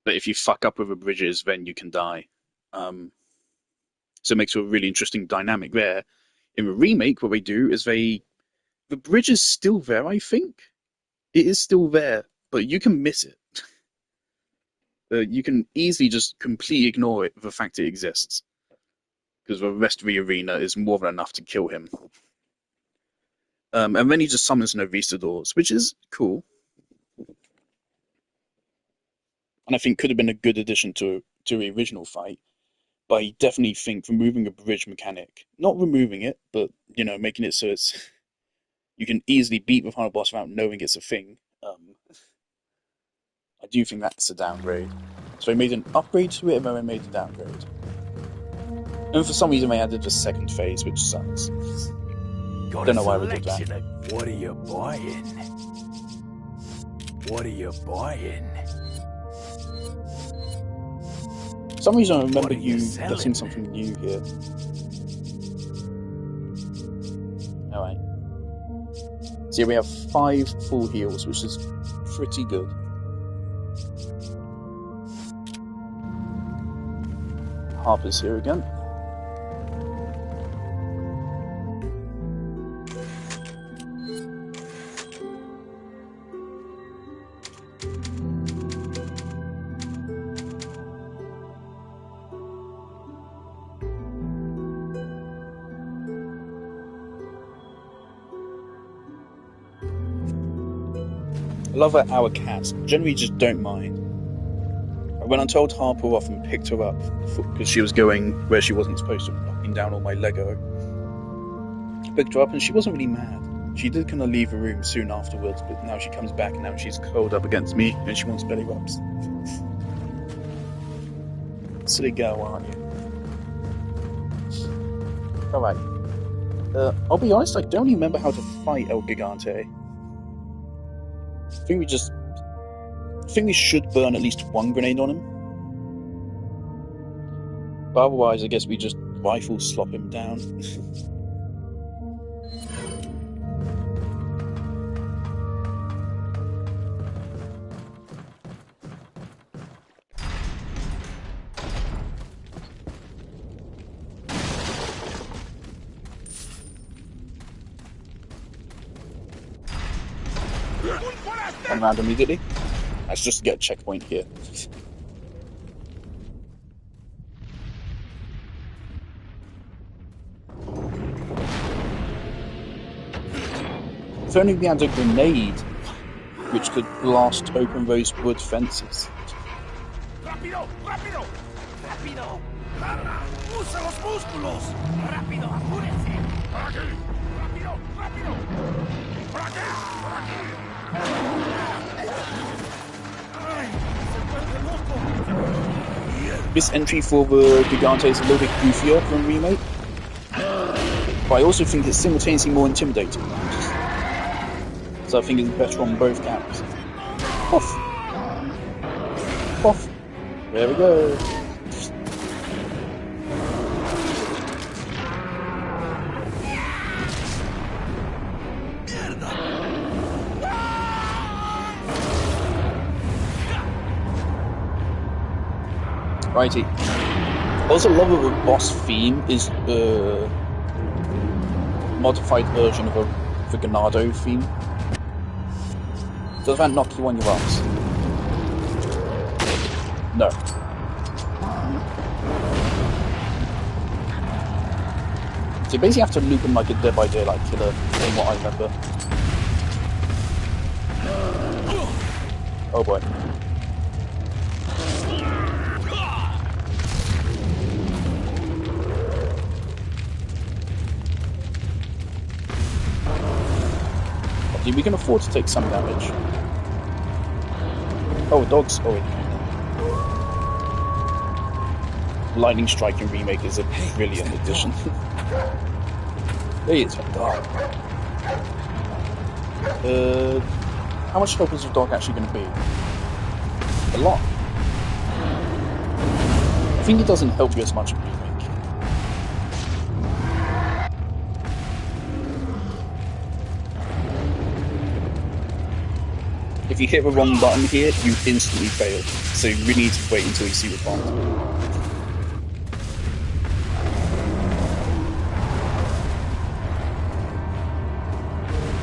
But if you fuck up with the bridges, then you can die. So it makes a really interesting dynamic there. In the remake, what they do is the bridge is still there, I think. It is still there, but you can miss it. You can easily just completely ignore it, the fact it exists. Because the rest of the arena is more than enough to kill him. And then he just summons Novistadors, which is cool. And I think could have been a good addition to the original fight. But I definitely think removing a bridge mechanic, not removing it, but making it so it's you can easily beat the final boss without knowing it's a thing. I do think that's a downgrade. So they made an upgrade to it, and then they made a downgrade. And for some reason they added a second phase, which sucks. Don't know why we did that. What are you buying? What are you buying? For some reason I remember you getting something new here. Alright. So here we have 5 full heals, which is pretty good. Harper's here again. I love that our cats generally just don't mind. When I told Harper off and picked her up because she was going where she wasn't supposed to, knocking down all my Lego, I picked her up and she wasn't really mad. She did kind of leave the room soon afterwards, but now she comes back and now she's curled up against me and she wants belly rubs. Silly girl, aren't you? Alright. I'll be honest, I don't remember how to fight El Gigante. I think we should burn at least one grenade on him. But otherwise, I guess we just rifle slop him down. One round immediately. Let's just get a checkpoint here. If only we had a grenade which could blast open those wood fences. Rápido, rápido, rápido. Usa los músculos. Rápido, apúrense. Por aquí. Rápido, rápido. Por aquí, por aquí. This entry for the Gigante is a little bit goofier than Remake, but I also think it's simultaneously more intimidating. So I think it's better on both counts. Off! Off! There we go! Righty. Also, a lot of the boss theme is a modified version of the Ganado theme. Does that knock you on your ass? No. So you basically have to loop him like a Dead by Daylight killer, from what I remember. Oh boy. We can afford to take some damage. Oh, dogs. Oh, wait. Lightning Strike in Remake is a brilliant addition. There he is. Oh. How much help is your dog actually going to be? A lot. I think it doesn't help you as much in Remake. If you hit the wrong button here, you instantly fail. So you really need to wait until you see the prompt.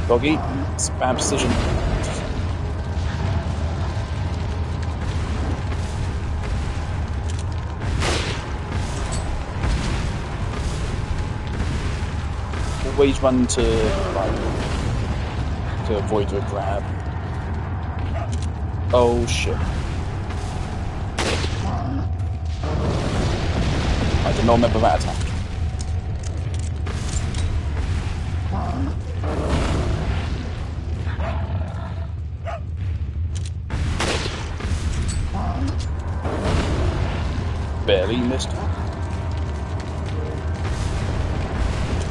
Doggy, it's a bad decision. Always run to avoid a grab. Oh shit. I did not remember that attack. Barely missed.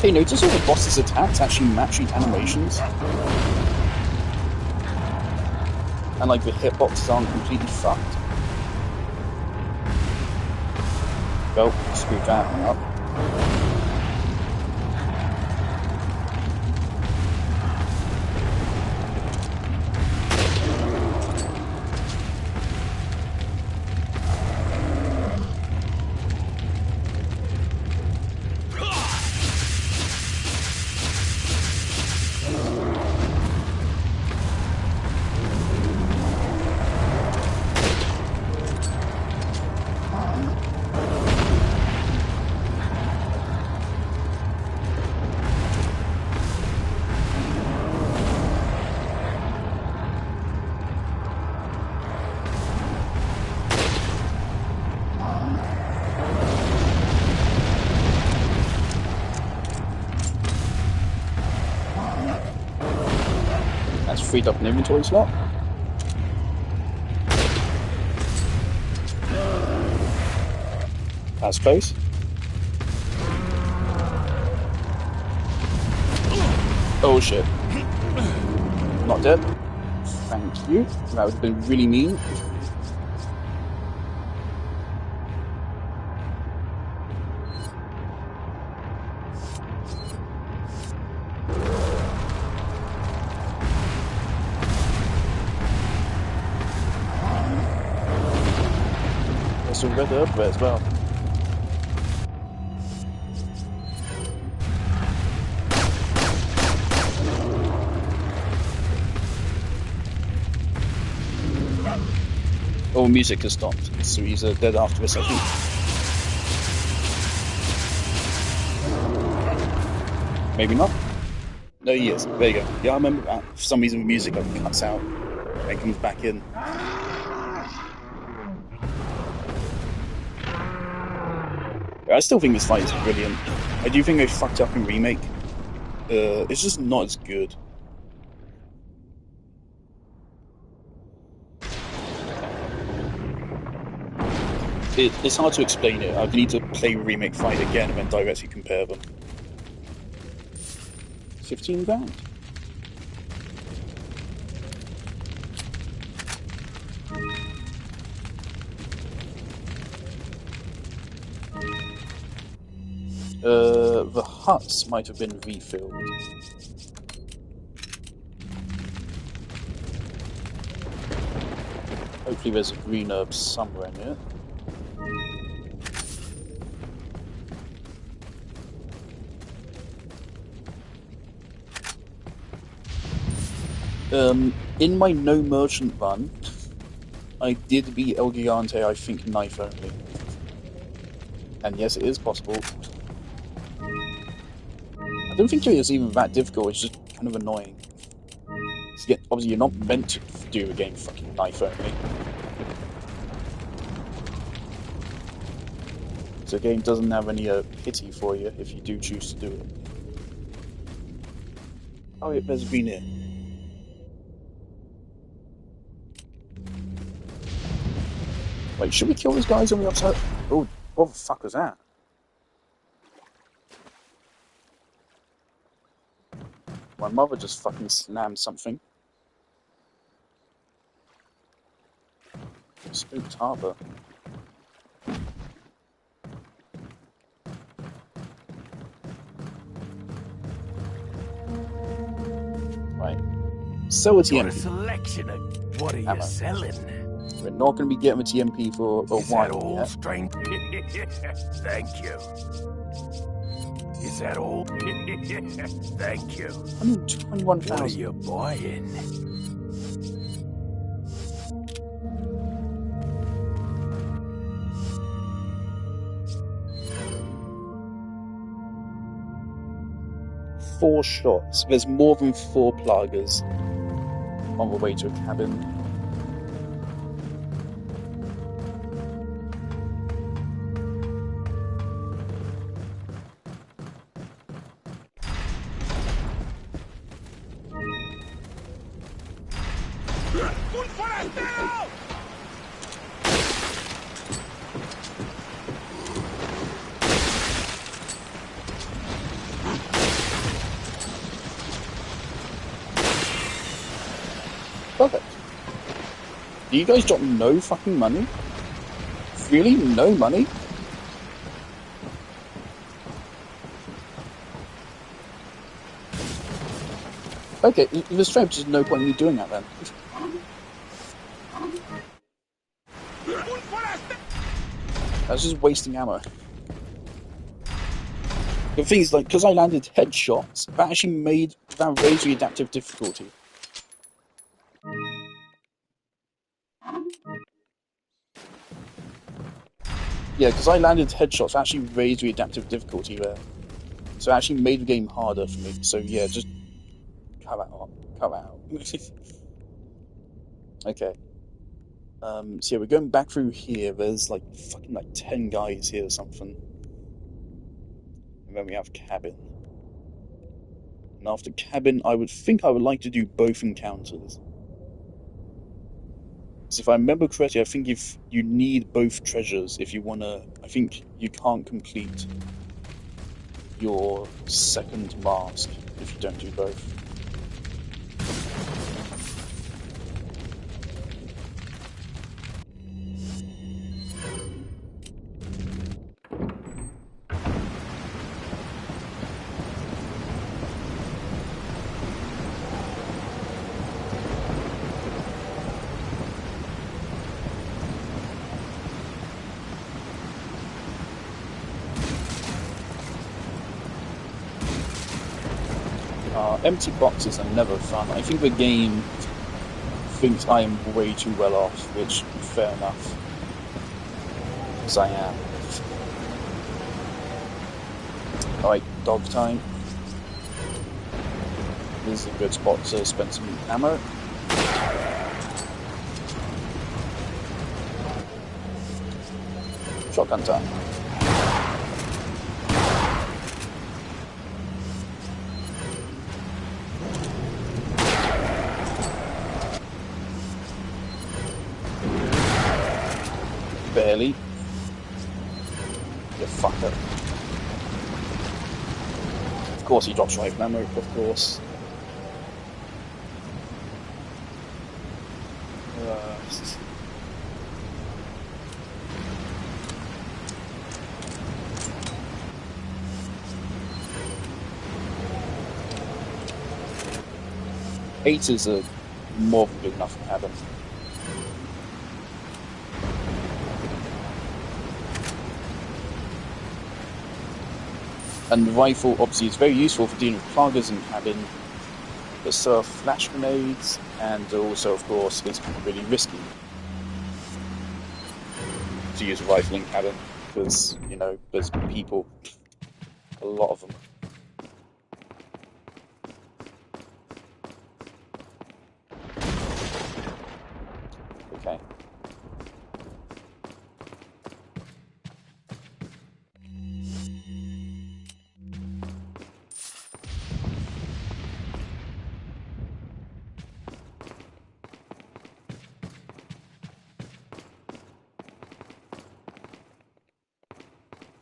Hey, notice all the boss's attacks actually match the animations? And like the hitboxes aren't completely fucked. Well, screw that one up. Freed up an inventory slot. That's close. Oh shit. Not dead. Thank you. That would have been really mean. There's a red herb there as well. Oh, music has stopped, so he's dead after this, I think. Maybe not? No, he is. There you go. Yeah, I remember that. For some reason, the music cuts out and comes back in. I still think this fight is brilliant. I do think they fucked up in Remake. It's just not as good. It's hard to explain it. I'd need to play Remake fight again and then directly compare them. 15 grand. The huts might have been refilled. Hopefully there's a green herb somewhere near it. In my no merchant run, I did beat El Gigante, I think, knife only. And yes, it is possible. I don't think it is even that difficult, it's just kind of annoying. Obviously, you're not meant to do a game fucking knife only. So the game doesn't have any pity for you if you do choose to do it. Oh, yeah, there's been here. Wait, should we kill these guys on the outside? Oh, what the fuck was that? My mother just fucking slammed something. Spooked Harbor. Right. Sell a Got a TMP. selection of what are you Ammo. selling? We're not going to be getting a TMP for a Is that while all, yet. stranger? Thank you. Is that all? Thank you. What are 121,000. you buying? Four shots. There's more than 4 Plagas on the way to a cabin. Perfect. Do you guys drop no fucking money? Really? No money? Okay, if it's straight, there's no point in me doing that then. That's just wasting ammo. The thing is, like, because I landed headshots, that actually raised the adaptive difficulty. Yeah, because I landed headshots, that actually raised the adaptive difficulty there. So it actually made the game harder for me. So yeah, just cut that out. Cut that out. Okay. So yeah, we're going back through here. There's like fucking like 10 guys here or something. And then we have cabin. And after cabin, I would like to do both encounters. Because if I remember correctly, I think if you need both treasures if you wanna, I think you can't complete your second mask if you don't do both. Empty boxes are never fun. I think the game thinks I am way too well off, which, fair enough. Because I am. Alright, dog time. This is a good spot to spend some ammo. Shotgun time. Barely. You fucker. Of course he drops rifle ammo, of course. Eight is a more than good enough cabin. And the rifle obviously is very useful for dealing with Plagas in cabin. There's flash grenades, and also, of course, it's really risky to use a rifle in cabin because, you know, there's people, a lot of them. Okay.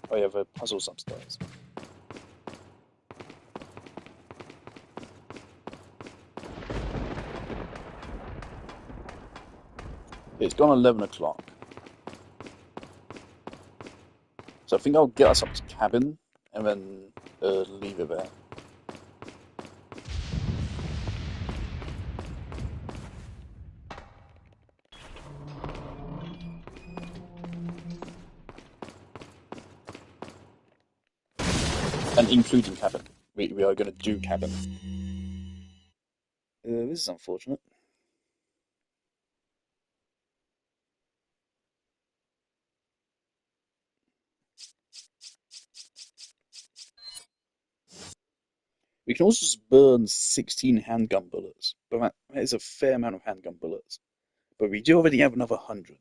Oh yeah, the puzzles upstairs. It's gone 11 o'clock. So I think I'll get us up to cabin and then leave it there. And including cabin. We are going to do cabin. This is unfortunate. We can also just burn 16 handgun bullets, but that is a fair amount of handgun bullets. But we do already have another 100.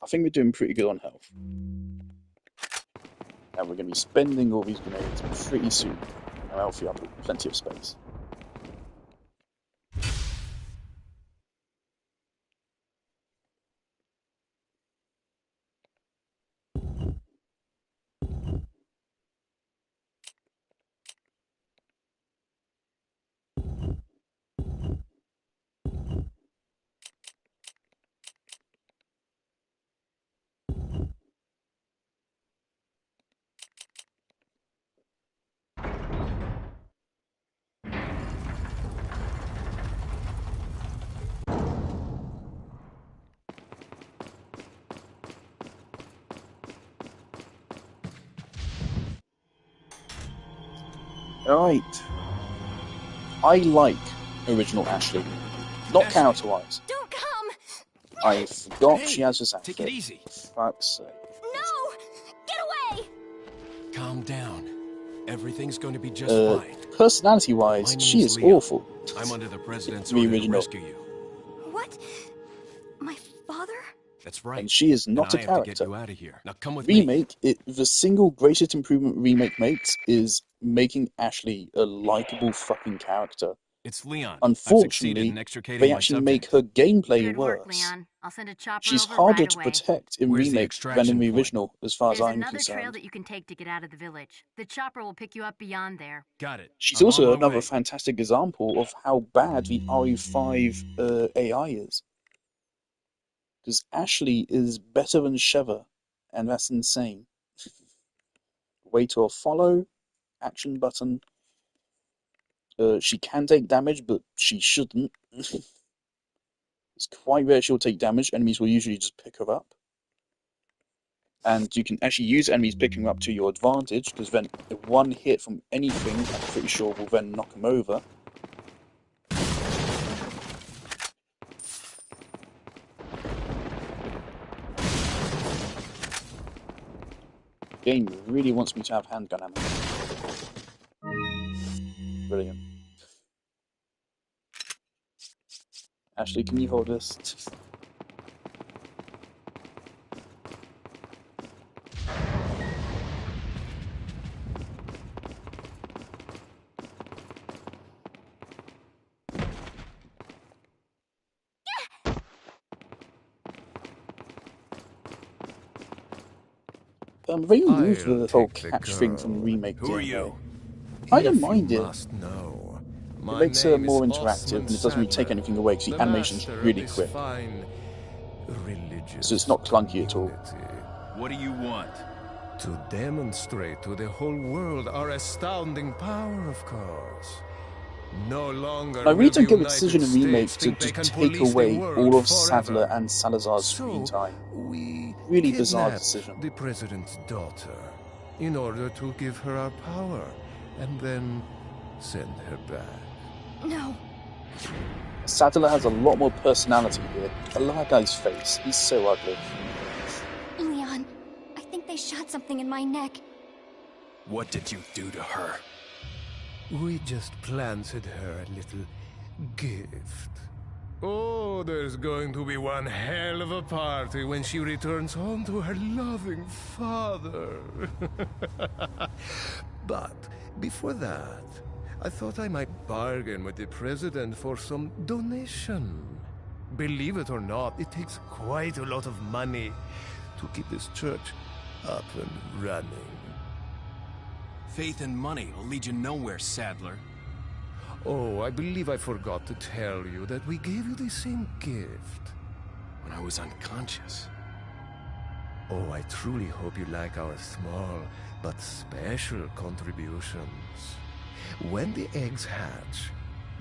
I think we're doing pretty good on health. And we're going to be spending all these grenades pretty soon. Our health up with plenty of space. Alright. I like original Ashley. Not character-wise. Don't come! I forgot Hey, she has this outfit. take it easy. Fuck's sake. No! Get away! Calm down. Everything's going to be just fine. Personality-wise, My she name's is Leon. awful. I'm under the president's The order to original. rescue you. What? My father? That's right. And she is not a and I have to get character. you out of here. Now come with me. Remake, the single greatest improvement Remake makes is making Ashley a likable fucking character. It's Leon. Unfortunately, I've succeeded in extricating they my actually make subject. her gameplay Good work, worse. Leon. I'll send a chopper She's over harder right to away. protect in Where's the Remake than extraction in the point? original, as far as There's I'm another concerned. trail that you can take to get out of the village. The chopper will pick you up beyond there. Got it. She's I'm also on my another way. fantastic example of how bad the RE5 AI is. Because Ashley is better than Sheva, and that's insane. Way to follow, action button. She can take damage, but she shouldn't. It's quite rare she'll take damage. Enemies will usually just pick her up. And you can actually use enemies picking her up to your advantage, because then one hit from anything, I'm pretty sure, will then knock them over. Game really wants me to have handgun ammo. Brilliant. Ashley, can you hold this? They removed the whole catch thing from Remake. Who are you? I don't If mind you it. must know, It my makes her name more is interactive, Osman and it doesn't really take Sadler, anything away, because the animation's master of really this quick. fine religious So it's not clunky at all. community. What do you want? To demonstrate to the whole world our astounding power, of course. No longer I really will don't the get the United decision in Remake States to think they just can take police the away world all of forever. Sadler and Salazar's screen So, time. we Really bizarre kidnapped decision. the president's daughter in order to give her our power and then send her back. No. Sadler has a lot more personality here. I like that guy's face. He's so ugly. Leon, I think they shot something in my neck. What did you do to her? We just planted her a little gift. Oh, there's going to be one hell of a party when she returns home to her loving father. But before that, I thought I might bargain with the president for some donation. Believe it or not, it takes quite a lot of money to keep this church up and running. Faith and money will lead you nowhere, Sadler. Oh, I believe I forgot to tell you that we gave you the same gift. When I was unconscious. Oh, I truly hope you like our small but special contributions. When the eggs hatch,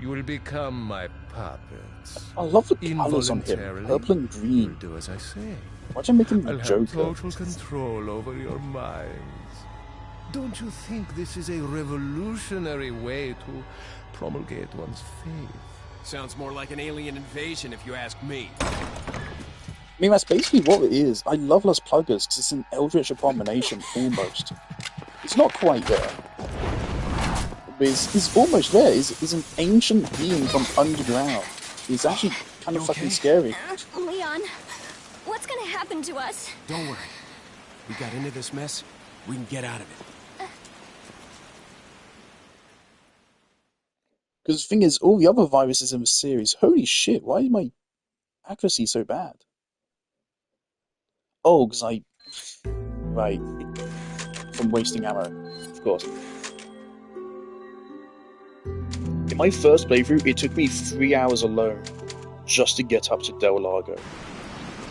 you will become my puppets. I love the colours on him. Purple and green. You'll do as I say. Why'd you make him the I'll Joker? have total control over your minds. Don't you think this is a revolutionary way to promulgate one's faith? Sounds more like an alien invasion if you ask me. I mean, that's basically what it is. I love Las Plagas because it's an eldritch abomination, almost. It's not quite there. But it's almost there. It's an ancient being from underground. It's actually kind of fucking scary. Leon, what's gonna happen to us? Don't worry. We got into this mess, we can get out of it. Because the thing is, all the other viruses in the series, holy shit, why is my accuracy so bad? Oh, because right, from wasting ammo, of course. In my first playthrough, it took me 3 hours alone just to get up to Del Lago.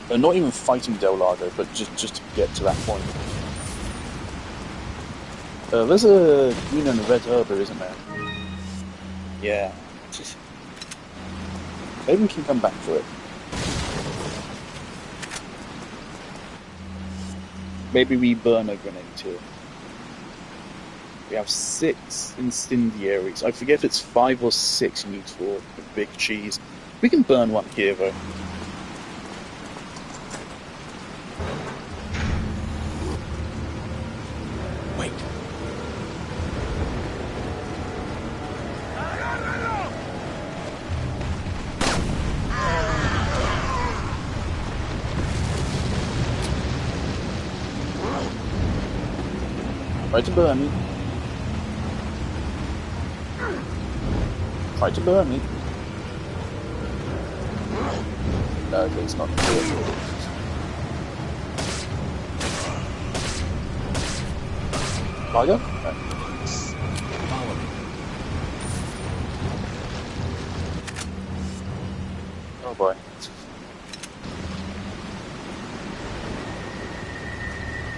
Not even fighting Del Lago, but just to get to that point. There's a green and a red herb, isn't there? Yeah. Maybe we can come back for it. Maybe we burn a grenade here. We have 6 incendiaries. I forget if it's 5 or 6 you need for the big cheese. We can burn one here though. Wait. Try to burn me. Try to burn me. No, okay, it's not here. Lager? No. Follow me. Oh boy.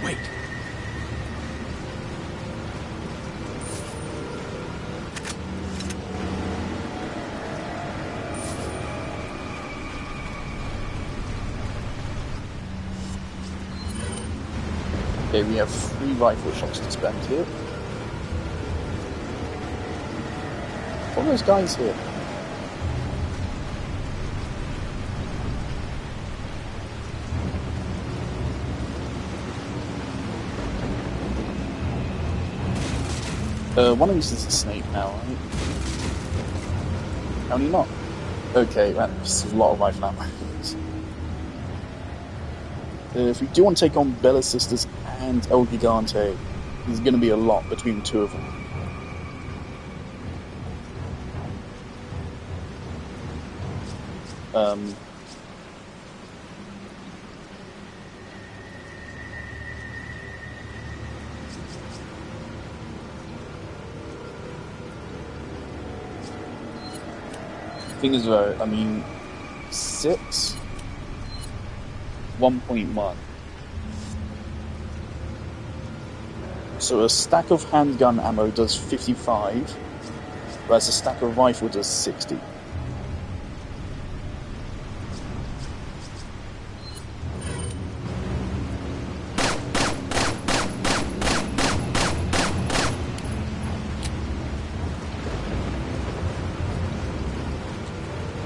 Wait. Okay, we have 3 rifle shots to spend here. What are those guys here? One of these is a snake now, right? How many not? Okay, that's a lot of rifle ammo. If we do want to take on Bella Sisters and El Gigante, there's going to be a lot between the two of them. Thing is though, I mean, 6, 1.1. So a stack of handgun ammo does 55, whereas a stack of rifle does 60.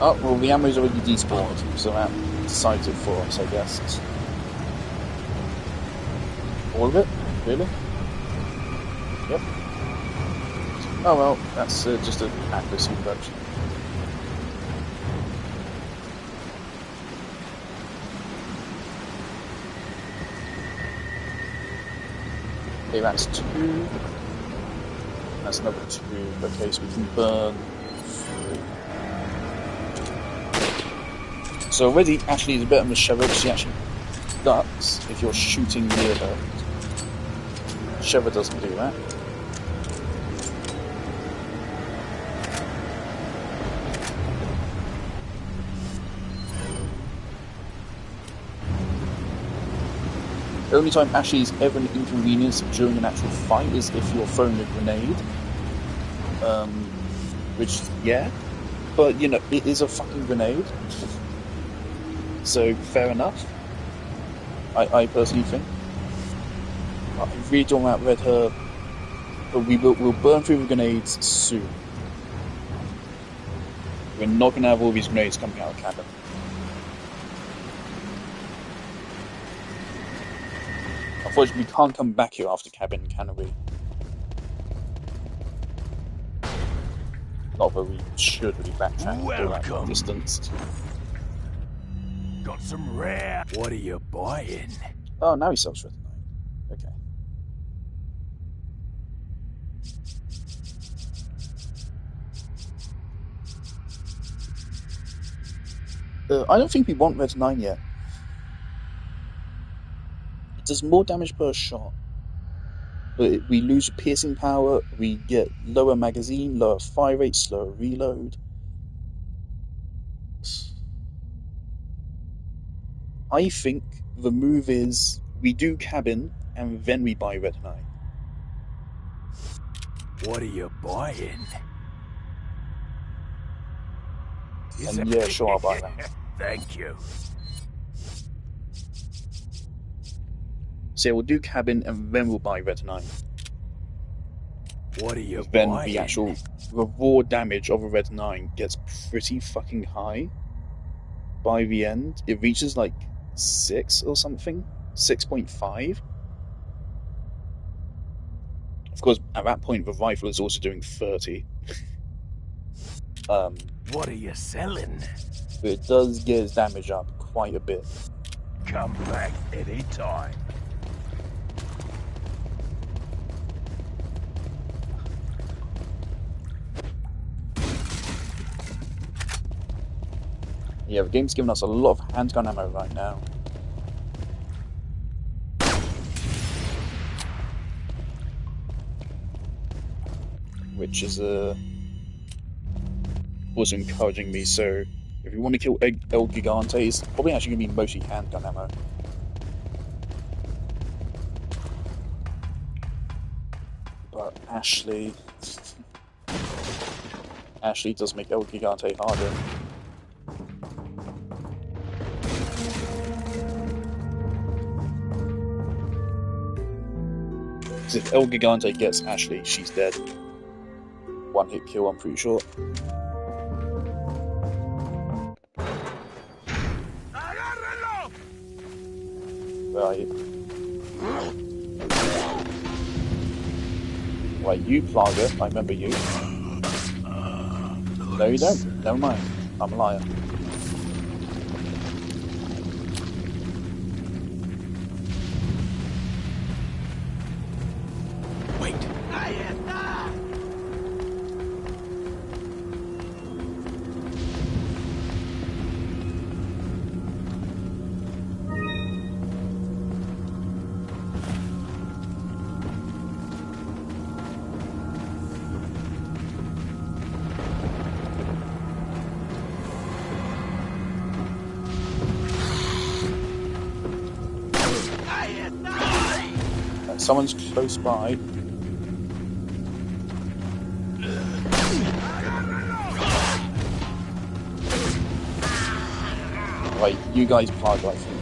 Oh, well, the ammo's already despawned, so that decides it for us, I guess. All of it? Really? Yep. Oh well, that's just an accuracy reduction. Okay, that's 2. That's another 2. Okay, so we can burn 3. So already, Ashley is a bit of a Sheva. She actually ducks if you're shooting near her. Sheva doesn't do that. The only time Ashley is ever an inconvenience during an actual fight is if you're throwing a grenade. Which, yeah. But, you know, it is a fucking grenade. So, fair enough. I personally think. I really don't want to red her. But we'll burn through the grenades soon. We're not going to have all these grenades coming out of cabin. Unfortunately, we can't come back here after cabin, can we? Not that we should really backtrack all that distance. Got some rare. What are you buying? Oh, now he sells Red 9. Okay. I don't think we want Red 9 yet. It does more damage per shot. But we lose piercing power, we get lower magazine, lower fire rate, slower reload. I think the move is we do cabin and then we buy Red 9. What are you buying? And yeah, sure, I'll buy that. Thank you. So yeah, we'll do cabin and then we'll buy Red 9. What are you Then buying? the actual reward damage of a Red 9 gets pretty fucking high. By the end, it reaches like 6 or something. 6.5. Of course, at that point, the rifle is also doing 30. What are you selling? But it does get its damage up quite a bit. Come back anytime. Yeah, the game's giving us a lot of handgun ammo right now. Which is also encouraging me, so if you want to kill El Gigante, it's probably actually going to be mostly handgun ammo. But Ashley does make El Gigante harder. Because if El Gigante gets Ashley, she's dead. One hit kill, I'm pretty sure. Where are you? Right, you Plaga, I remember you. No, you don't. Never mind. I'm a liar. Wait. Someone's close by. Right, you guys Plaga, I think.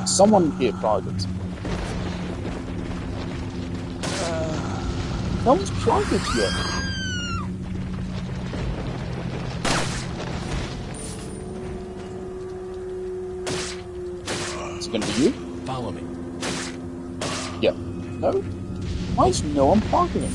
Someone here Plaga. No one's Plaga yet. Is it going to be you? Follow me. Yeah. No? Why is no one Plaga him?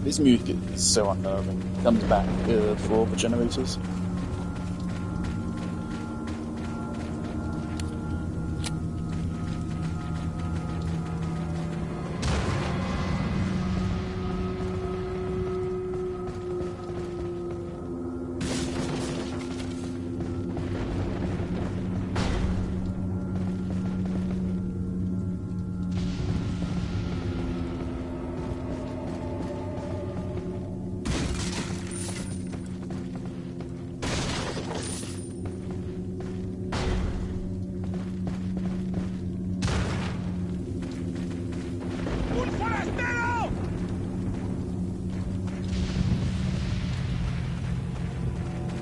This music is so unnerving. It comes back for all the generators.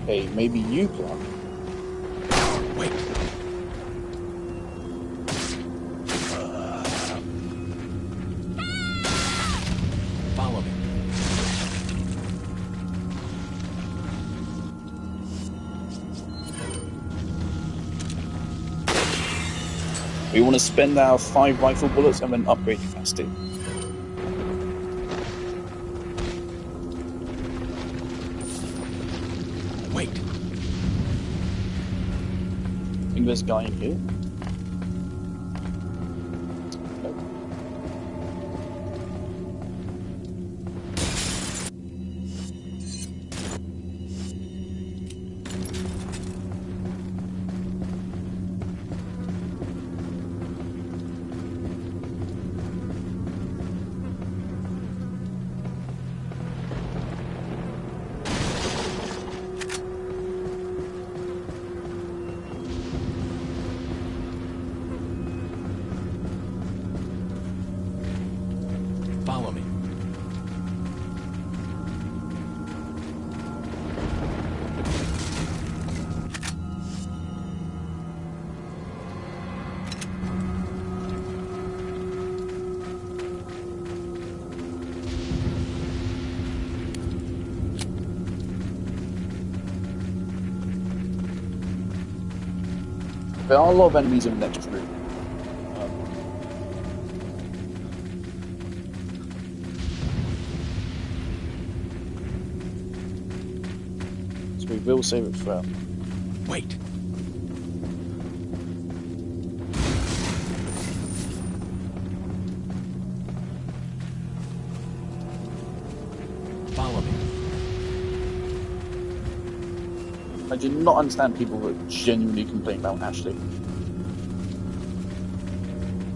Hey, maybe you, Clark. Wait. Follow me. We want to spend our 5 rifle bullets and then upgrade capacity. Wait. I think there's a guy in here. Nope. Follow me. There are a lot of enemies in the next room. So we will save it for... Wait. Follow me. I do not understand people that genuinely complain about Ashley.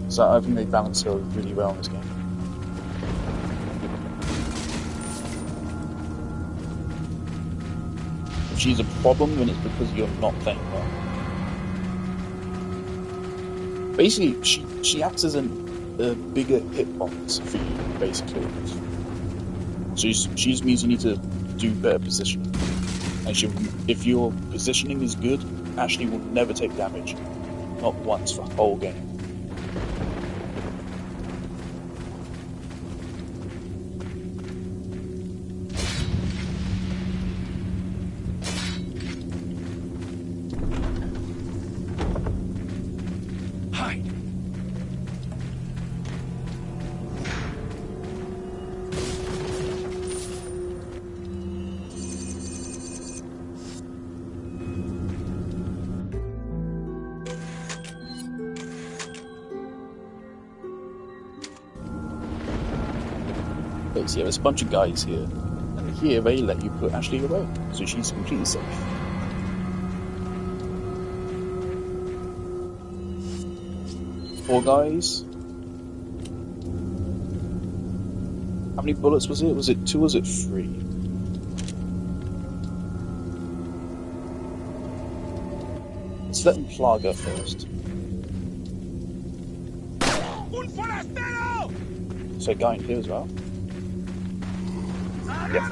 So I think they balance her really well in this game. If she's a problem, then it's because you're not playing well. Basically, she acts as a bigger hitbox for you, basically. She just means you need to do better positioning. And if your positioning is good, Ashley will never take damage. Not once for the whole game. Hide. Okay, so yeah, there's a bunch of guys here. And here they let you put Ashley away. So she's completely safe. Four guys. How many bullets was it? Was it 2 or was it 3? Let's let them Plaga first. So a guy in here as well. Yep.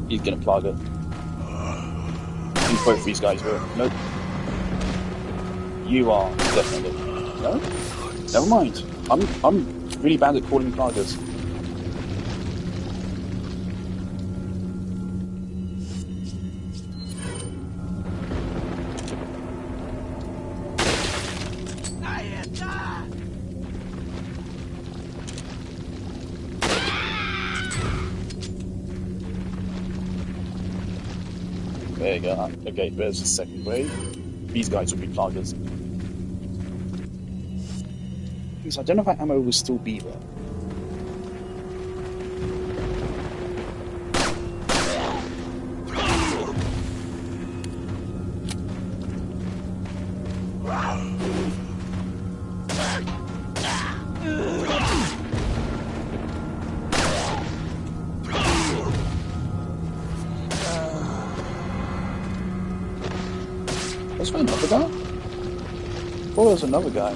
He's gonna plug it. Both these guys were. Nope. You are definitely. No? Never mind. I'm really bad at calling plagas. There you go. Okay, there's the second wave. These guys will be plagas. Because I don't know if that ammo will still be there. There's another guy? Oh, there's another guy.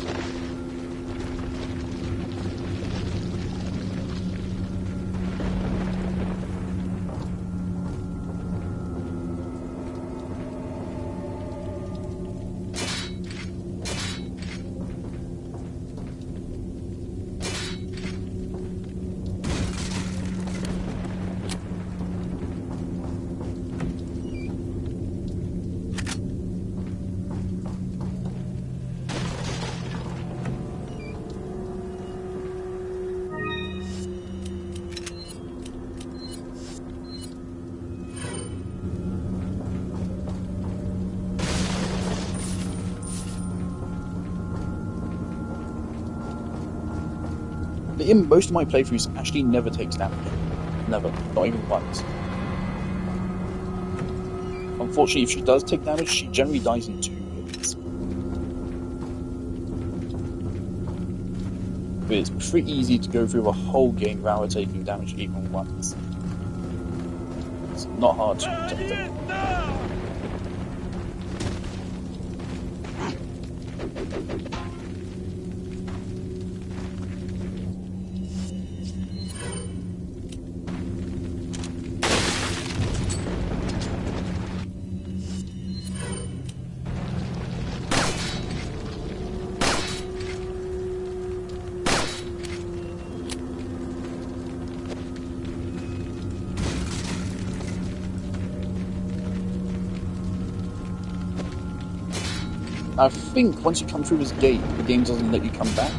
In most of my playthroughs, Ashley never takes damage. Never. Not even once. Unfortunately, if she does take damage, she generally dies in 2 hits. But it's pretty easy to go through the whole game without her taking damage even once. It's not hard to protect her. I think once you come through this gate, the game doesn't let you come back.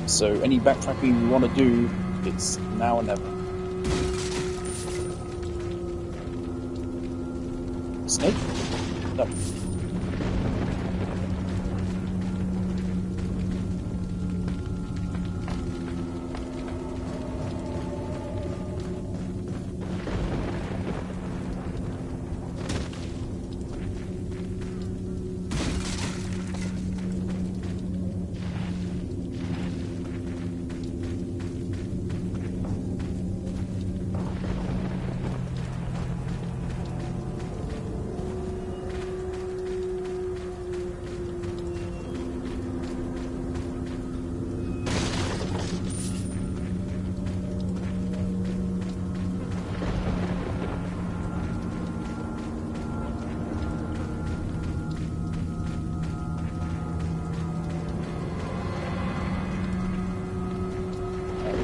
So any backtracking you want to do, it's now or never. Snake? No.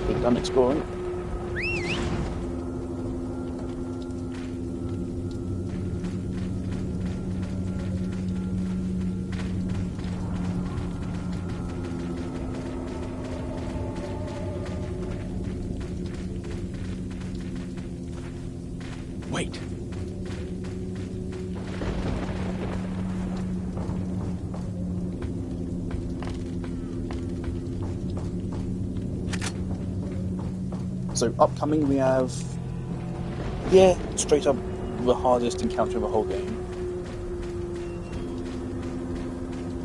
We're done exploring. Wait. So upcoming we have, straight up the hardest encounter of the whole game.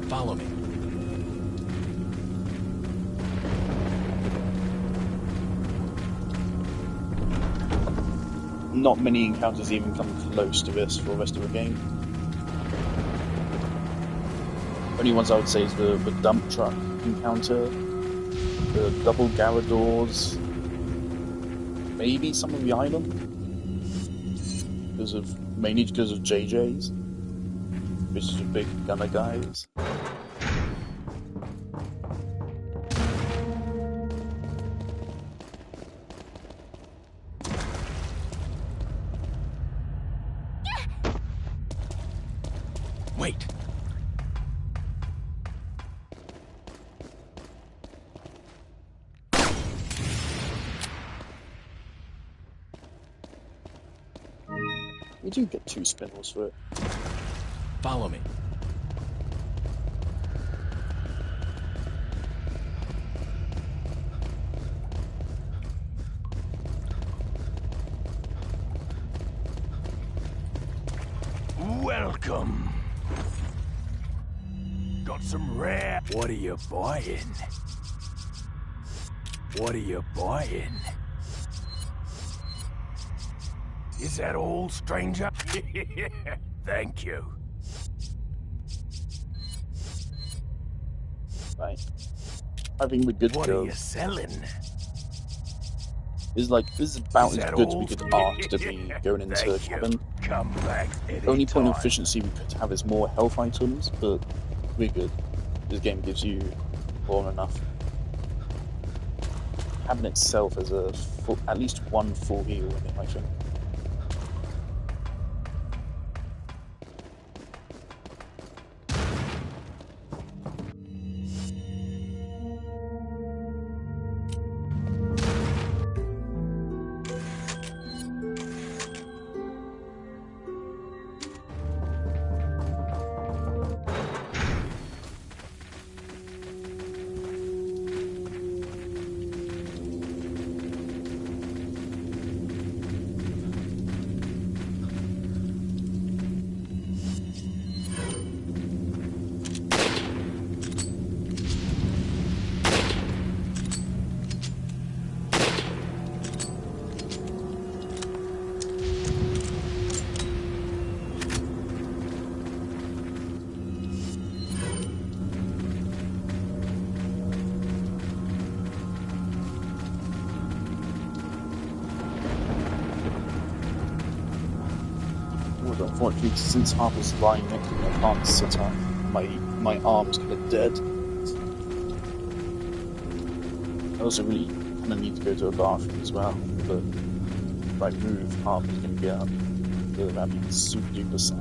Follow me. Not many encounters even come close to this for the rest of the game. Only ones I would say is the dump truck encounter, the double Garradors, maybe some of the island. mainly because of JJ's, which is a big gunner guys. Wait. We do get 2 spindles for it. Follow me. Welcome. Got some rare. What are you buying? What are you buying? Is that all, stranger? Thank you. Right. I think we're good to What go. are you selling? This is about Is as that good as all? we could ask to be going into the Thank you. cabin. Come back Only point of anytime. efficiency we could have is more health items, but we're good. This game gives you more than enough. Cabin itself has at least 1 full heal in it, I think. Unfortunately, since Harper's lying next to me, I can't sit up. My arm's kind of dead. I also really kind of need to go to a bathroom as well, but if I move, Harper's going to get up. So that'd be super duper sad.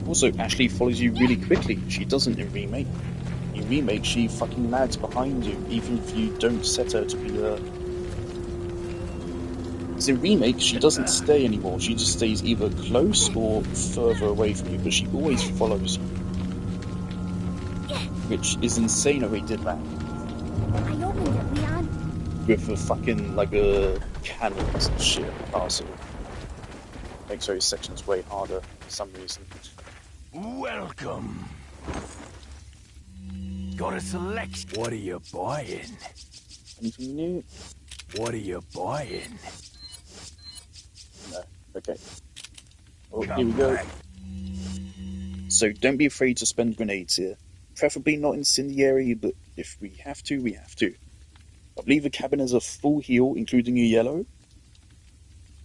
Also, Ashley follows you really quickly. She doesn't in Remake. In Remake, she fucking lags behind you, even if you don't set her to be there. Because in Remake, she doesn't stay anymore. She just stays either close or further away from you, but she always follows you. Which is insane how he did that. I opened it, Leon. With a fucking, like, a cannons and shit in the castle. Makes those sections way harder for some reason. Welcome. Got a selection. What are you buying? Anything new? What are you buying? No. Okay. Oh, Come here we go. back. So don't be afraid to spend grenades here. Preferably not incendiary, but if we have to, we have to. I believe the cabin has a full heal, including a yellow.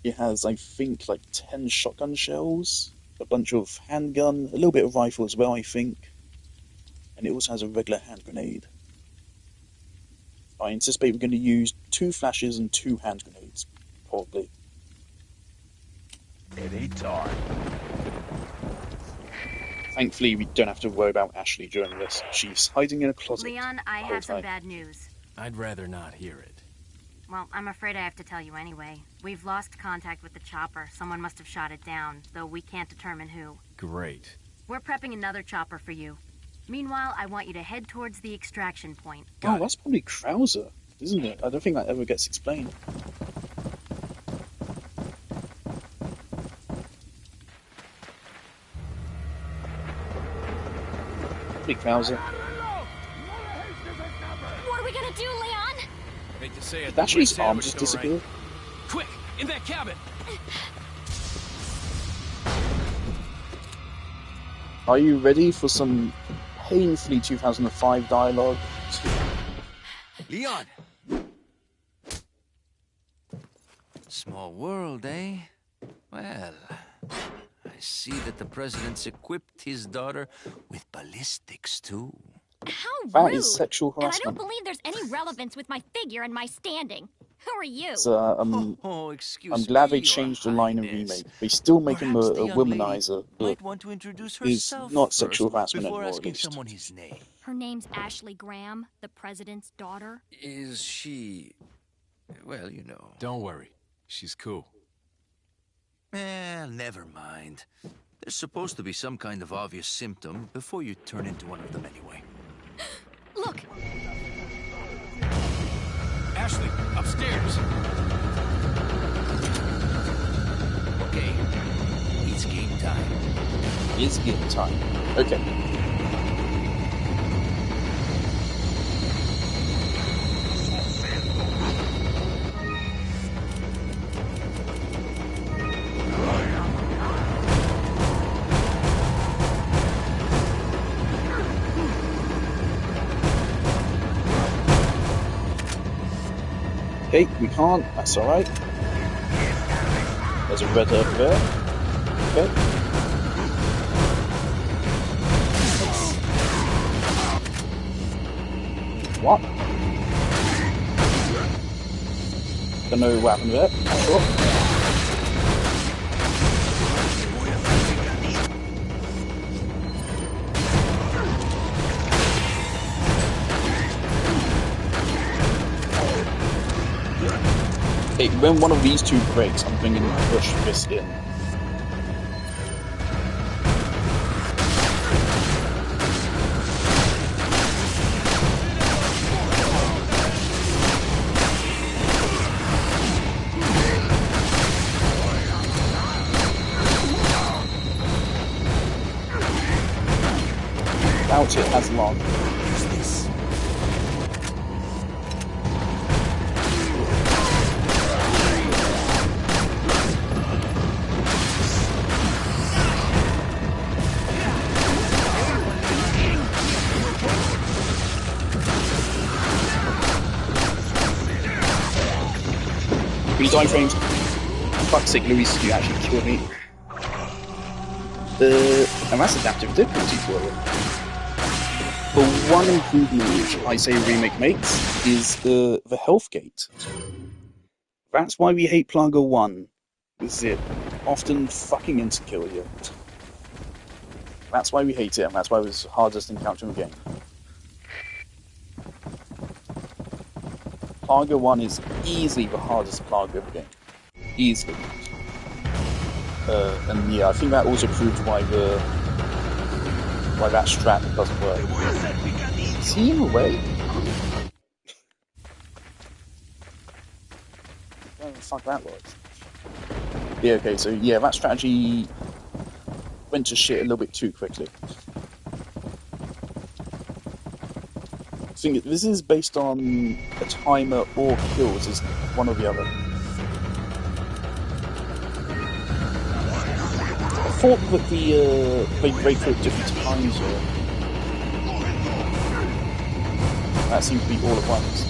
It has, I think, like 10 shotgun shells, a bunch of handgun, a little bit of rifle as well, I think. And it also has a regular hand grenade. I anticipate we're going to use 2 flashes and 2 hand grenades, probably. Anytime. Thankfully, we don't have to worry about Ashley during this. She's hiding in a closet. Leon, I have some bad news. I'd rather not hear it. Well, I'm afraid I have to tell you anyway. We've lost contact with the chopper. Someone must have shot it down, though we can't determine who. Great. We're prepping another chopper for you. Meanwhile, I want you to head towards the extraction point. Oh, that's probably Krauser, isn't it? I don't think that ever gets explained. Probably Krauser. What are we gonna do, Leon? Hate to say it, Did Ashley's the arm Red just Sandwich, disappear? Quick, In that cabin! Are you ready for some painfully 2005 dialogue? Leon! Small world, eh? Well, I see that the president's equipped his daughter with ballistics, too. How That rude! is sexual And I don't harassment. believe there's any relevance with my figure and my standing. Who are you? So, Excuse I'm glad they me, Your changed the line in Highness. remake. They still make him a Perhaps the young lady womanizer, but might want to introduce is herself not sexual first harassment before anymore, at asking least. someone his name. Her name's Ashley Graham, the president's daughter. Is she... well, you know... Don't worry. She's cool. Never mind. There's supposed to be some kind of obvious symptom before you turn into one of them anyway. Look! Ashley, upstairs! Okay, it's game time. It's game time. Okay. Okay, we can't. That's alright. There's a red over there. Okay. What? Don't know what happened there. Sure. Hey, when one of these two breaks, I'm bringing Push Fist in. Doubt it has long. Die frames. Fuck's sake, Luis, you actually killed me. And that's adaptive difficulty for it. The one improvement which I say remake makes is the health gate. That's why we hate Plaga 1. Is it often fucking insecure you. That's why we hate it, and that's why it was the hardest encounter in the game. Plaga 1 is easily the hardest Plaga of the game. Easily. And yeah, I think that also proves why that strat doesn't work. Is he in the way? What the fuck that was? Yeah, okay, so yeah, that strategy went to shit a little bit too quickly. I think this is based on a timer or kills, is one or the other. I thought that they break through at different times here. That seemed to be all at once.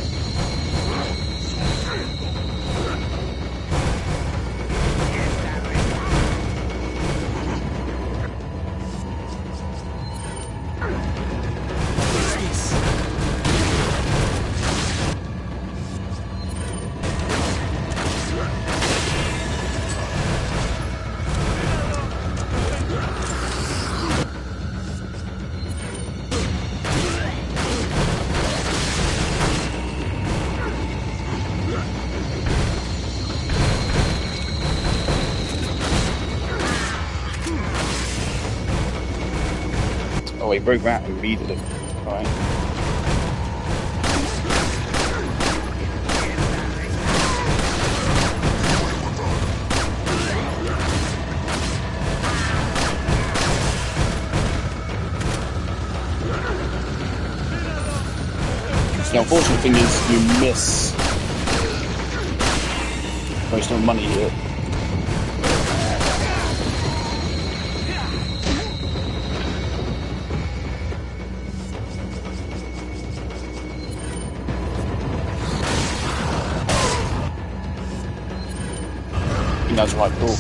Oh, he broke that immediately. Alright. The unfortunate thing is you miss Wasting my money here. I think that's right, cool.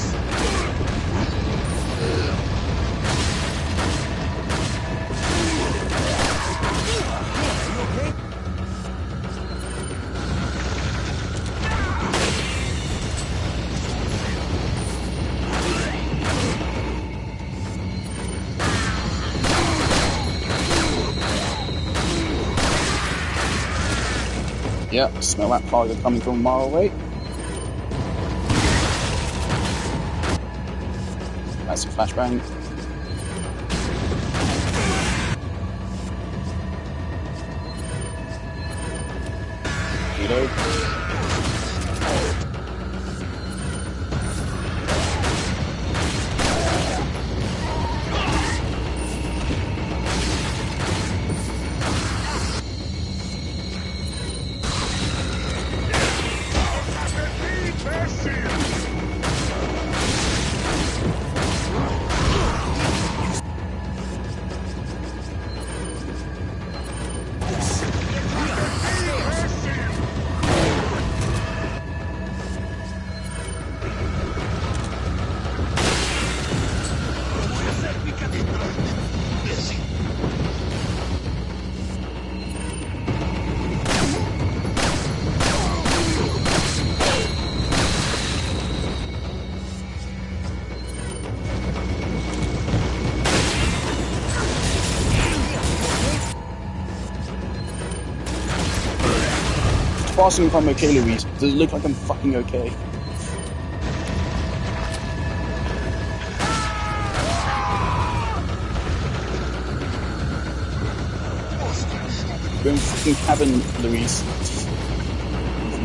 Yeah, smell that fire coming from a mile away. That's a flashbang. Reload. Asking if I'm okay, Louise. Does it look like I'm fucking okay? We're in fucking cabin, Louise. It's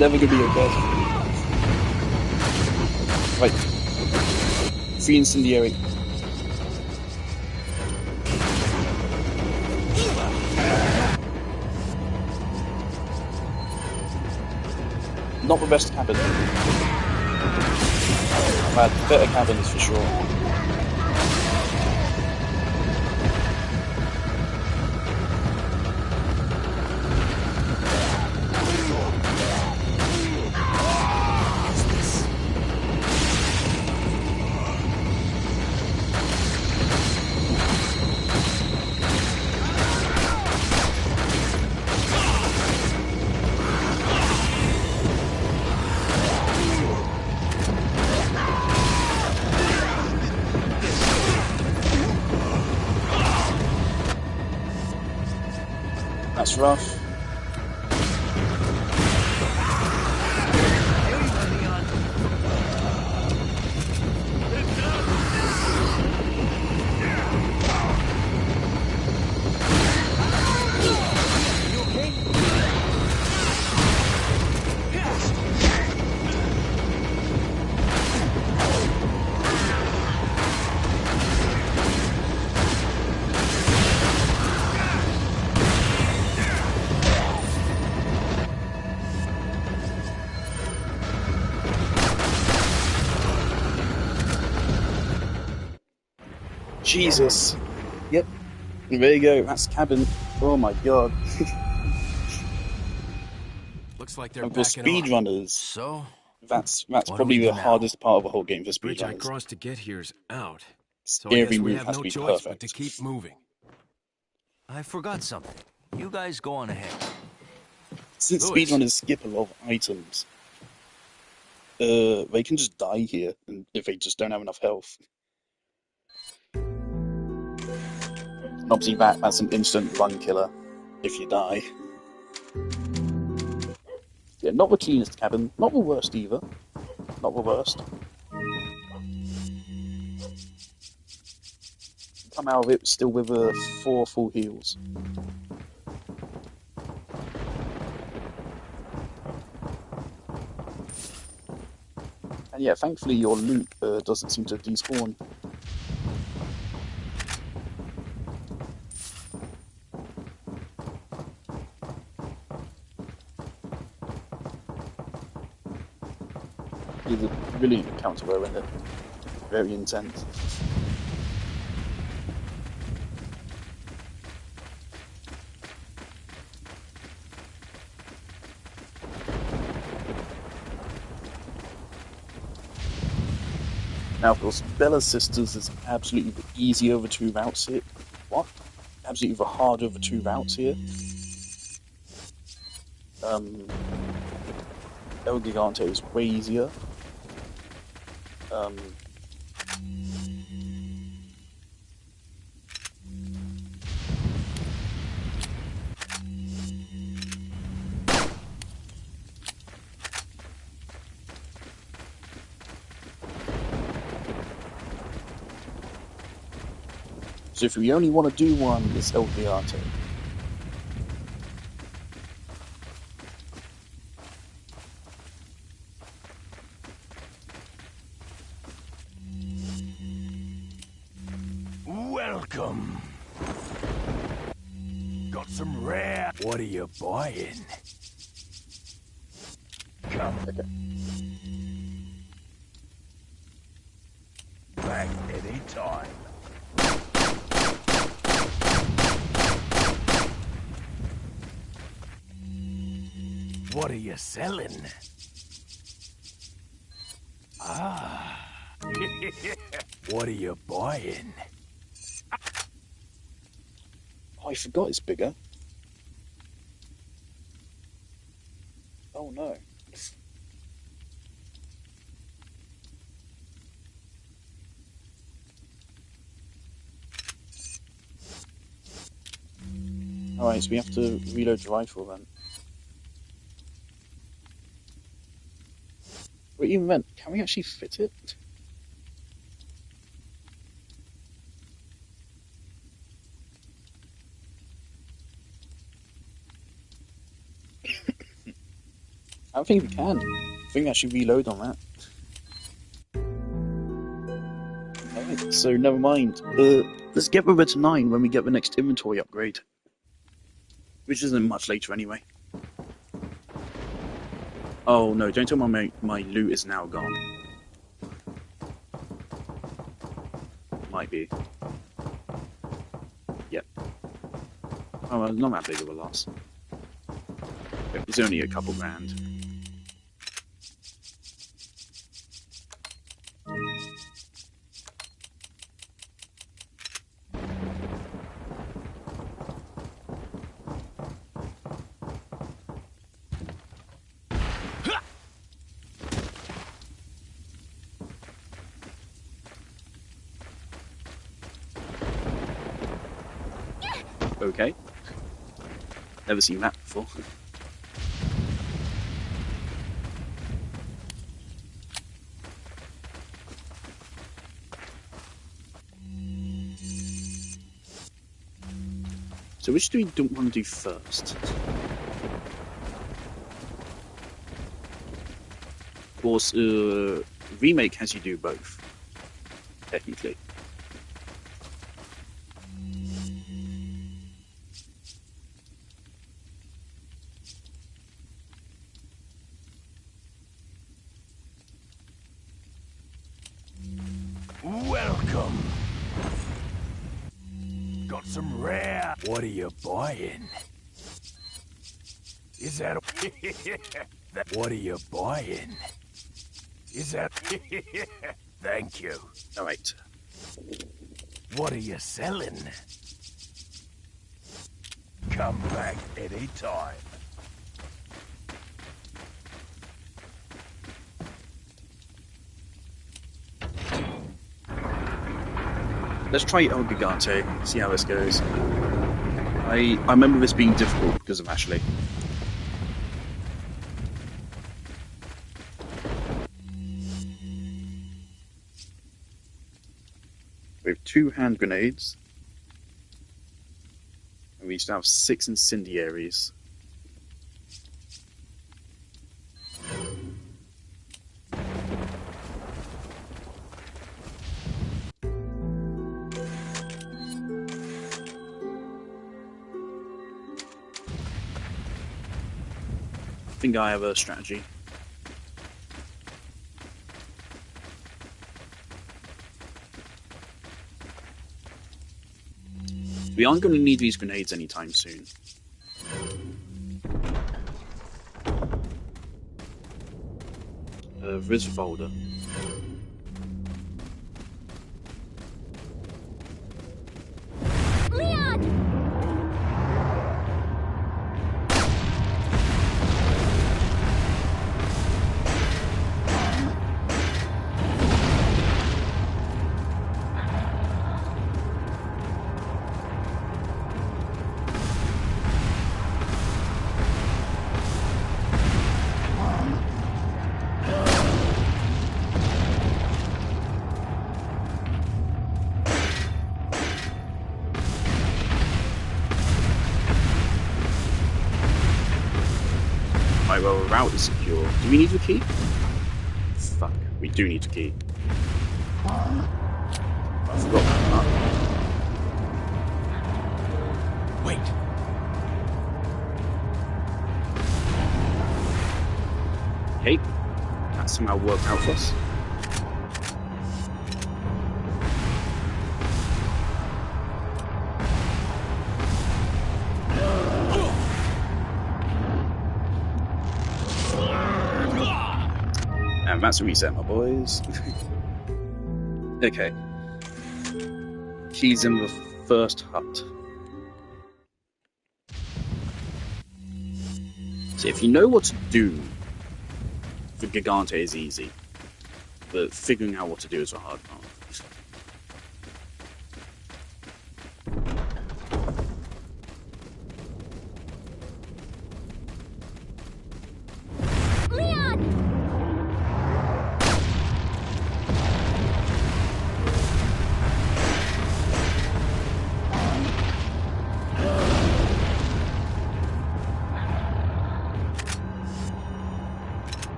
never gonna be okay. Right. Free incendiary. Not the best cabin. I've had better cabins for sure. That's rough. Jesus. Yep. There you go. That's cabin. Oh my god. Looks like they're and for speedrunners, so that's probably the hardest part of the whole game for bridge I speedrunners. crossed to get here's out. So Every I guess we move have has no to be choice perfect. but to keep moving. I forgot something. You guys go on ahead. Since Louis. speedrunners skip a lot of items, they can just die here if they just don't have enough health. And obviously that's an instant run killer if you die. Yeah, not the cleanest cabin, not the worst either. Not the worst. Come out of it still with 4 full heals. And yeah, thankfully your loot doesn't seem to despawn. He's a brilliant counter-row, isn't it? Very intense. Now, of course, Bella's Sisters is absolutely the easy over 2 routes here. What? Absolutely the hard over 2 routes here. El Gigante is way easier. So if we only want to do one, it's El Gigante. Welcome. Got some rare. What are you buying? Come. Okay. Back any time. What are you selling? Ah. What are you buying? Oh, I forgot it's bigger. Oh no. Alright, so we have to reload the rifle then. What you meant? Can we actually fit it? I don't think we can. I think I should reload on that. Alright, so never mind. Let's get over to 9 when we get the next inventory upgrade. Which isn't much later anyway. Oh no, don't tell me my loot is now gone. Might be. Yep. Oh well, not that big of a loss. It's only a couple grand. Okay. Never seen that before. So which do we don't want to do first? Of course, remake has you do both, technically. Welcome. Got some rare. What are you buying? Is that what are you buying? Is that thank you. Alright. What are you selling? Come back any time. Let's try El Gigante, see how this goes. I remember this being difficult because of Ashley. We have 2 hand grenades. And we used to have 6 incendiaries. I think I have a strategy. We aren't going to need these grenades anytime soon. Where's the folder? Right, well, the route is secure. Do we need the key? Fuck, we do need the key. I forgot about that. Wait. Okay, that somehow worked out for us. And that's a reset, my boys. Okay. Keys in the first hut. So if you know what to do, the Gigante is easy. But figuring out what to do is a hard part.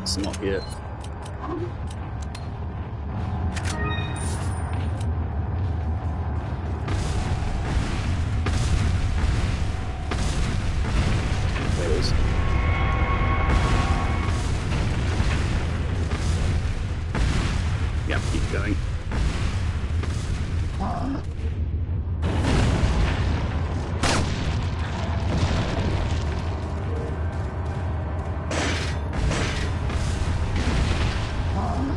It's not here. There it is. Yeah, keep going.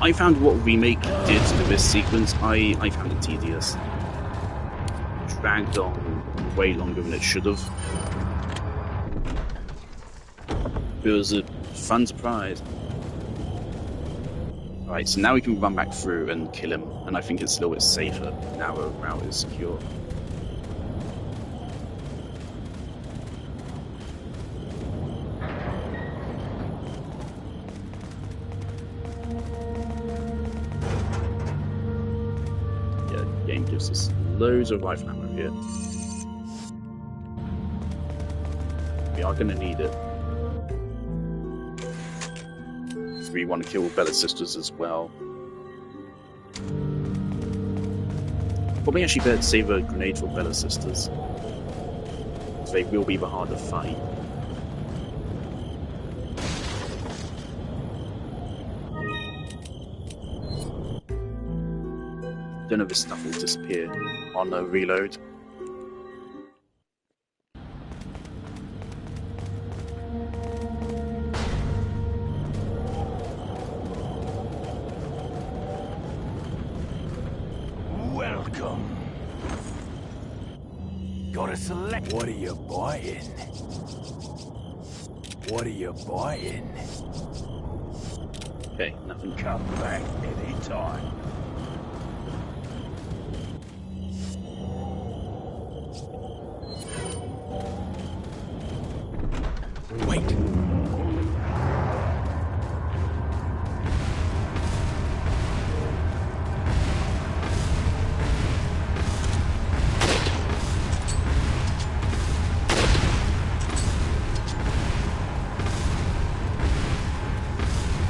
I found what Remake did to this sequence, I found it tedious. Dragged on way longer than it should have. It was a fun surprise. Alright, so now we can run back through and kill him, and I think it's a little bit safer now our route is secure. Game gives us loads of rifle ammo here. We are going to need it. We want to kill Bella Sisters as well. Probably actually better to save a grenade for Bella Sisters. So they will be the harder fight. Don't know if this stuff will disappear on a reload. Welcome. Gotta select. What are you buying? What are you buying? Okay, nothing. Come back anytime. Wait.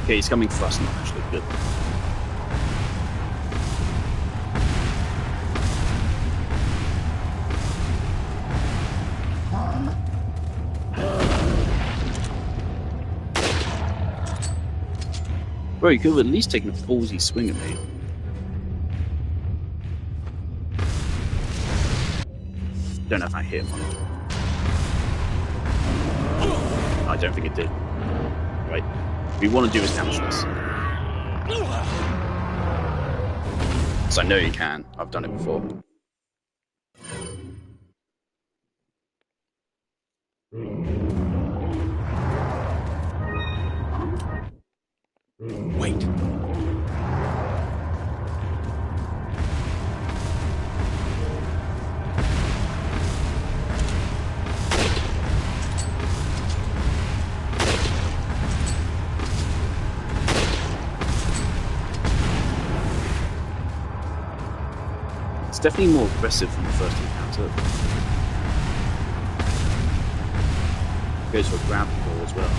Okay, he's coming for us now, actually. Good. Bro, you could have at least taken a ballsy swing at me. Don't know if I hit him or not. I don't think it did. Right. What we want to do is damage this. So I know you can. I've done it before. Wait. It's definitely more aggressive than the first encounter. Goes for a grab ball as well.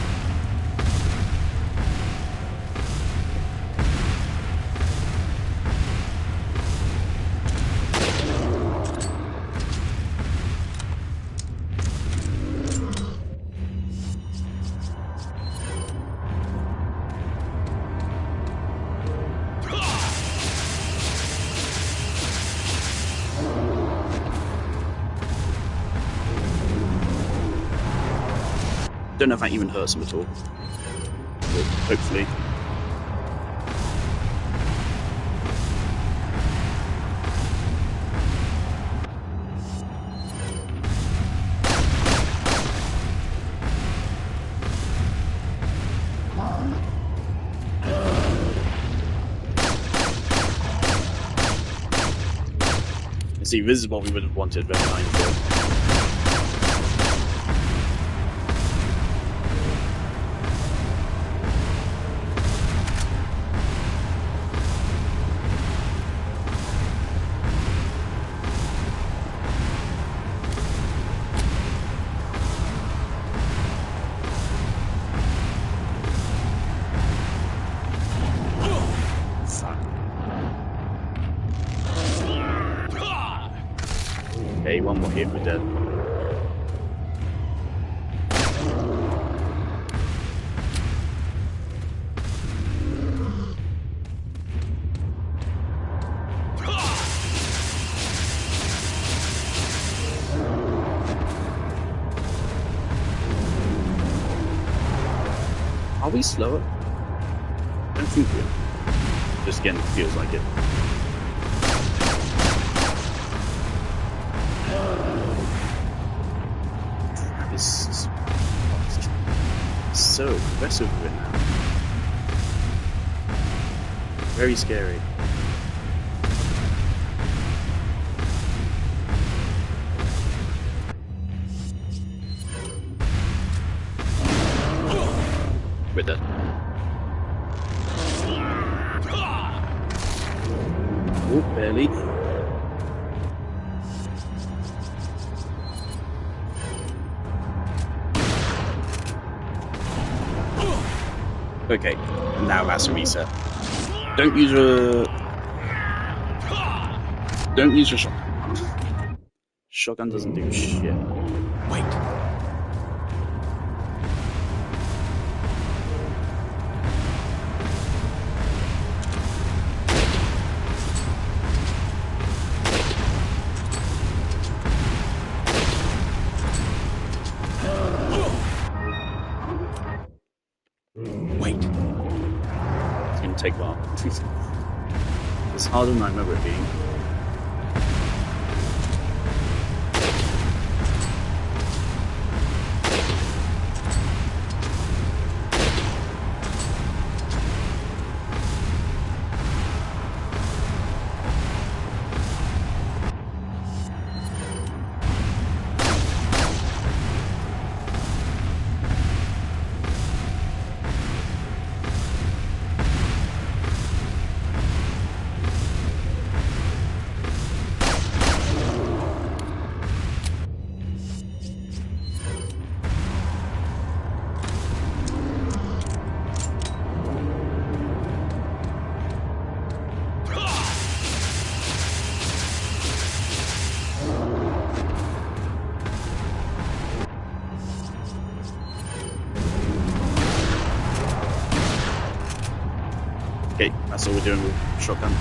Don't know if that even hurts him at all. But hopefully. See, this is what we would have wanted Red 9 for. Okay, one more hit, we're dead. Are we slower? I don't think we are. Just again, feels like it. This is so aggressive with it now. Very scary. We're dead. Oh, barely. Okay, now that's a reset. Don't use your shotgun. Shotgun doesn't do shit. Wait. Take a while. It's harder than I remember it being. Okay, that's all we're doing with shotgun.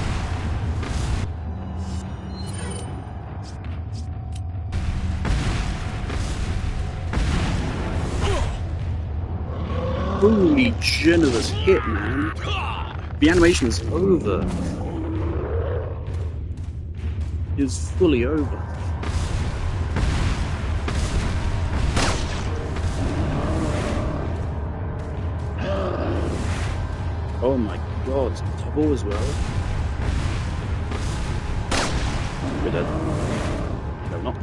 Holy generous hit, man. The animation was over. It was fully over. Oh my god, double as well. We're dead. No, not.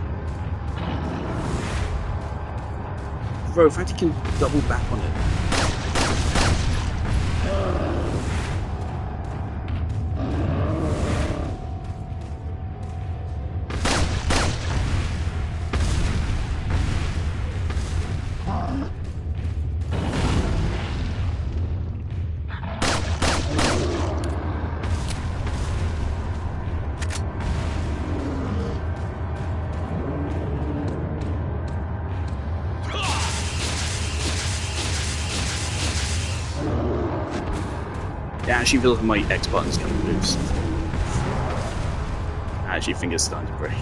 Bro, if I can double back on it. It actually feels like my X button's coming loose. I actually think it's starting to break.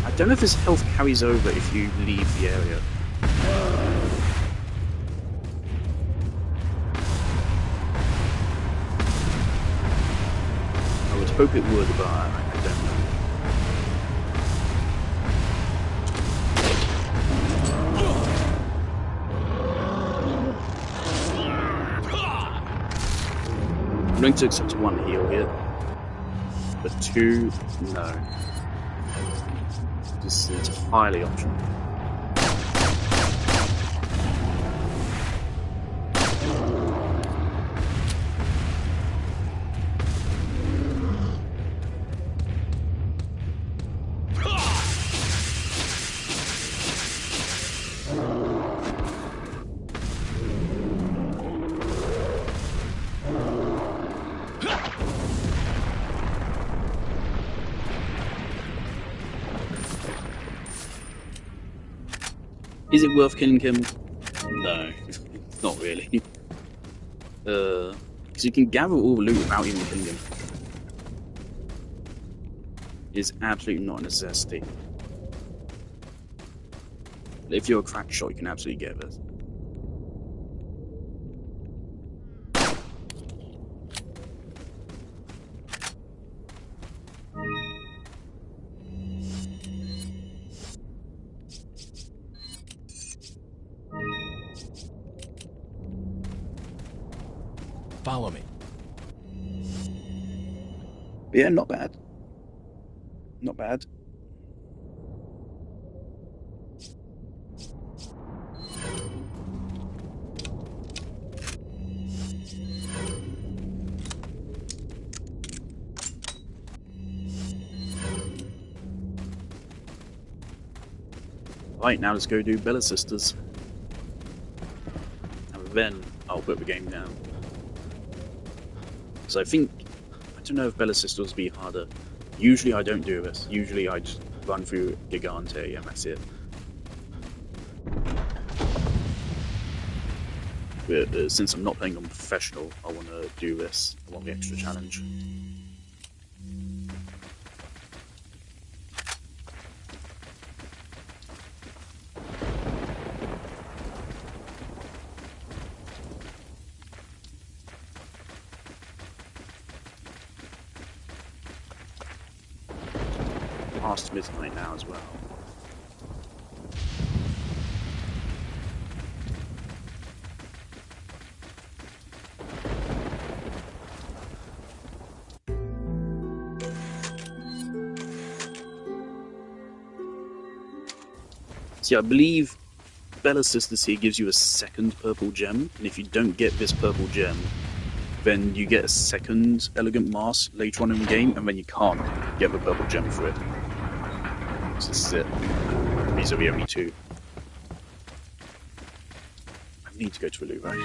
I don't know if his health carries over if you leave the area. I would hope it would, but I don't know. I'm going to accept one heal here, but two, no. This is entirely optional. Is it worth killing him? No, not really. Because you can gather all the loot without even killing him. It's absolutely not a necessity. If you're a crack shot, you can absolutely get this. Follow me. Yeah, not bad. Not bad. Right, now let's go do Bella Sisters. And then I'll put the game down. So I don't know if Bella Sisters will be harder. Usually I don't do this. Usually I just run through Gigante and that's it. But since I'm not playing on professional, I want to do this. I want the extra challenge. Past midnight now as well. See, I believe Bella Sisters here gives you a second purple gem, and if you don't get this purple gem, then you get a second elegant mask later on in the game, and then you can't get the purple gem for it. So this is it. These are the only two. I need to go to a Louvre.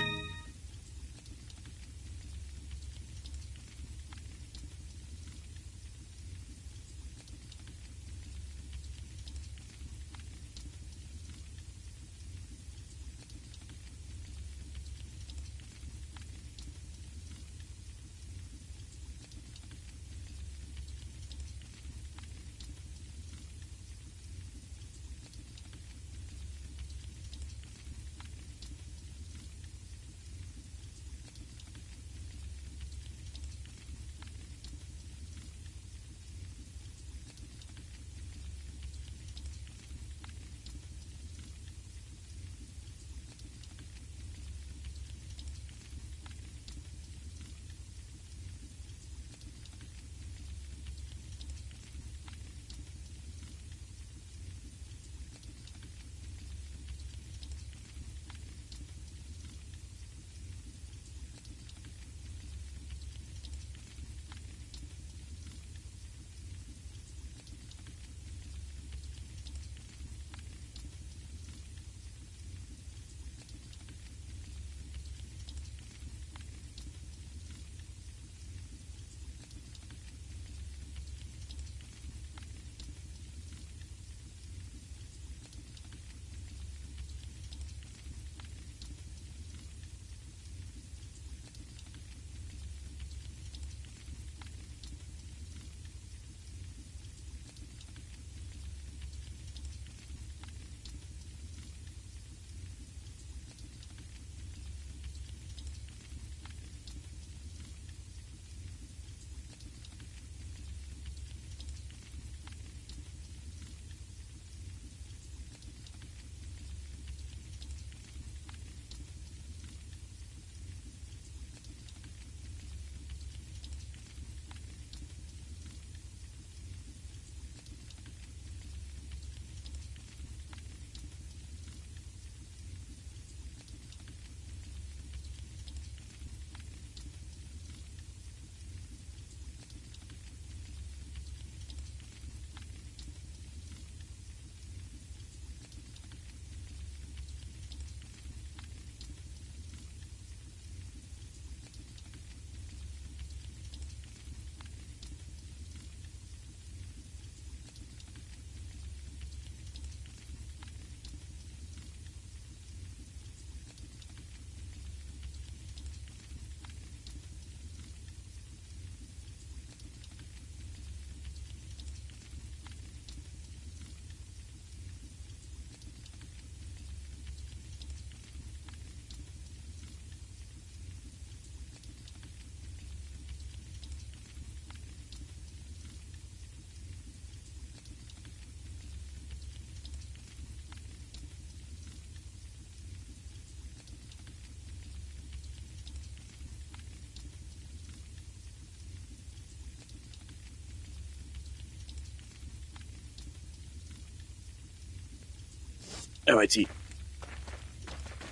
Alrighty.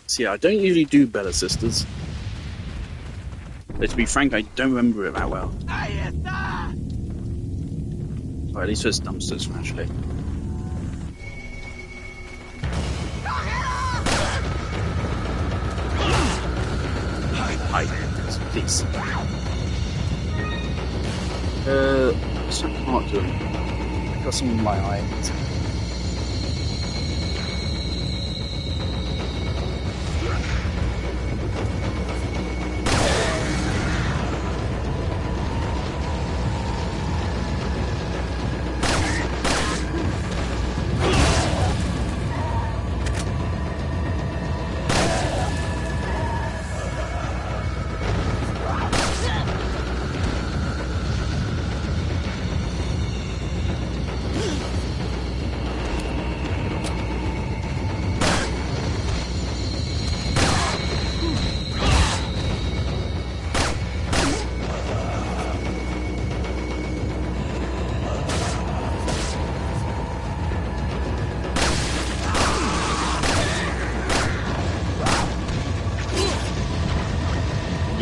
So yeah, I don't usually do Bella Sisters. But to be frank, I don't remember it that well. Or at least there's dumpsters, actually. Hi, please. What's that part doing? I got some in my eye.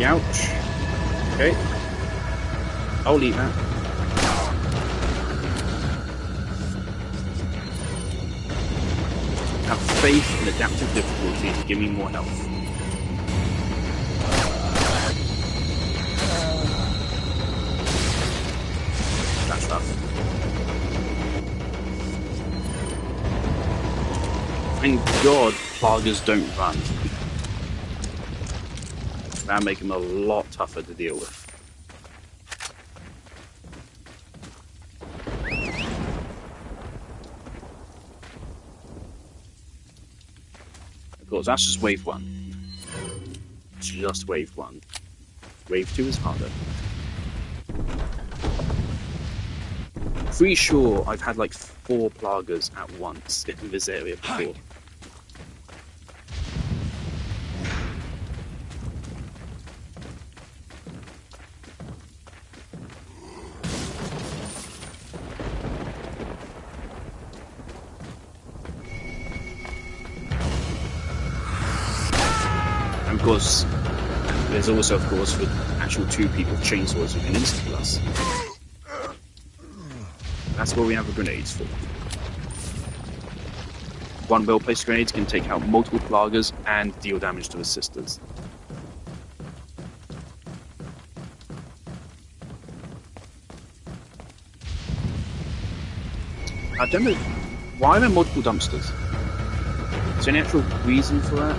Ouch. Okay. I'll eat that. Have faith in adaptive difficulty to give me more health. That's rough. Thank God Plagas don't run. That'll make him a lot tougher to deal with. Of course, that's just wave 1. Just wave 1. Wave 2 is harder. Pretty sure I've had like 4 Plagas at once in this area before. Of course, there's also, of course, the actual 2 people with chainsaws who can insta-kill us. That's what we have the grenades for. One well-placed grenade can take out multiple Plagas and deal damage to the sisters. I don't know, why are there multiple dumpsters? Is there any actual reason for that?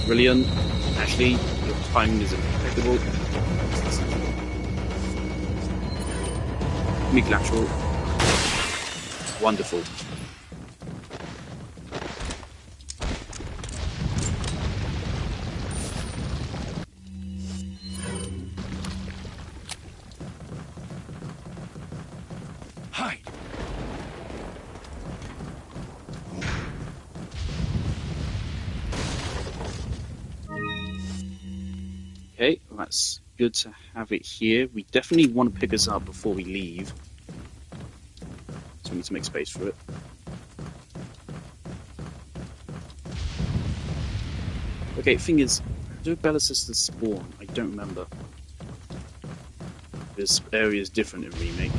Brilliant. Ashley, your timing is impeccable. Meet lateral. Wonderful. Hide. Okay, well, that's good to have it here. We definitely want to pick us up before we leave. So we need to make space for it. Okay, thing is, do Bella Sisters spawn? I don't remember. This area is different in Remake.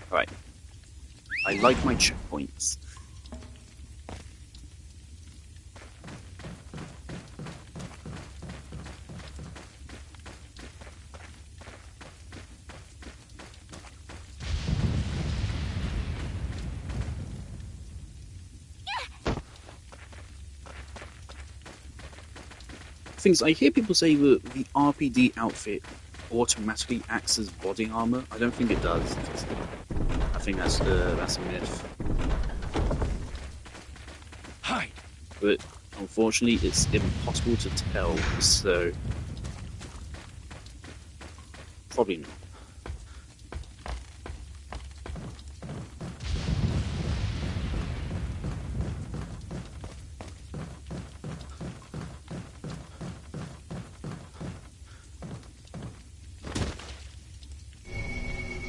Right. I like my checkpoints. things I hear people say that the RPD outfit automatically acts as body armor. I don't think it does. I think that's a myth. Hide. But unfortunately, it's impossible to tell. So probably not.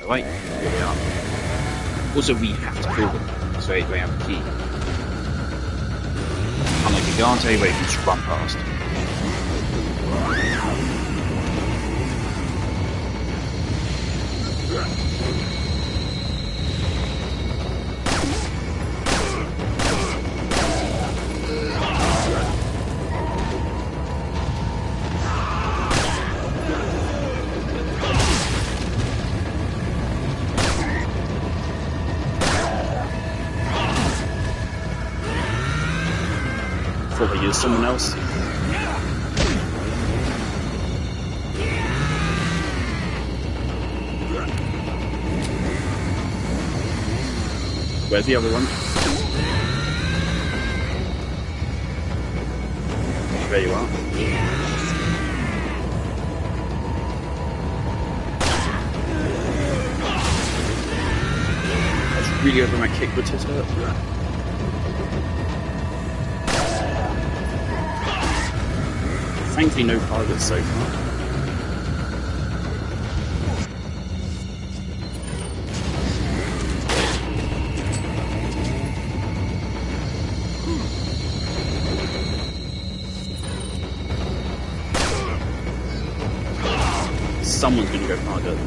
Right, here we are. Also, we have to kill them, so they have a key. Unlike Gigante, where you can just run past. Thought I used someone else. Where's the other one? There you are. I was really hoping my kick would hit her. Thankfully, no targets so far. Someone's gonna go target.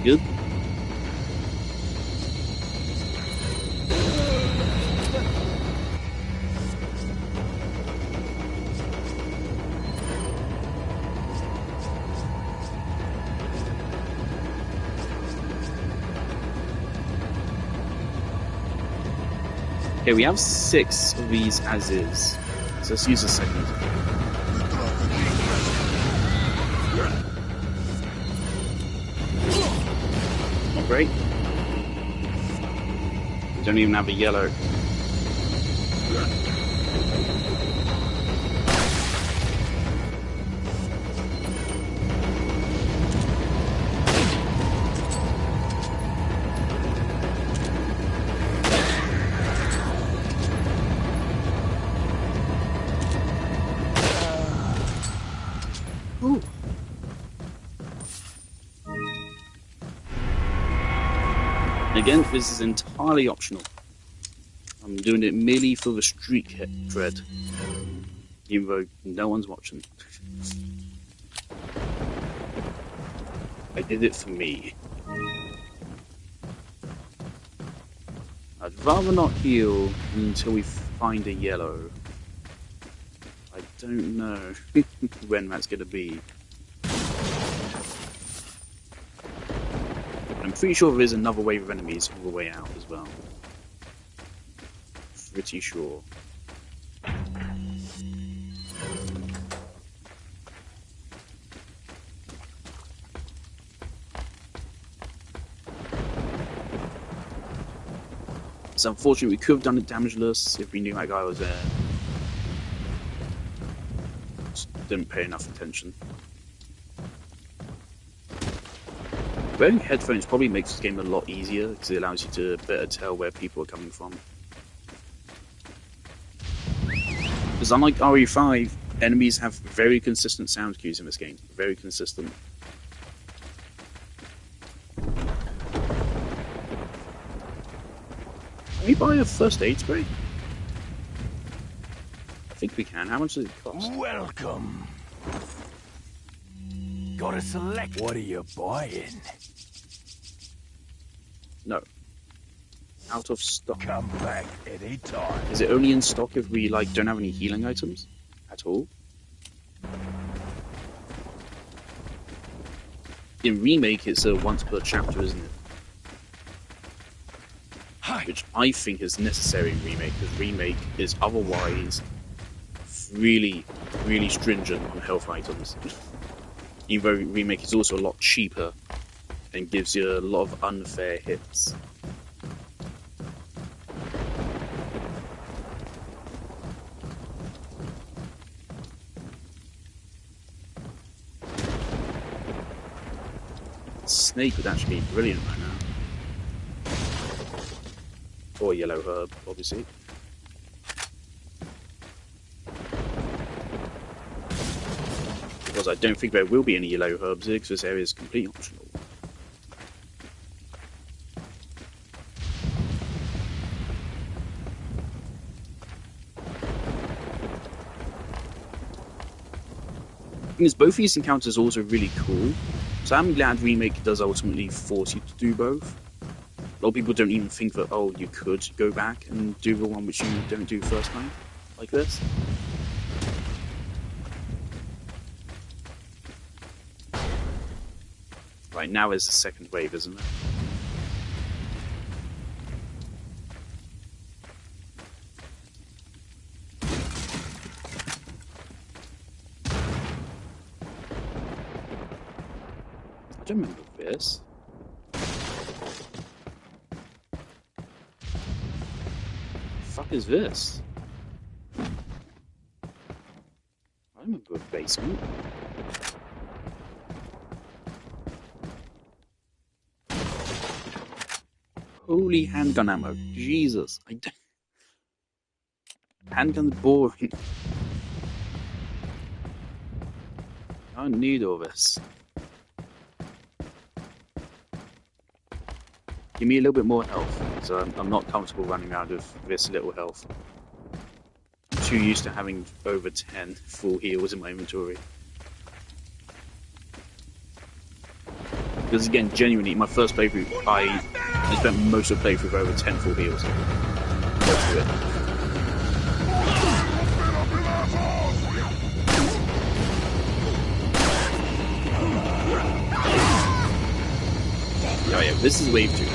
Good. Okay, we have 6 of these as is. So let's use a second. Great. We don't even have a yellow. Ooh. Again, this is entirely optional. I'm doing it merely for the street cred, even though no one's watching. I did it for me. I'd rather not heal until we find a yellow. I don't know when that's going to be. I'm pretty sure there's another wave of enemies all the way out as well. Pretty sure. So unfortunately we could have done it damageless if we knew that guy was there. Just didn't pay enough attention. Wearing headphones probably makes this game a lot easier because it allows you to better tell where people are coming from. Because unlike RE5, enemies have very consistent sound cues in this game. Very consistent. Can we buy a first aid spray? I think we can. How much does it cost? Welcome. Gotta select. What are you buying? No. Out of stock. Come back anytime. Is it only in stock if we like don't have any healing items at all? In Remake, it's a once per chapter, isn't it? Which I think is necessary in Remake, because Remake is otherwise really, really stringent on health items. Even though Remake is also a lot cheaper and gives you a lot of unfair hits. Snake would actually be brilliant right now. Or yellow herb, obviously. Because I don't think there will be any yellow herbs here, because this area is completely optional. Because both these encounters are also really cool. So I'm glad Remake does ultimately force you to do both. A lot of people don't even think that, oh, you could go back and do the one which you don't do first time, like this. Right, now is the second wave, isn't it? I don't remember this. Fuck is this? I remember a basement. Holy handgun ammo. Jesus. I don't... Handgun's boring. I don't need all this. Give me a little bit more health, so I'm not comfortable running around with this little health. I'm too used to having over 10 full heals in my inventory. Because again, genuinely, in my first playthrough, I spent most of the playthrough with over 10 full heals. Most of it. Oh yeah, this is wave 2.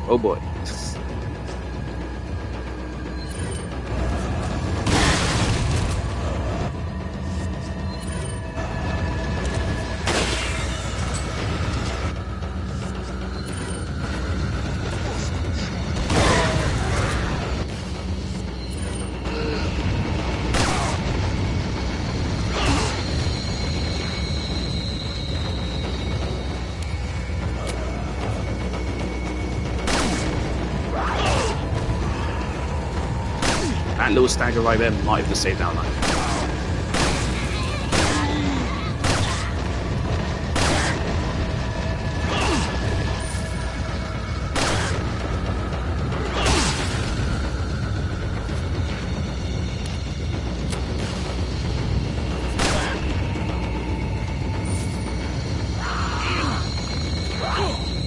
Oh boy. That little stagger right there might have just saved our life.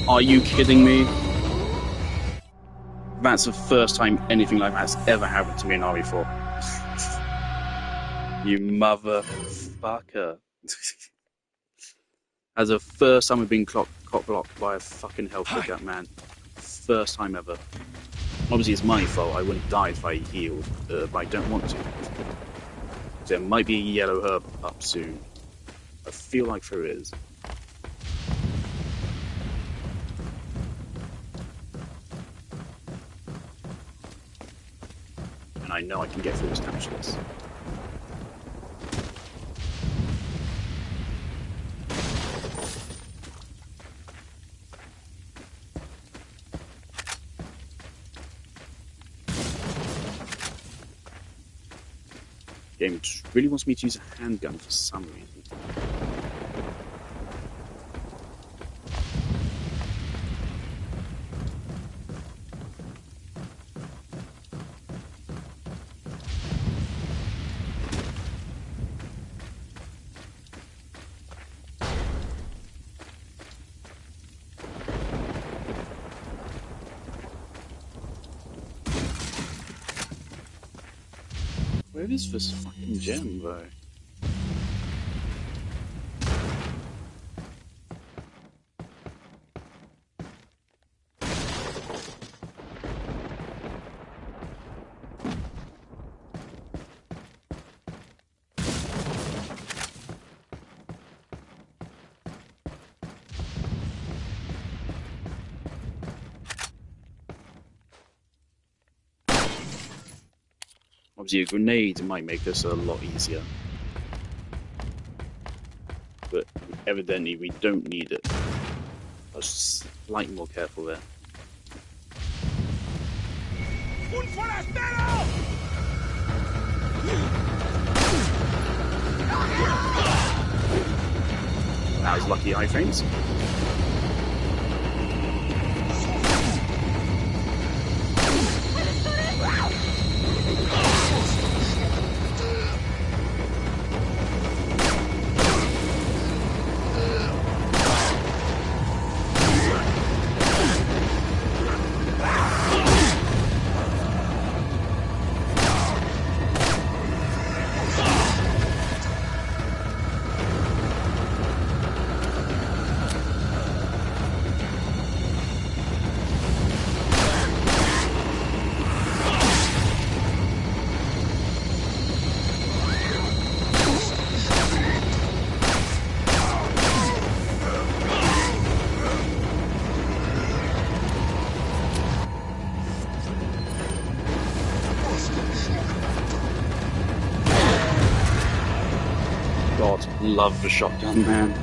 Are you kidding me? That's the first time anything like that's ever happened to me in RE4. You motherfucker. That's the first time I've been cock blocked by a fucking health pickup, man. First time ever. Obviously it's my fault, I wouldn't die if I healed, but I don't want to. There might be a yellow herb up soon. I feel like there is. And I know I can get through this damage list. Game really wants me to use a handgun for some reason. Where is this fucking gem, though? Obviously, a grenade might make this a lot easier. But evidently, we don't need it. I was just slightly more careful there. Un forastero! That was lucky iframes. God, love the shotgun, man.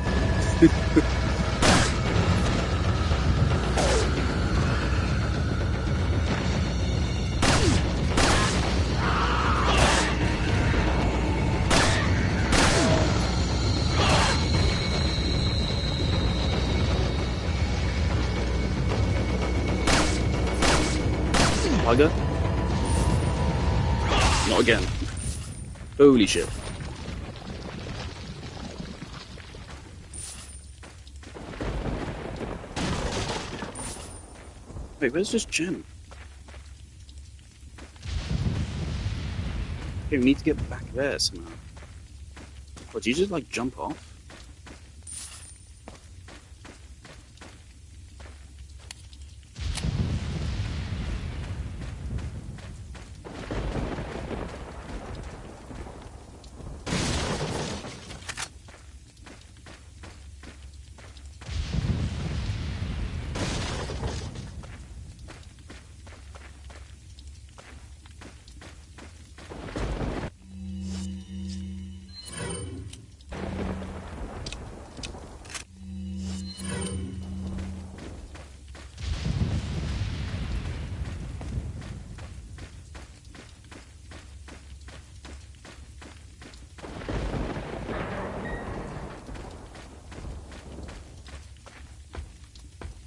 Bugger? Not again. Holy shit. Wait, where's this gem? Okay, we need to get back there somehow. What, do you just like jump off?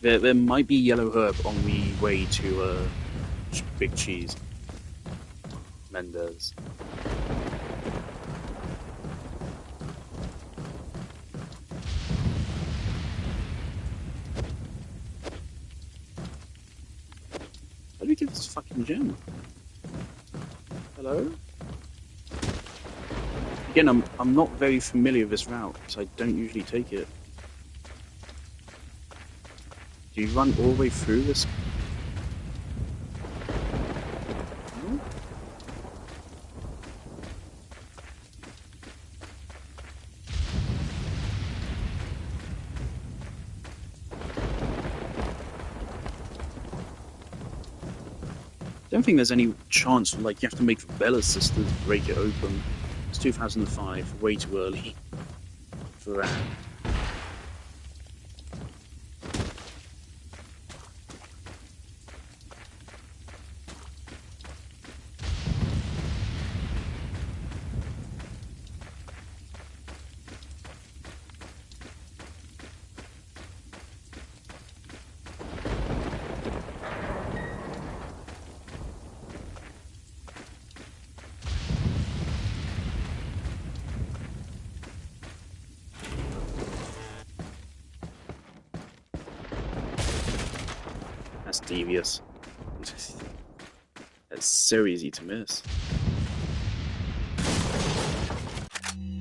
There might be yellow herb on the way to Big Cheese. Mendez. How do we get this fucking gem? Hello? Again, I'm not very familiar with this route, so I don't usually take it. Do you run all the way through this? No? Don't think there's any chance, like, you have to make the Bella sisters break it open. It's 2005, way too early for that. That's devious. That's so easy to miss.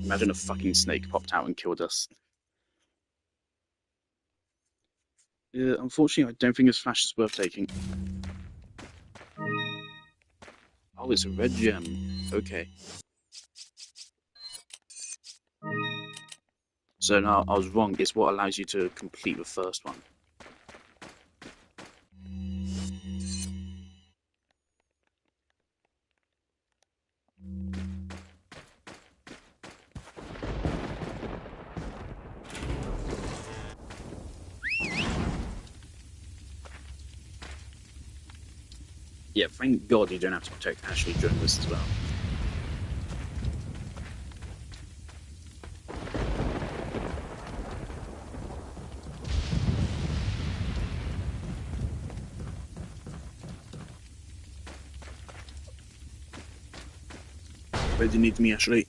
Imagine a fucking snake popped out and killed us. Yeah, unfortunately, I don't think this flash is worth taking. Oh, it's a red gem. Okay. So now I was wrong. It's what allows you to complete the first one. Yeah, thank God you don't have to protect Ashley during this as well. Where do you need me, Ashley?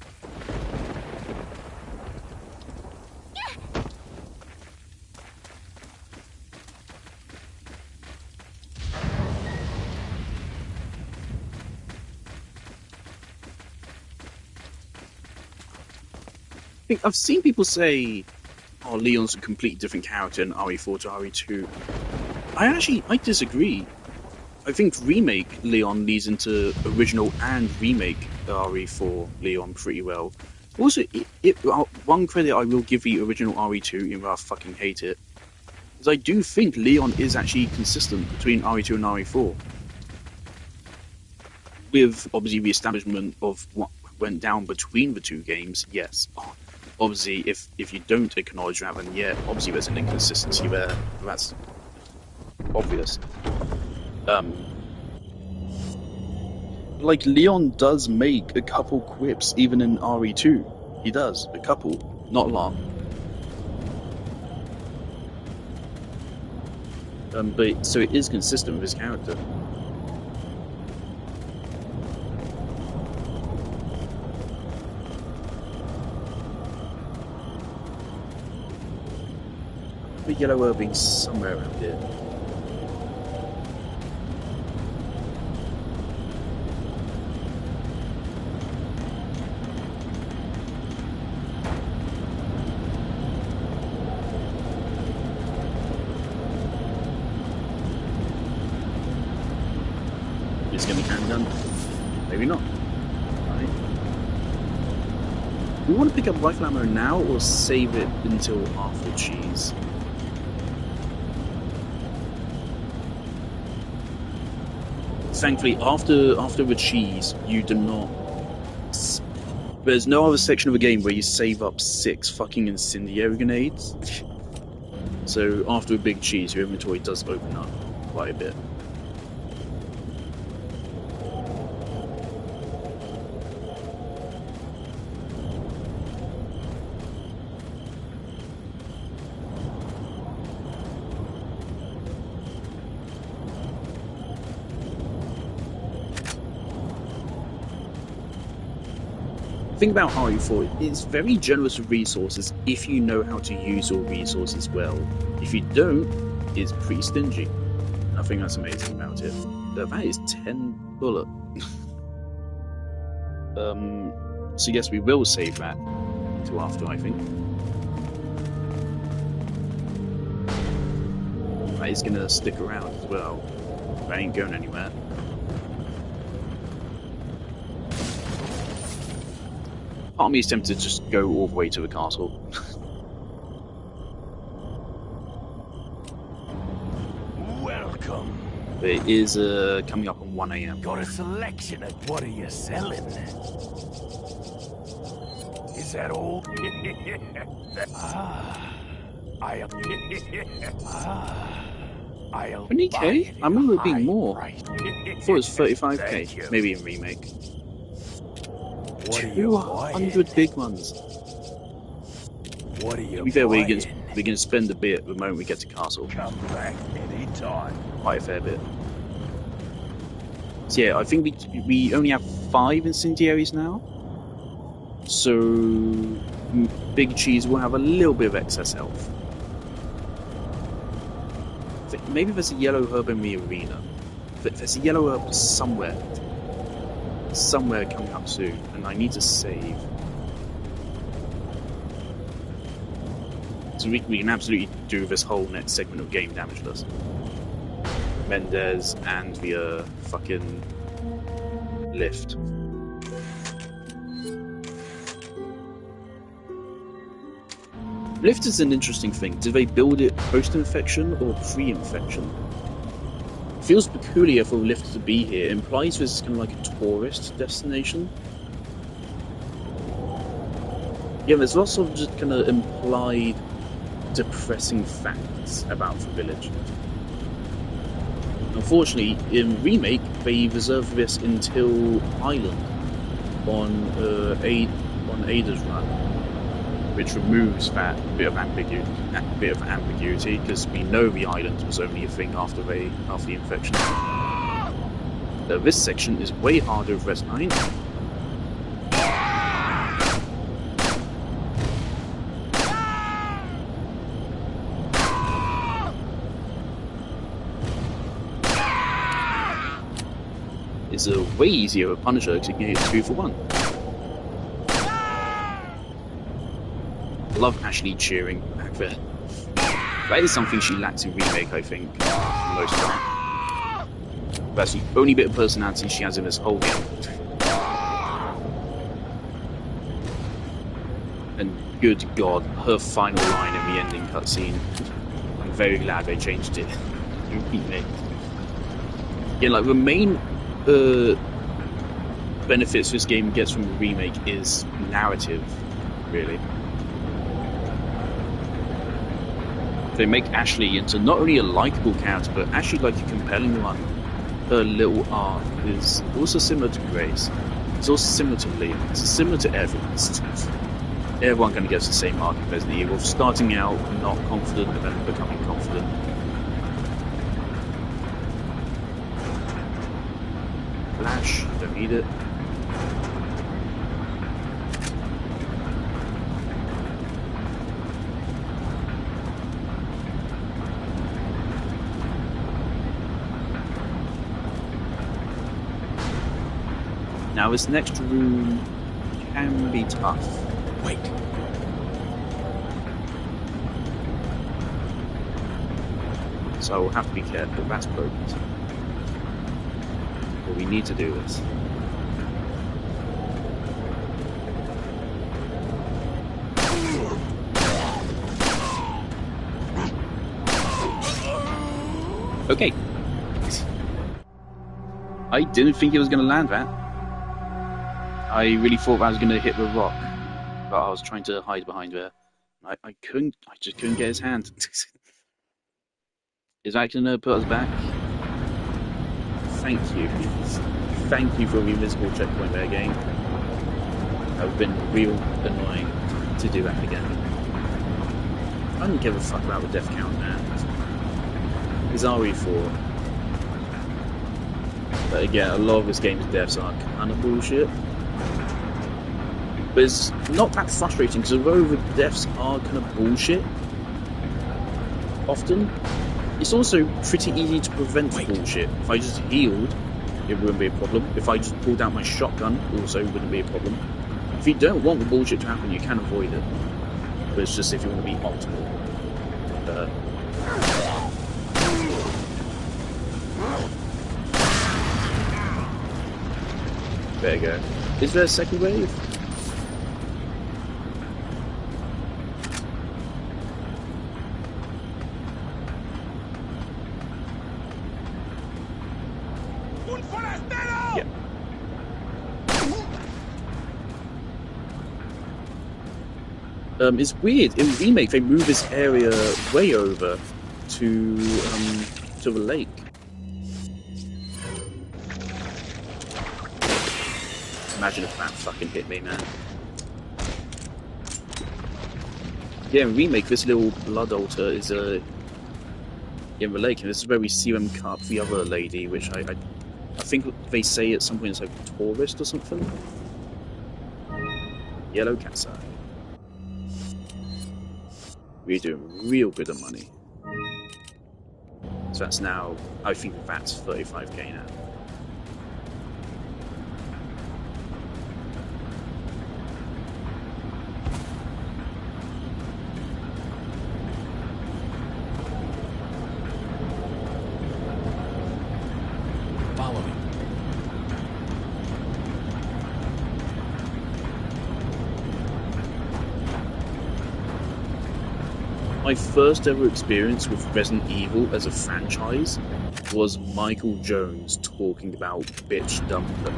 I've seen people say, "Oh, Leon's a completely different character in RE4 to RE2." I disagree. I think remake Leon leads into original and remake RE4 Leon pretty well. Also, one credit I will give the original RE2, even though I fucking hate it, is I do think Leon is actually consistent between RE2 and RE4. With obviously the establishment of what went down between the two games, yes. Obviously, if you don't acknowledge that, then yeah, obviously there's an inconsistency there. That's obvious. Like, Leon does make a couple quips, even in RE2. He does, a couple, not a lot. But so it is consistent with his character. The yellow herb being somewhere around here. It's gonna be handgun. Maybe not. Right. Do we want to pick up rifle ammo now or save it until after cheese? Thankfully, after the cheese, you do not. There's no other section of the game where you save up 6 fucking incendiary grenades. So after a big cheese, your inventory does open up quite a bit. Think about RE4, it's very generous with resources if you know how to use your resources well. If you don't, it's pretty stingy. I think that's amazing about it. That is 10 bullet. So yes, we will save that until after, I think. That is going to stick around as well. That ain't going anywhere. Part of me is tempted to just go all the way to the castle. Welcome. But it is coming up on 1 AM. Got a selection of what are you selling? Is that all? I'll 20k? I remember it being more. I thought it was 35k, maybe in remake. 200 big ones. What are you to be fair, we're gonna spend a bit the moment we get to castle. Come back anytime. Quite a fair bit. So yeah, I think we only have 5 incendiaries now. So Big Cheese will have a little bit of excess health. Maybe there's a yellow herb in the arena. There's a yellow herb somewhere coming up soon, and I need to save. So we can absolutely do this whole next segment of Game Damage List. Mendez and the fucking lift. Lift is an interesting thing. Did they build it post-infection or pre-infection? Feels peculiar for Lift to be here. It implies this is kind of like a tourist destination. Yeah, there's lots of just kind of implied depressing facts about the village. Unfortunately, in Remake, they reserve this until Island on Ada's run, which removes that bit of ambiguity, because we know the island was only a thing after the infection. This section is way harder with Res 9. It's a way easier with Punisher because you can hit 2 for 1. Love Ashley cheering back there. That is something she lacks in Remake, I think, for the most part. That's the only bit of personality she has in this whole game. And good God, her final line in the ending cutscene. I'm very glad they changed it in Remake. Yeah, like the main benefits this game gets from the Remake is narrative, really. They make Ashley into not only a likable character, but actually like a compelling one. Her little arc is also similar to Grace. It's also similar to Leon. It's similar to everyone. Everyone kind of gets the same arc in Resident Evil, starting out not confident and then becoming confident. Flash, don't need it. Now this next room can be tough. Wait. So we'll have to be careful. That's broken. But we need to do this. Okay. I didn't think it was going to land that. I really thought I was going to hit the rock, but I was trying to hide behind there. I just couldn't get his hand. Is that going to put us back? Thank you. Thank you for the invisible checkpoint there, game. That would have been real annoying to do that again. I don't give a fuck about the death count, man. It's RE4. But again, a lot of this game's deaths are kind of bullshit. But it's not that frustrating, because although the deaths are kind of bullshit, often, it's also pretty easy to prevent bullshit. If I just healed, it wouldn't be a problem. If I just pulled out my shotgun, also wouldn't be a problem. If you don't want the bullshit to happen, you can avoid it. But it's just if you want to be optimal. There you go. Is there a second wave? Yeah. It's weird. In Remake, they move this area way over to the lake. Imagine if that fucking hit me, man. Yeah, in Remake, this little blood altar is in the lake, and this is where we see them cut up the other lady, which I think they say at some point it's like a tourist or something. Yellow cat's eye. We're doing real good on money. So that's now, I think that's 35k now. My first ever experience with Resident Evil as a franchise was Michael Jones talking about bitch dumpster,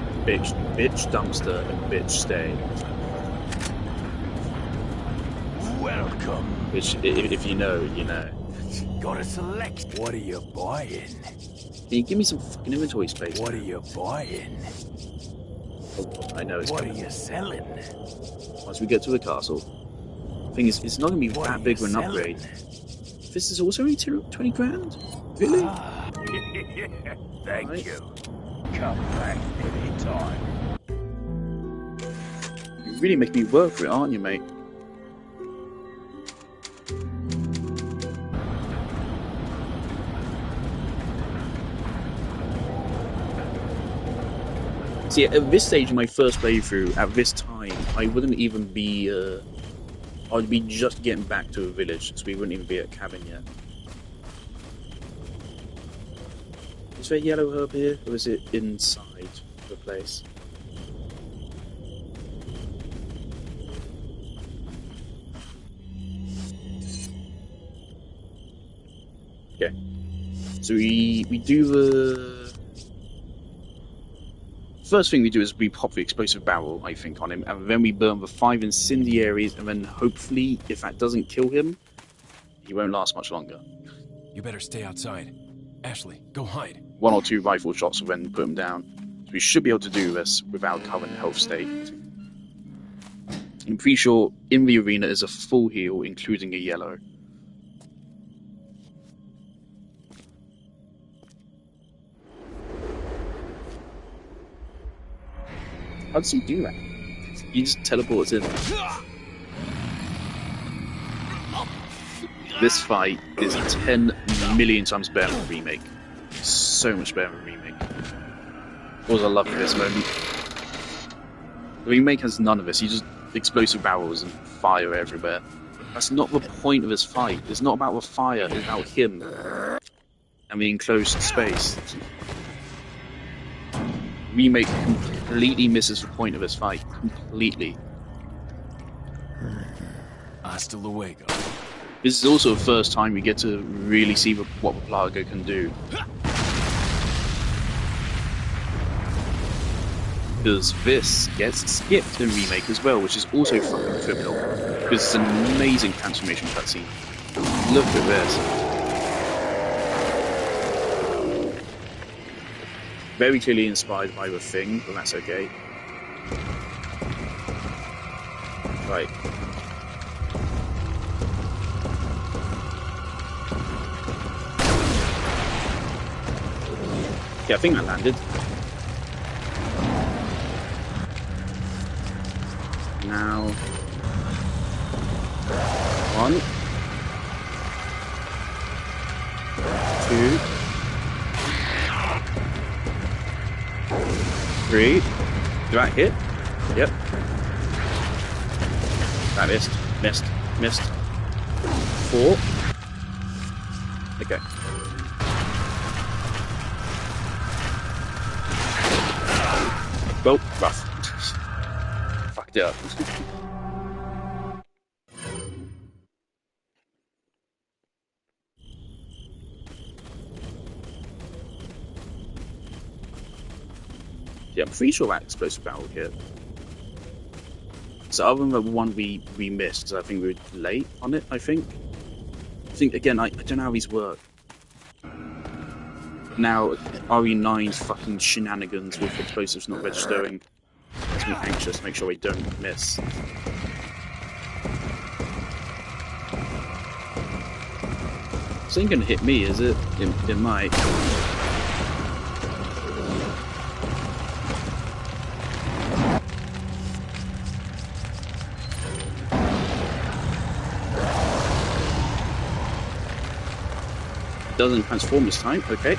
and bitch stay. Welcome. Which, if you know, you know. Gotta select. What are you buying? Can you give me some fucking inventory space? What are you buying? Oh, I know it's What coming. are you selling? Once we get to the castle. Thing is, it's not going to be that big of an upgrade. This is also only 20 grand? Really? Thank you. Come back anytime. You really make me work for it, aren't you, mate? See, at this stage in my first playthrough, at this time, I wouldn't even be, I'd be just getting back to a village, so we wouldn't even be at a cabin yet. Is there yellow herb here, or is it inside the place? Okay. So we do the... First thing we do is we pop the explosive barrel, I think, on him, and then we burn the 5 incendiaries, and then hopefully, if that doesn't kill him, he won't last much longer. You better stay outside. Ashley, go hide. 1 or 2 rifle shots will then put him down. So we should be able to do this without current health state. I'm pretty sure in the arena is a full heal, including a yellow. How does he do that? He just teleports in. This fight is 10 million times better than the remake. So much better than the remake. What I love this moment. The remake has none of this. You just explosive barrels and fire everywhere. That's not the point of this fight. It's not about the fire. It's about him and the enclosed space. Remake completely misses the point of this fight. Completely. Hasta luego. This is also the first time we get to really see what the Plaga can do. Because this gets skipped in Remake as well, which is also fucking criminal. Because it's an amazing transformation cutscene. Look at this. Very clearly inspired by The Thing, but that's okay. Right. Yeah, I think that landed. Now... 1 2 3. Did that hit? Yep. That missed. Missed. 4. Okay. Well, rough. Fucked it up. Yeah, I'm pretty sure that explosive barrel hit. So other than the one we missed, because I think we were late on it, I think, again, I don't know how these work. Now, RE9's fucking shenanigans with explosives not registering makes me anxious to make sure we don't miss. This ain't gonna hit me, is it? It might. Doesn't transform this time, okay.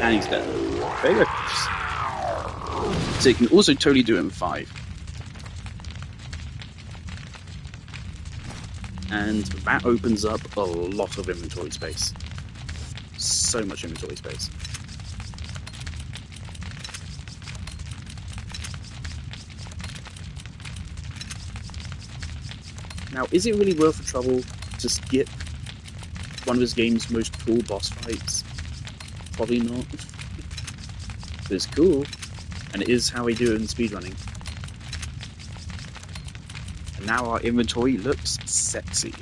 And he's dead. Very good. So you can also totally do it in 5. And that opens up a lot of inventory space. So much inventory space. Now, is it really worth the trouble to skip one of this game's most cool boss fights? Probably not. But it's cool, and it is how we do it in speedrunning. And now our inventory looks sexy.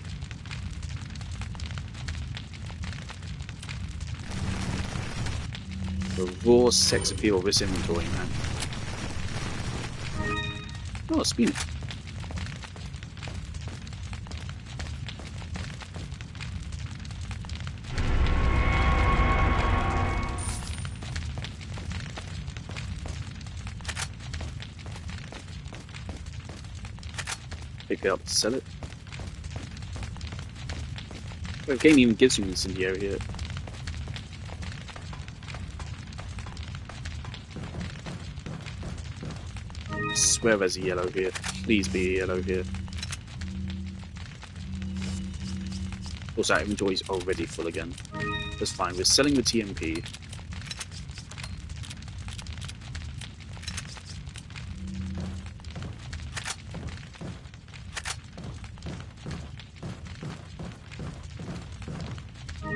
The raw sex appeal of this inventory, man. Oh, speed. Pick it up, sell it. The game even gives you incendiary here. I swear there's a yellow here. Please be a yellow here. Also, our inventory is already full again. That's fine. We're selling the TMP.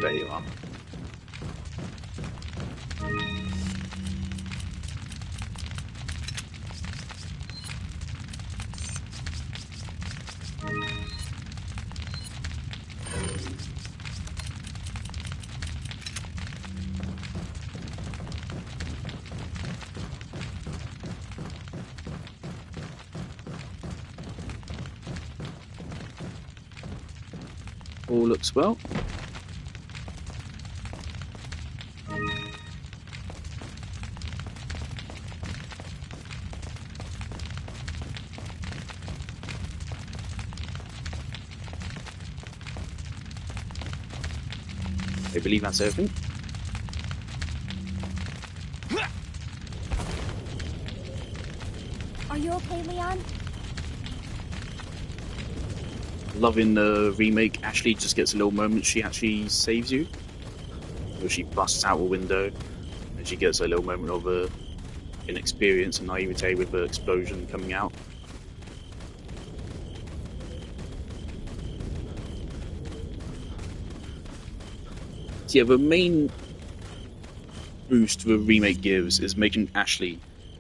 There you are. All looks well. I believe that's everything. Are you okay, Leon? Loving the remake. Ashley just gets a little moment. She actually saves you. Or she busts out a window, and she gets a little moment of inexperience and naivete with the explosion coming out. So yeah, the main boost the remake gives is making Ashley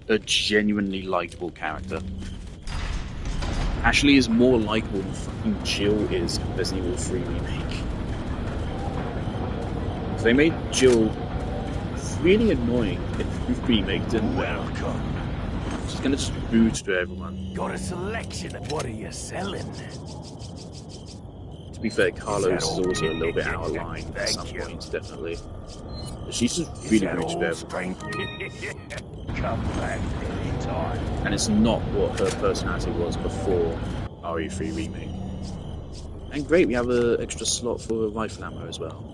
a genuinely likable character. Ashley is more likable than fucking Jill is in Resident Evil 3 Remake. So they made Jill really annoying in the remake, didn't they? She's gonna just boot to everyone. Got a selection of what are you selling? To be fair, Carlos is also a little bit out of line at some points, definitely. But she's just really rude to everyone. Come back anytime. And it's not what her personality was before RE3 Remake. And great, we have an extra slot for rifle ammo as well.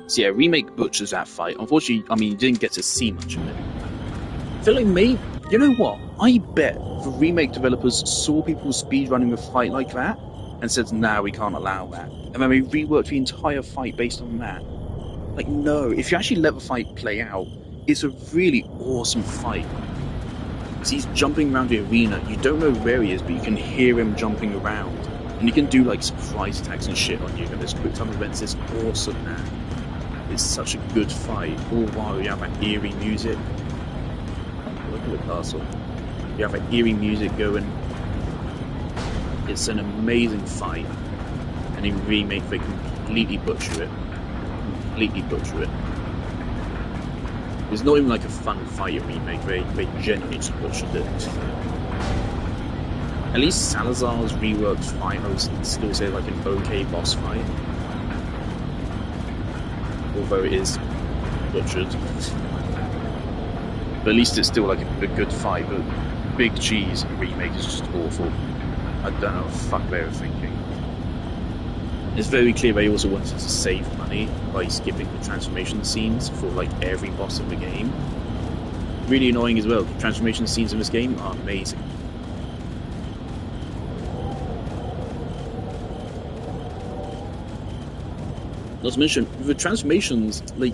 So yeah, Remake butchers that fight. Unfortunately, I mean, you didn't get to see much of it. I feel like maybe, you know what? I bet the Remake developers saw people speedrunning a fight like that and said, nah, we can't allow that. And then they reworked the entire fight based on that. Like, no, if you actually let the fight play out, it's a really awesome fight. Because he's jumping around the arena, you don't know where he is, but you can hear him jumping around. And you can do, like, surprise attacks and shit on you, and there's quick time events. It's awesome, man. It's such a good fight. All while you have that eerie music. Look at the castle. You have that eerie music going. It's an amazing fight. And in Remake, they completely butcher it. Completely butcher it. It's not even like a fun fight in Remake. They genuinely just butchered it. At least Salazar's reworked fight, I would still say like an okay boss fight. Although it is butchered. But at least it's still like a good fight. But Big Cheese remake is just awful. I don't know what the fuck they were thinking. It's very clear they also wanted to save money by skipping the transformation scenes for like every boss in the game. Really annoying as well. The transformation scenes in this game are amazing. Not to mention, the transformations, like,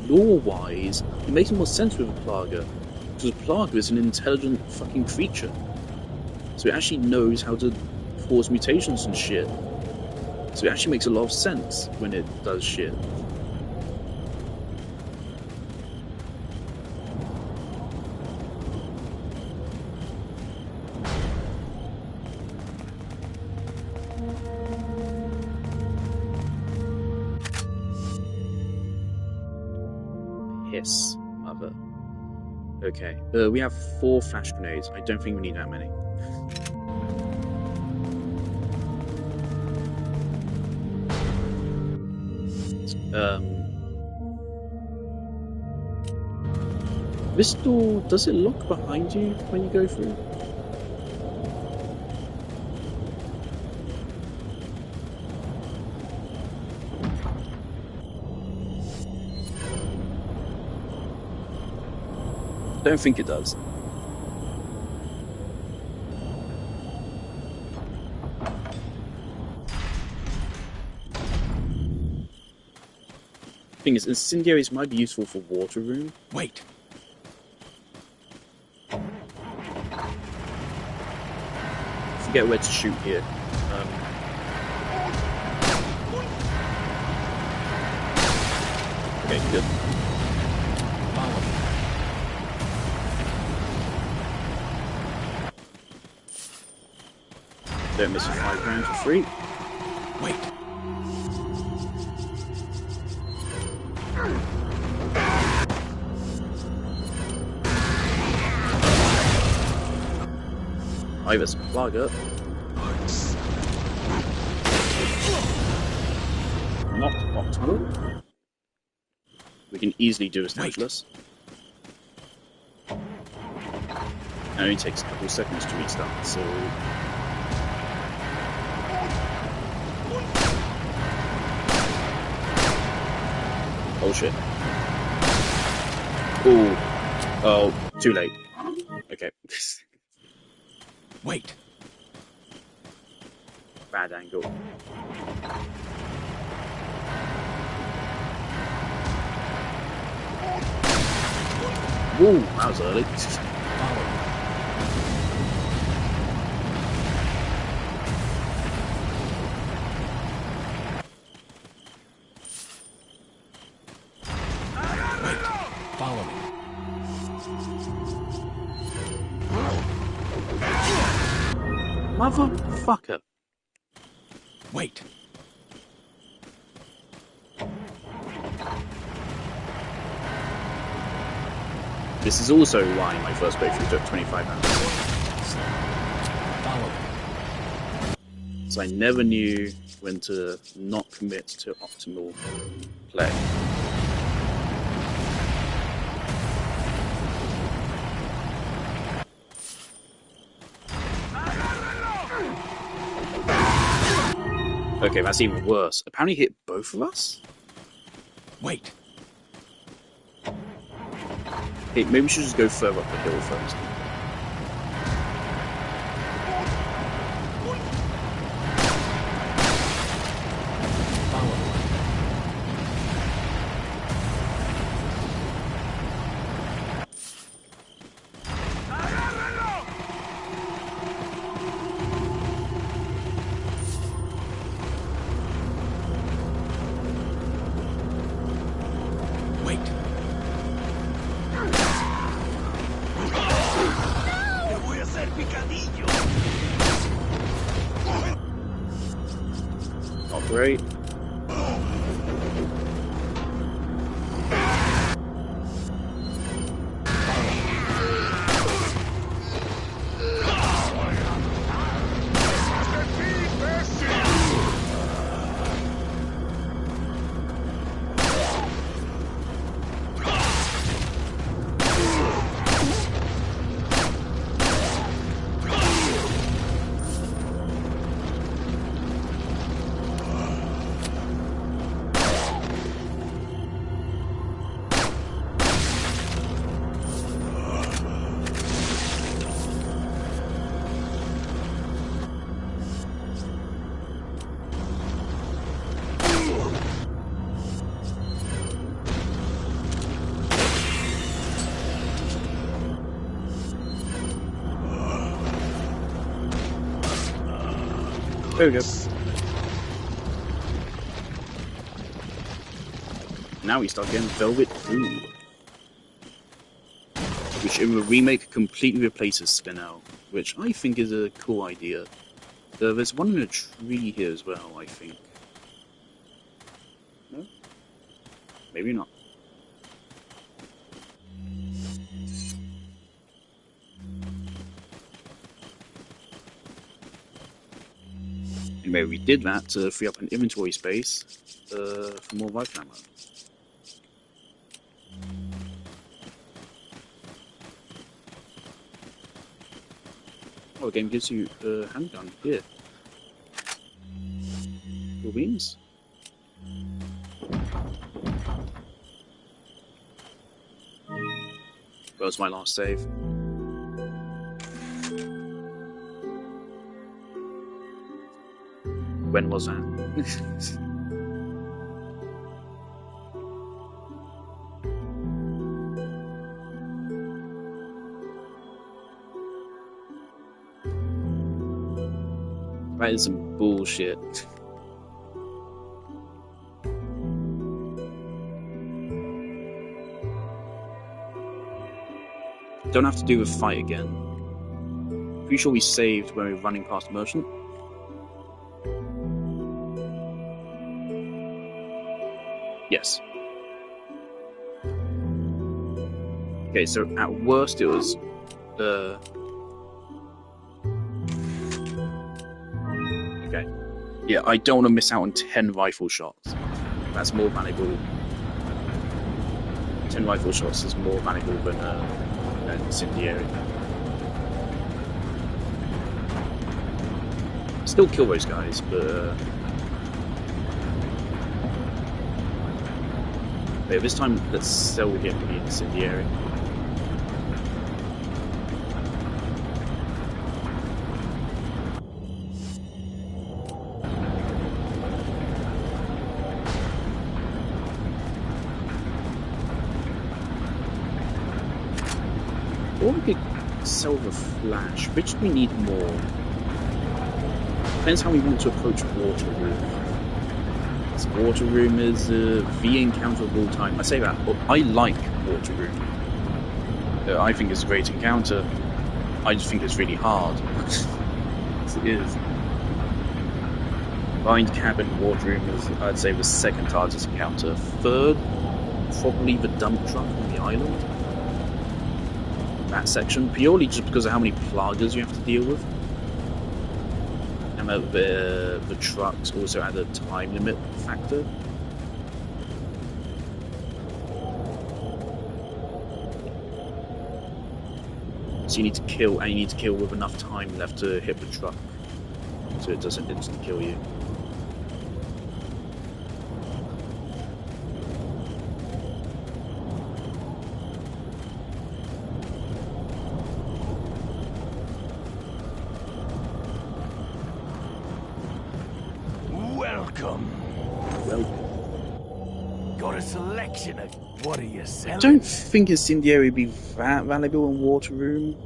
lore-wise, it makes more sense with a Plaga. Because Plaga is an intelligent fucking creature. So it actually knows how to cause mutations and shit. So it actually makes a lot of sense when it does shit. Hiss, mother. Okay, we have 4 flash grenades. I don't think we need that many. This door, does it lock behind you when you go through? Don't think it does. Thing is, incendiaries might be useful for water room. Wait. Forget where to shoot here. Okay, good. Don't miss a 5 rounds for free. Wait. There's a Plaga. Not optimal. We can easily do a Stanchless. It only takes a couple of seconds to restart, so... Oh shit. Ooh. Oh, too late. Okay. Wait. Bad angle. Woo, that was early. Follow me. Motherfucker. Wait. This is also why my first playthrough took 25 hours. Follow me. So I never knew when to not commit to optimal play. Okay, that's even worse. Apparently hit both of us? Wait. Hey, maybe we should just go further up the hill first. Great. There we go. Now we start getting Velvet Blue, which in the remake completely replaces Spinel, which I think is a cool idea. There's one in a tree here as well, I think. No? Maybe not. Anyway, we did that to free up an inventory space for more rifle ammo. Oh, the game gives you a handgun here. Cool beans. That was my last save. When was that? That is some bullshit. Don't have to do the fight again. Pretty sure we saved when we were running past Merchant. Yes. Okay, so at worst it was okay. Yeah, I don't want to miss out on 10 rifle shots. That's more valuable. 10 rifle shots is more valuable than incendiary. Still kill those guys, but wait, this time let's sell him the incendiary. Or we could sell the flash, which we need more. Depends how we want to approach Water Room. This Water Room is the encounter of all time. I say that, but I like Water Room. I think it's a great encounter. I just think it's really hard. Yes, it is. Bind Cabin Water Room is, I'd say, the second hardest encounter. Third, probably the dump truck on the island. That section, purely just because of how many plagas you have to deal with. And the trucks also add a time limit factor. So you need to kill, and you need to kill with enough time left to hit the truck, so it doesn't instant kill you. Welcome. Got a selection of what are you selling? I don't think incendiary would be that valuable in Water Room.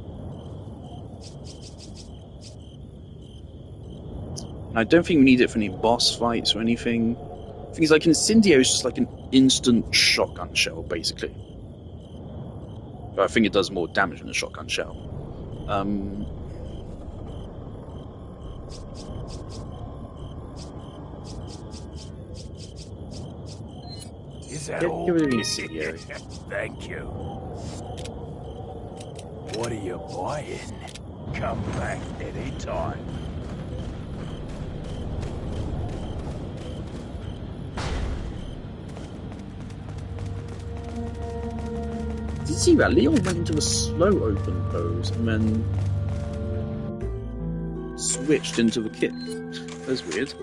I don't think we need it for any boss fights or anything. Things like incendiary is just like an instant shotgun shell, basically. But I think it does more damage than a shotgun shell. Is that Get all? rid of the incendiary. Thank you. What are you buying? Come back anytime. Did you see that? Leon went into the slow open pose and then switched into the kit. That's weird.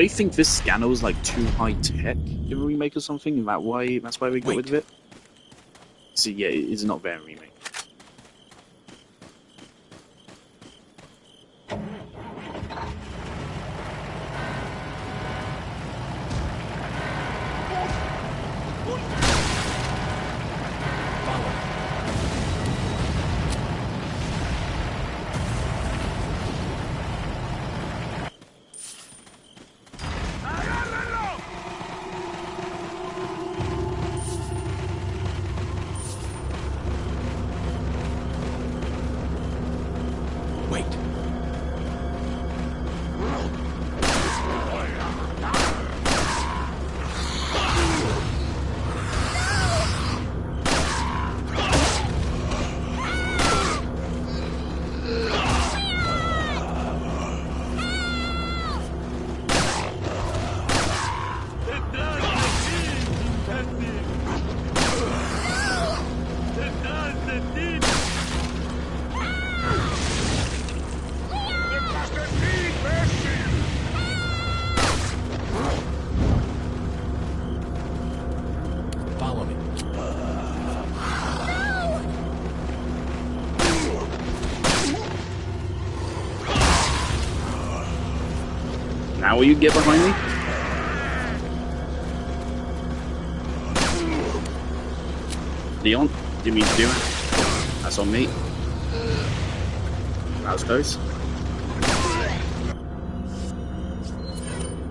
they think this scanner was like too high tech in a remake or something, and that's why they got rid of it. So yeah, it's not there in remake. Now will you get behind me? Leon, didn't mean to do it. That's on me. That was close.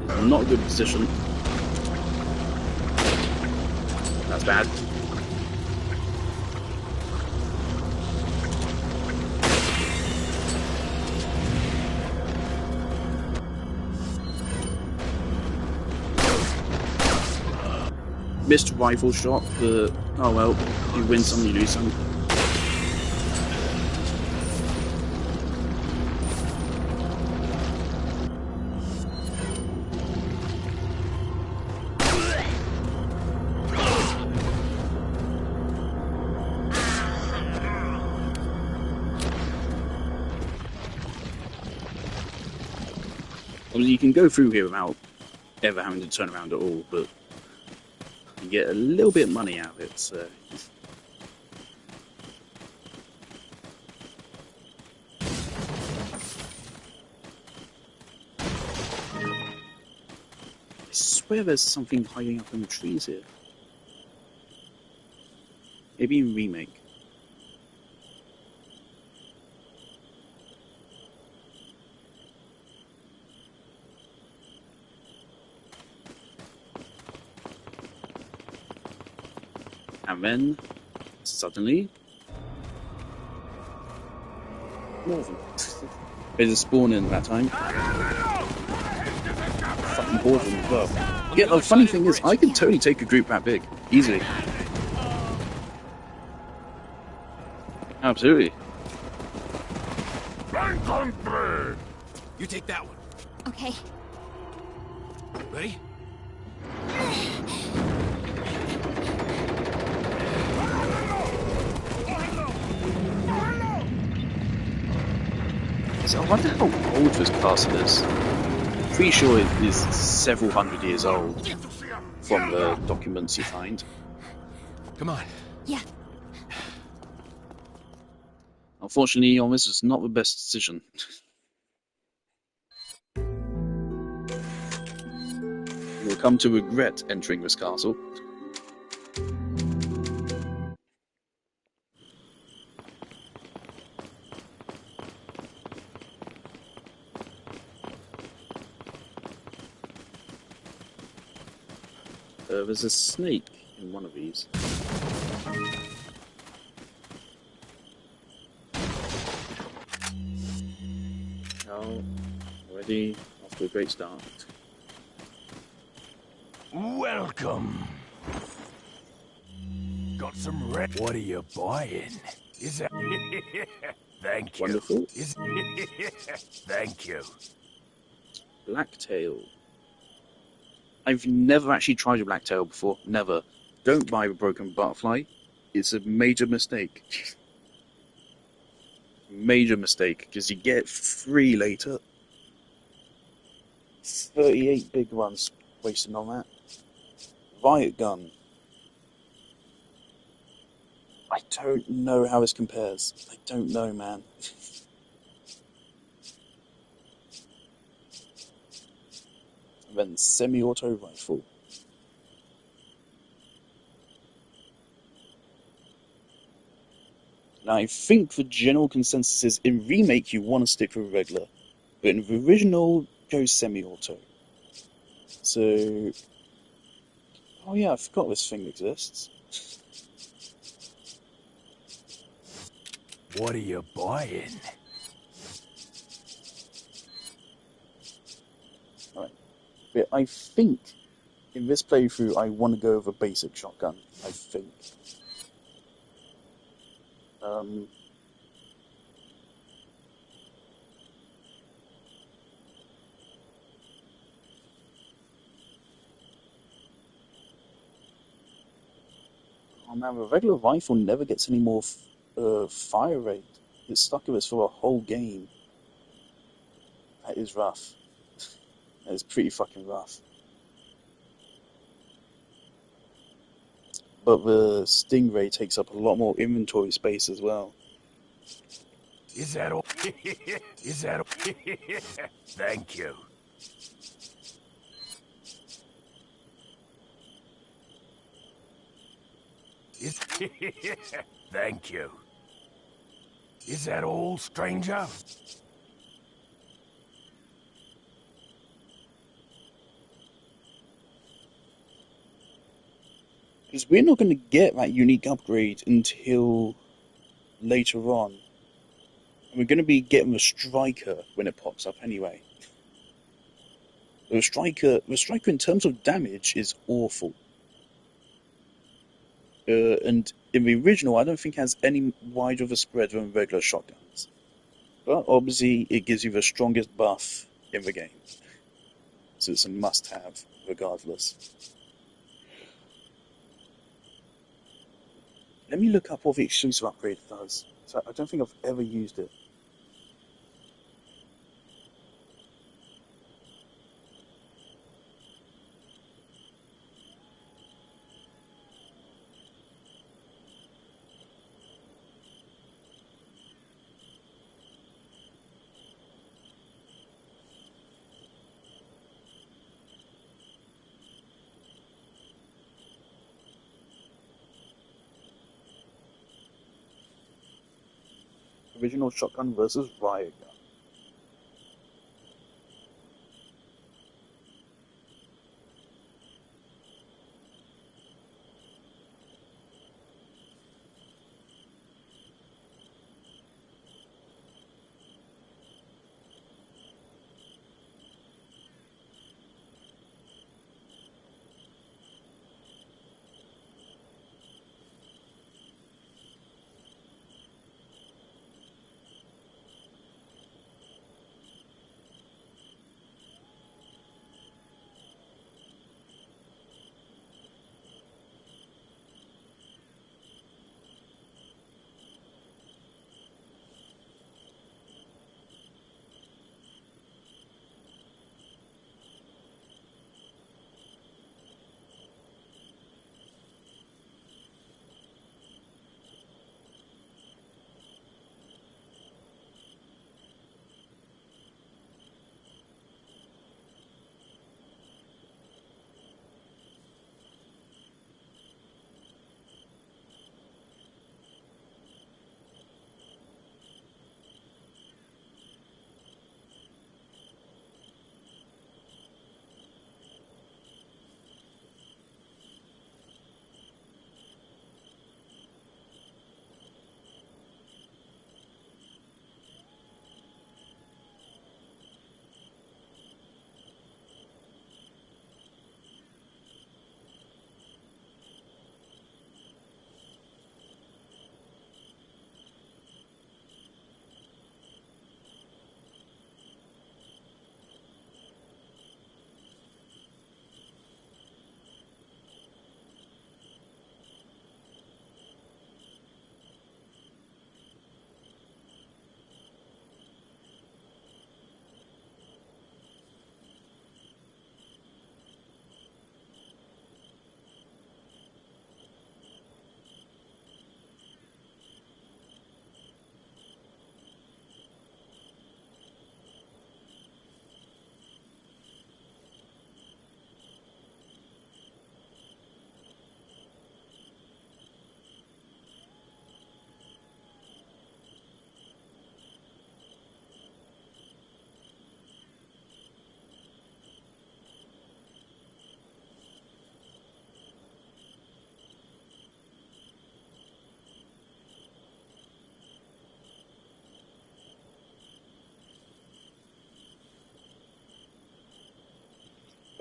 It's not a good position. That's bad. Missed rifle shot, but oh well, you win some, you lose some. Obviously, you can go through here without ever having to turn around at all, but you get a little bit of money out of it, so. I swear there's something hiding up in the trees here. Maybe in remake. And then, suddenly, more of them. There's a spawn in that time. Fucking bored of them as well. Yeah, the funny thing is, I can totally take a group that big. Easily. Absolutely. You take that one. Okay. Ready? So I wonder how old this castle is. Pretty sure it is several hundred years old from the documents you find. Come on. Yeah. Unfortunately, this is not the best decision. You'll come to regret entering this castle. There's a snake in one of these. Oh, already off to a great start. Welcome. Got some red. What are you buying? Is that? Thank you. Wonderful. Is Thank you. Blacktail. I've never actually tried a blacktail before. Never. Don't buy a broken butterfly. It's a major mistake. Major mistake, because you get it free later. 38 big ones wasting on that. Riot gun. I don't know how this compares. I don't know, man. And then semi-auto rifle. Now, I think the general consensus is in remake you want to stick with regular, but in the original go semi-auto. So, oh yeah, I forgot this thing exists. What are you buying? Alright, but I think in this playthrough I want to go with a basic shotgun. I think. Oh man, the regular rifle never gets any more fire rate. It's stuck with us for a whole game. That is rough. That is pretty fucking rough. But the Stingray takes up a lot more inventory space as well. Is that all? Is that all? Thank you. Thank you. Is that all, stranger? Because we're not going to get that unique upgrade until later on. And we're going to be getting the Striker when it pops up anyway. The Striker in terms of damage is awful. And in the original, I don't think it has any wider of a spread than regular shotguns. But obviously, it gives you the strongest buff in the game. So it's a must-have, regardless. Let me look up what the exclusive upgrade does. So I don't think I've ever used it. Original shotgun versus riot gun.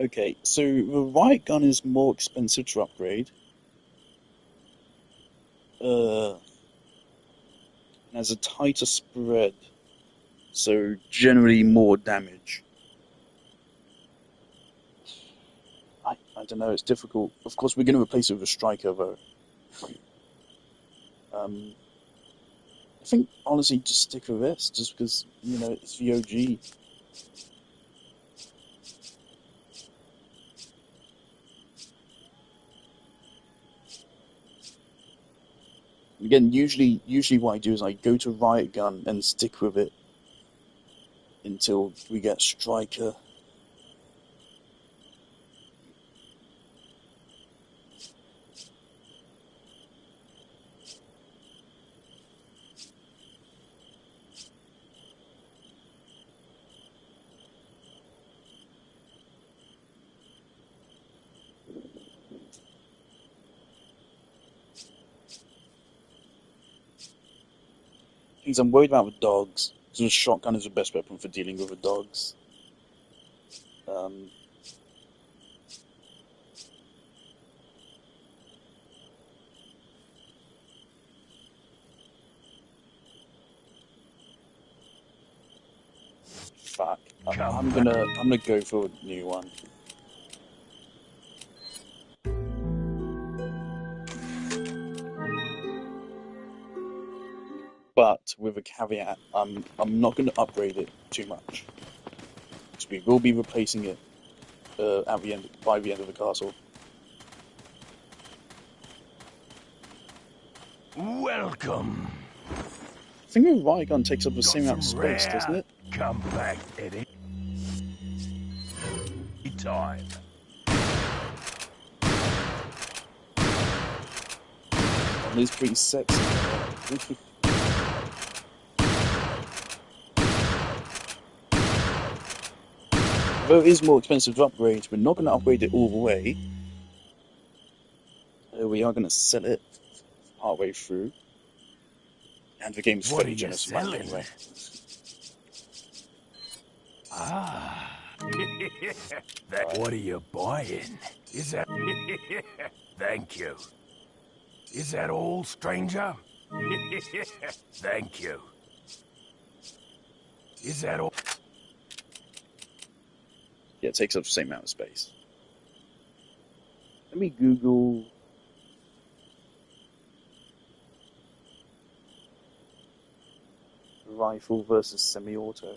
Okay, so the riot gun is more expensive to upgrade. Has a tighter spread, so generally more damage. I don't know, it's difficult. Of course, we're going to replace it with a striker, though. I think, honestly, just stick with this, just because, you know, it's the OG. Again, usually what I do is I go to riot gun and stick with it until we get striker. Things I'm worried about with dogs. So the shotgun is the best weapon for dealing with the dogs. Fuck. I'm gonna go for a new one. But with a caveat, I'm not gonna upgrade it too much. So we will be replacing it by the end of the castle. Welcome. I think the riot gun takes up the same amount of space, doesn't it? Come back at any time. It is pretty sexy. Though it is more expensive to upgrade, we're not going to upgrade it all the way. We are going to sell it partway through. And the game's fairly generous with money anyway. What are you buying? Is that... Thank you. Is that all, stranger? Thank you. Is that all? Yeah, it takes up the same amount of space. Let me Google... rifle versus semi-auto.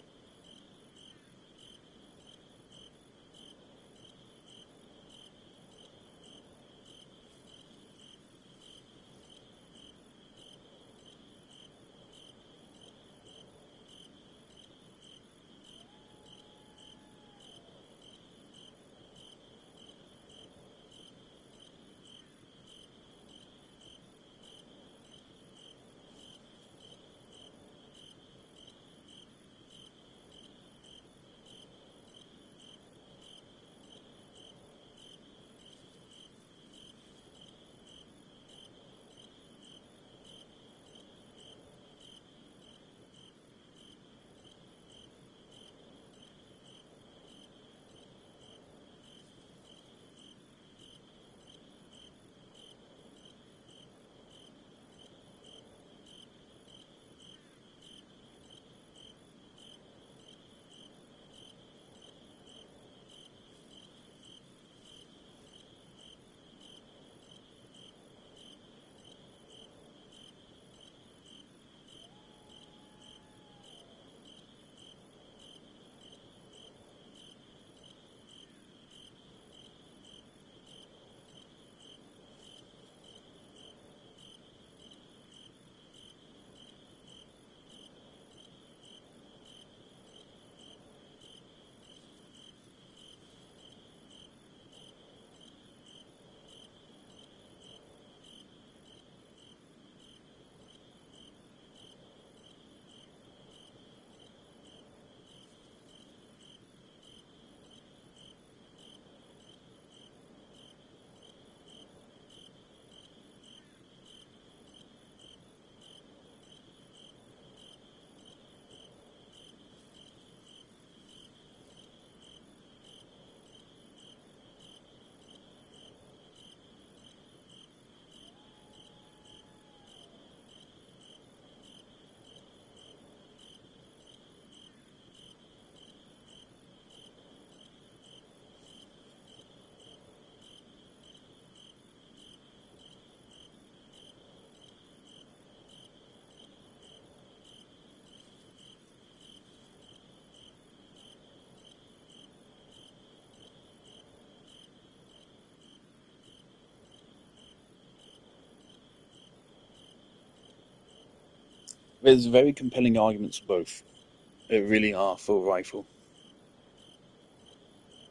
There's very compelling arguments for both. There really are for a rifle.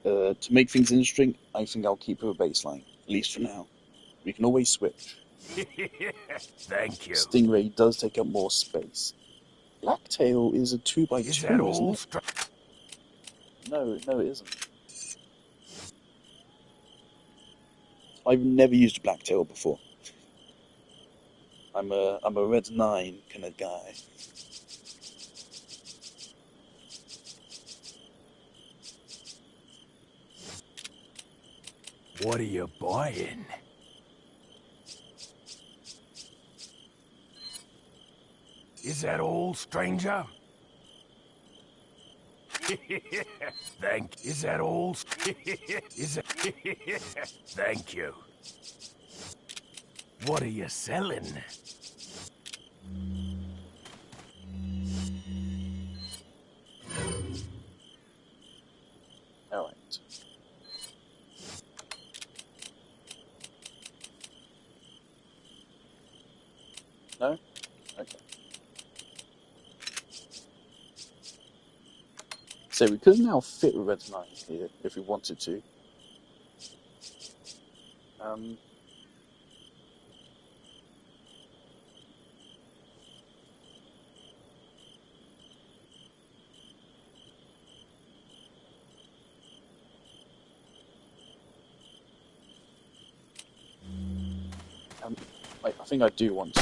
To make things interesting, I think I'll keep with a baseline, at least for now. We can always switch. Thank you. Stingray does take up more space. Blacktail is a 2x2, Is that isn't all? it? No, it isn't. I've never used a Blacktail before. I'm a Red 9 kind of guy. What are you buying? Is that all, stranger? Is that all? Thank you. What are you selling? Alright. No? Okay. So we could now fit a Red 9 here if we wanted to. I think I do want to.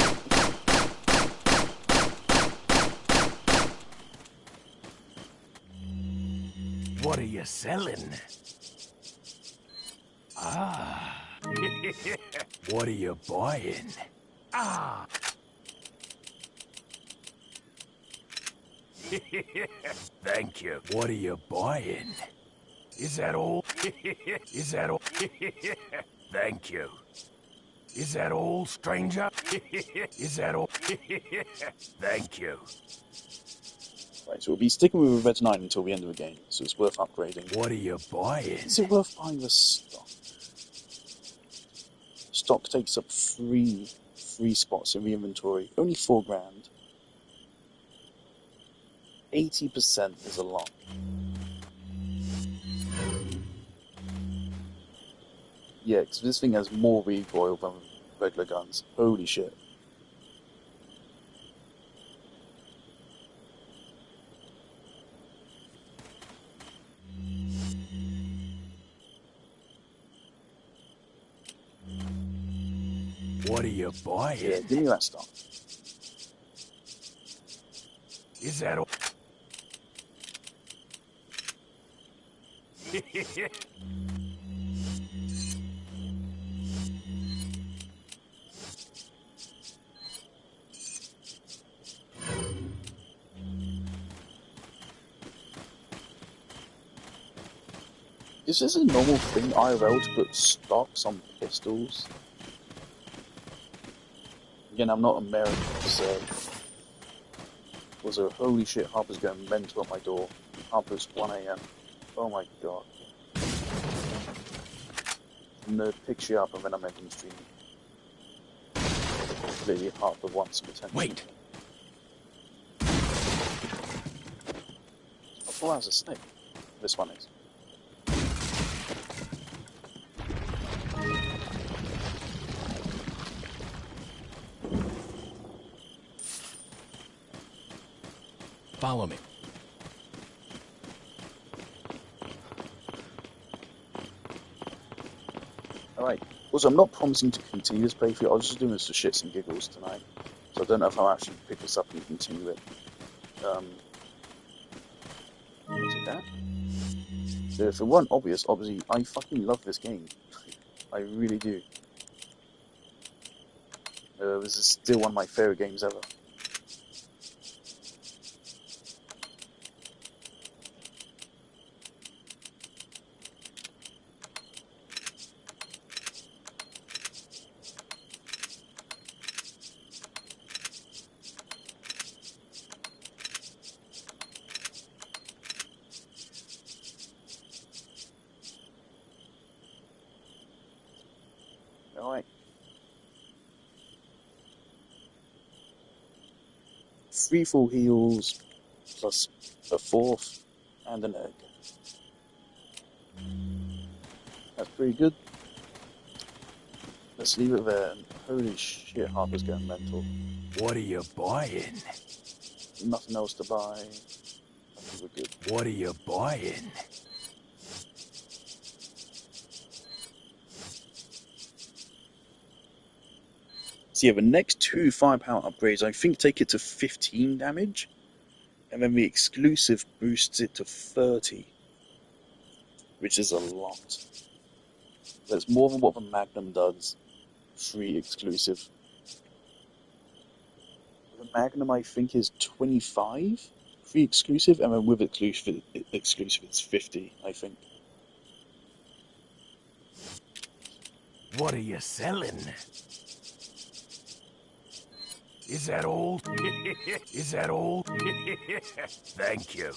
What are you selling? Ah. What are you buying? Ah. Thank you. What are you buying? Is that all? Is that all? Thank you. Is that all, stranger? Is that all? Thank you. Right, so we'll be sticking with a Red 9 until the end of the game, so it's worth upgrading. What are you buying? Is it worth buying the stock? Stock takes up three spots in the inventory. Only $4,000. 80% is a lot. Yeah, because this thing has more recoil than regular guns. Holy shit. What are you buying? Yeah, give me that stock. Is that all? Is this a normal thing, IRL, to put stocks on pistols? Again, I'm not American, so... Also, holy shit, Harper's going mental at my door. Harper's 1 AM. Oh my god. I'm gonna pick you up and then I'm ending the stream. Clearly, Harper wants some attention. Wait! I thought that was a snake. This one is. Follow me. Alright. Also, I'm not promising to continue this playthrough. I was just doing this for shits and giggles tonight. So I don't know if I'll actually pick this up and continue it. Was it that? So if it weren't obvious, obviously, I fucking love this game. I really do. This is still one of my favorite games ever. Alright. 3 full heals, plus a 4th, and an egg. That's pretty good. Let's leave it there. Holy shit, Harper's going mental. What are you buying? Nothing else to buy. I think we're good. What are you buying? So yeah, the next 2 firepower upgrades I think take it to 15 damage, and then the exclusive boosts it to 30, which is a lot. That's more than what the Magnum does. 3 exclusive. The Magnum I think is 25, 3 exclusive, and then with exclusive it's 50, I think. What are you selling? Is that all? Is that all? Thank you.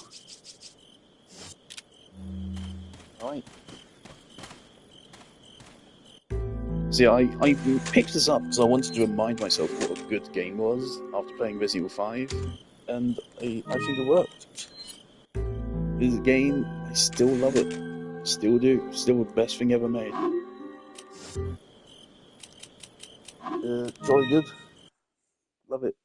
Right. See, I picked this up because I wanted to remind myself what a good game was after playing Resident Evil 5, and I think it worked. This game, I still love it. Still do. Still the best thing ever made. Jolly good. Love it.